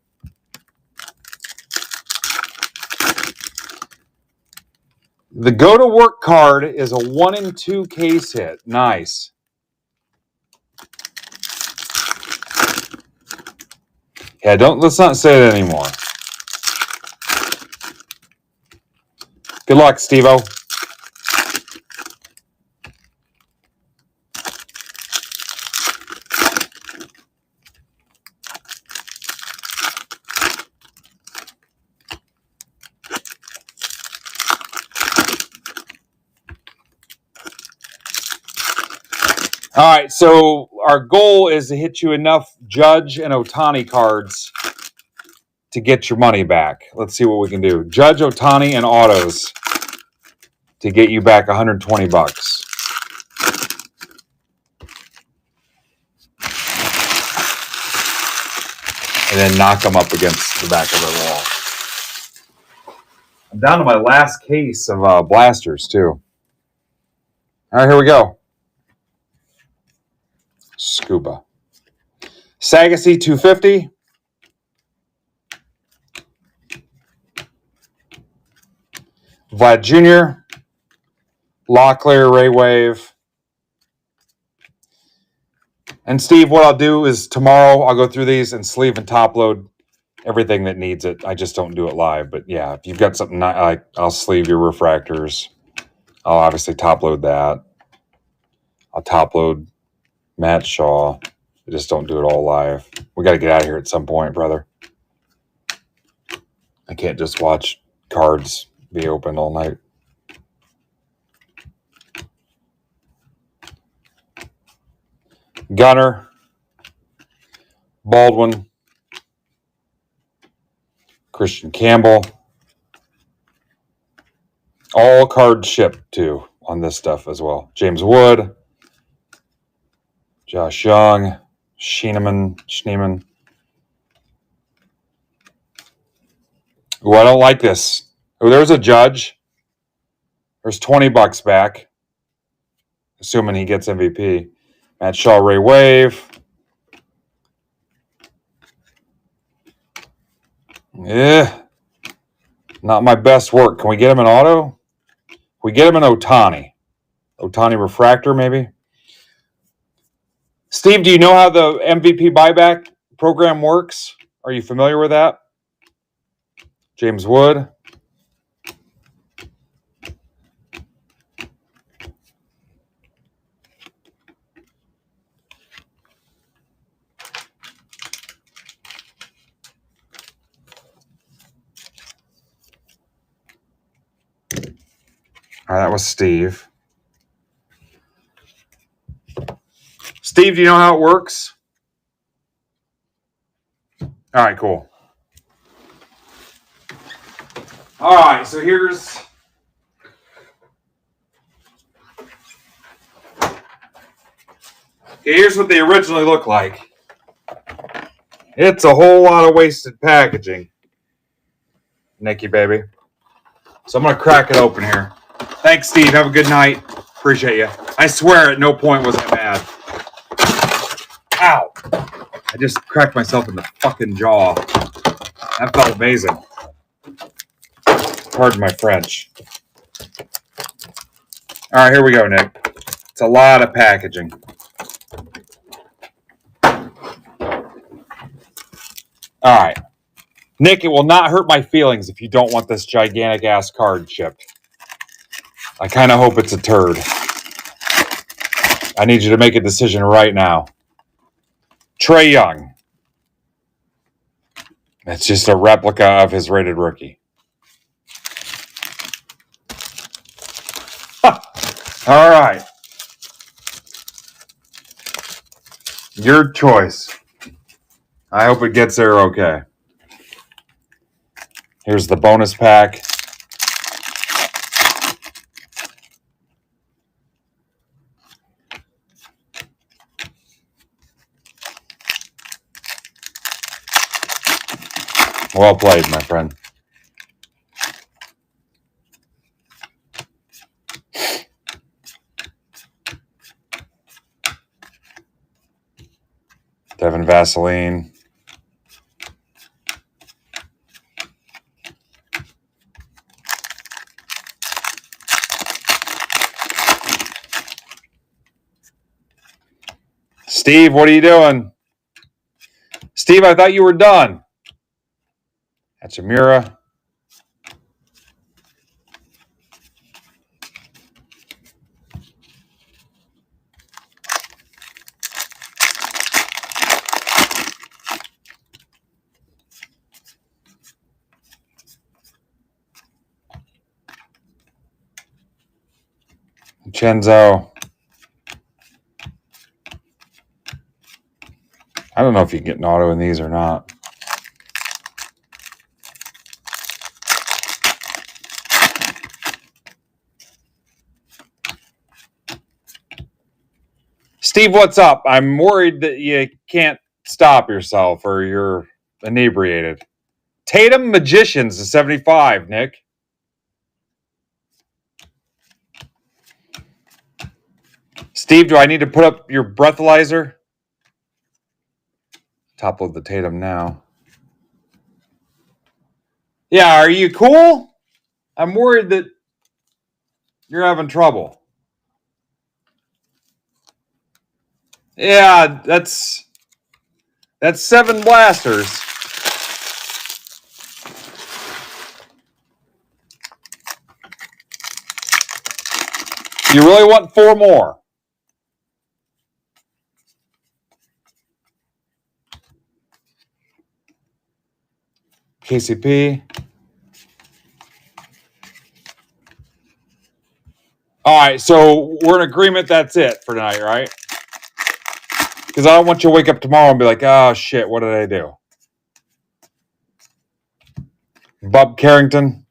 The go to work card is a 1 in 2 case hit. Nice. Yeah, let's not say that anymore. Good luck, Steve-O. All right, so our goal is to hit you enough Judge and Ohtani cards to get your money back. Let's see what we can do. Judge, Ohtani, and autos to get you back $120. And then knock them up against the back of the wall. I'm down to my last case of blasters, too. All right, here we go. Scuba. Sagasy 250. Vlad Jr. Locklear, Ray Wave. And Steve, what I'll do is tomorrow I'll go through these and sleeve and top load everything that needs it. I just don't do it live. But yeah, if you've got something like, I'll sleeve your refractors. I'll obviously top load that. I'll top load Matt Shaw. I just don't do it all live. We got to get out of here at some point, brother. I can't just watch cards be opened all night. Gunner, Baldwin, Christian Campbell. All cards shipped too on this stuff as well. James Wood, Josh Young, Schneeman. Ooh, I don't like this. Oh, there's a Judge. There's $20 back, assuming he gets MVP. Matt Shaw, Ray Wave. Yeah, not my best work. Can we get him an auto? We get him an Ohtani. Ohtani refractor, maybe. Steve, do you know how the MVP buyback program works? Are you familiar with that? James Wood. All right, that was Steve. Steve, do you know how it works? All right, cool. All right, so here's what they originally look like. It's a whole lot of wasted packaging, Nikki, baby. So I'm going to crack it open here. Thanks, Steve. Have a good night. Appreciate you. I swear at no point was I mad. Ow. I just cracked myself in the fucking jaw. That felt amazing. Pardon my French. All right, here we go, Nick. It's a lot of packaging. All right. Nick, it will not hurt my feelings if you don't want this gigantic-ass card shipped. I kind of hope it's a turd. I need you to make a decision right now. Trae Young. That's just a replica of his rated rookie. All right. Your choice. I hope it gets there okay. Here's the bonus pack. Well played, my friend. Devin Vaseline. Steve, what are you doing? Steve, I thought you were done. Hachimura. Chenzo. I don't know if you can get an auto in these or not. Steve, what's up? I'm worried that you can't stop yourself or you're inebriated. Tatum Magicians is 75, Nick. Steve, do I need to put up your breathalyzer? Top load the Tatum now. Yeah, are you cool? I'm worried that you're having trouble. Yeah, that's 7 blasters. You really want 4 more? KCP. All right, so we're in agreement that's it for tonight, right? Because I don't want you to wake up tomorrow and be like, oh, shit, what did I do? Bob Carrington.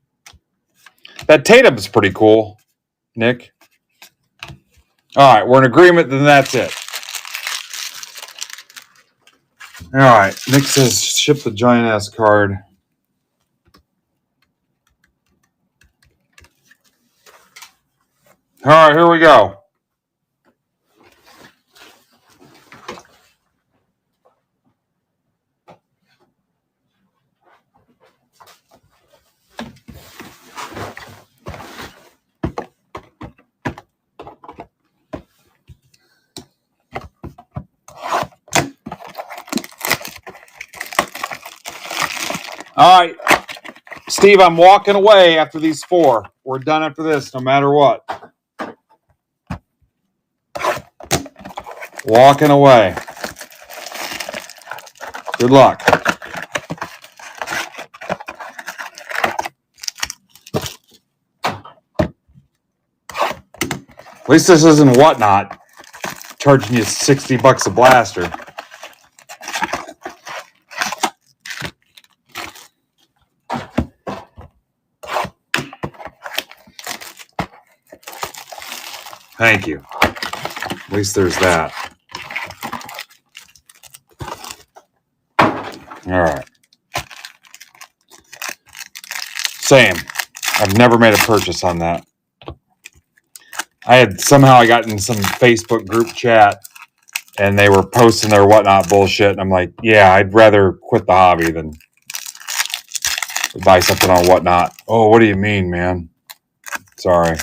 That Tatum's pretty cool, Nick. All right, we're in agreement, then that's it. All right, Nick says ship the giant-ass card. All right, here we go. All right, Steve, I'm walking away after these 4. We're done after this, no matter what. Walking away. Good luck. At least this isn't Whatnot charging you $60 a blaster. Thank you. At least there's that. All right. Same. I've never made a purchase on that. I got in some Facebook group chat and they were posting their Whatnot bullshit. And I'm like, yeah, I'd rather quit the hobby than buy something on Whatnot. Oh, what do you mean, man? Sorry.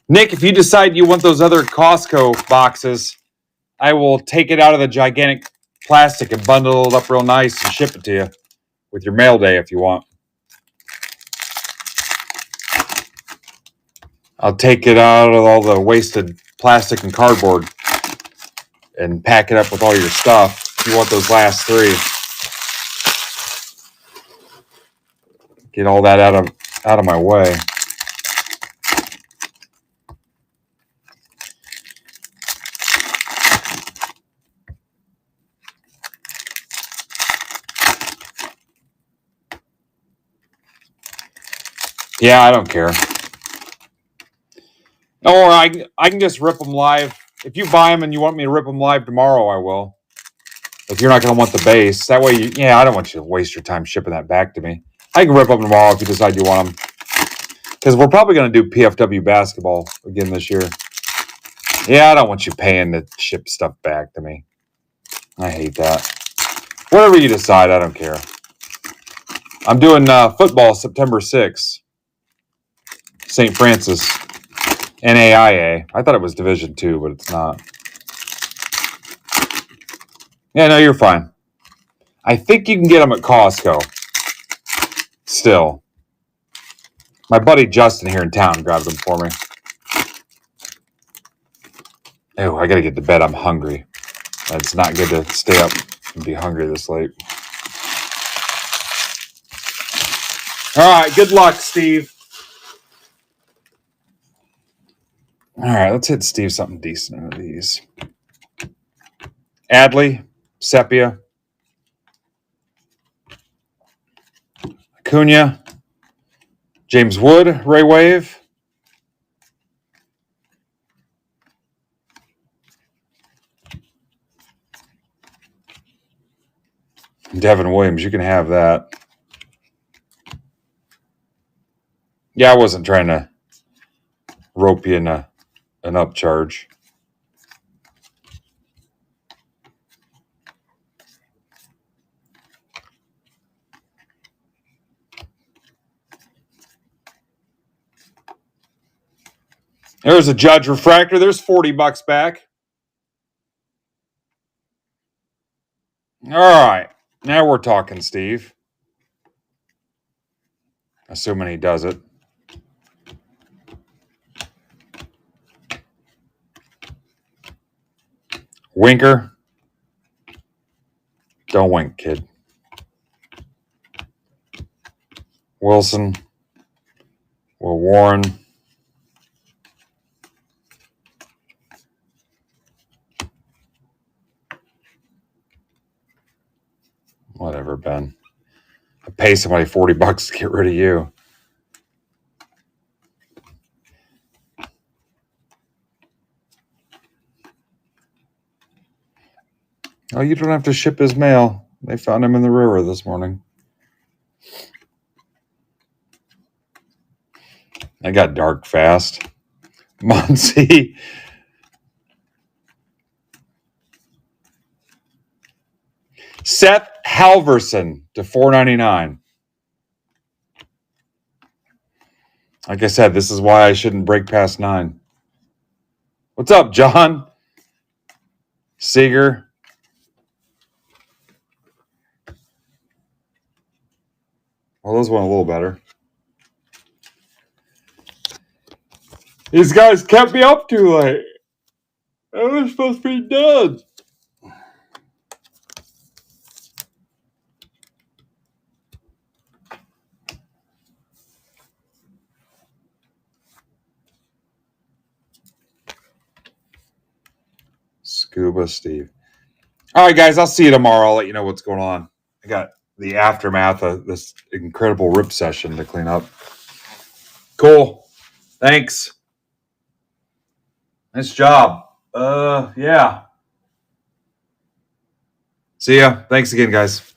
Nick, if you decide you want those other Costco boxes, I will take it out of the gigantic plastic and bundle it up real nice and ship it to you with your mail day if you want. I'll take it out of all the wasted plastic and cardboard and pack it up with all your stuff. If you want those last 3. Get all that out of my way. Yeah, I don't care. Or I can just rip them live If you buy them and you want me to rip them live tomorrow, I will. If you're not going to want the base, that way, I don't want you to waste your time shipping that back to me. I can rip them tomorrow if you decide you want them. Because we're probably going to do PFW basketball again this year. Yeah, I don't want you paying to ship stuff back to me. I hate that. Whatever you decide, I don't care. I'm doing football September 6th. St. Francis. NAIA. I thought it was Division 2, but it's not. Yeah, no, you're fine. I think you can get them at Costco. Still. My buddy Justin here in town grabbed them for me. Oh, I got to get to bed. I'm hungry. It's not good to stay up and be hungry this late. All right, good luck, Steve. All right, let's hit Steve something decent into these. Adley, Sepia, Acuna, James Wood, Ray Wave. Devin Williams, you can have that. Yeah, I wasn't trying to rope you in an upcharge. There's a Judge Refractor. There's $40 back. All right. Now we're talking, Steve. Assuming he does it. Winker. Don't wink, kid. Wilson. Will Warren. Whatever, Ben. I pay somebody $40 to get rid of you. Oh, you don't have to ship his mail. They found him in the river this morning. I got dark fast. Muncie. Seth Halverson to $4.99. Like I said, this is why I shouldn't break past 9. What's up, John? Seager. Well, those went a little better. These guys kept me up too late. I was supposed to be done. Scuba Steve. All right, guys, I'll see you tomorrow. I'll let you know what's going on. I got the aftermath of this incredible rip session to clean up. Cool. Thanks. Nice job. Yeah. See ya. Thanks again, guys.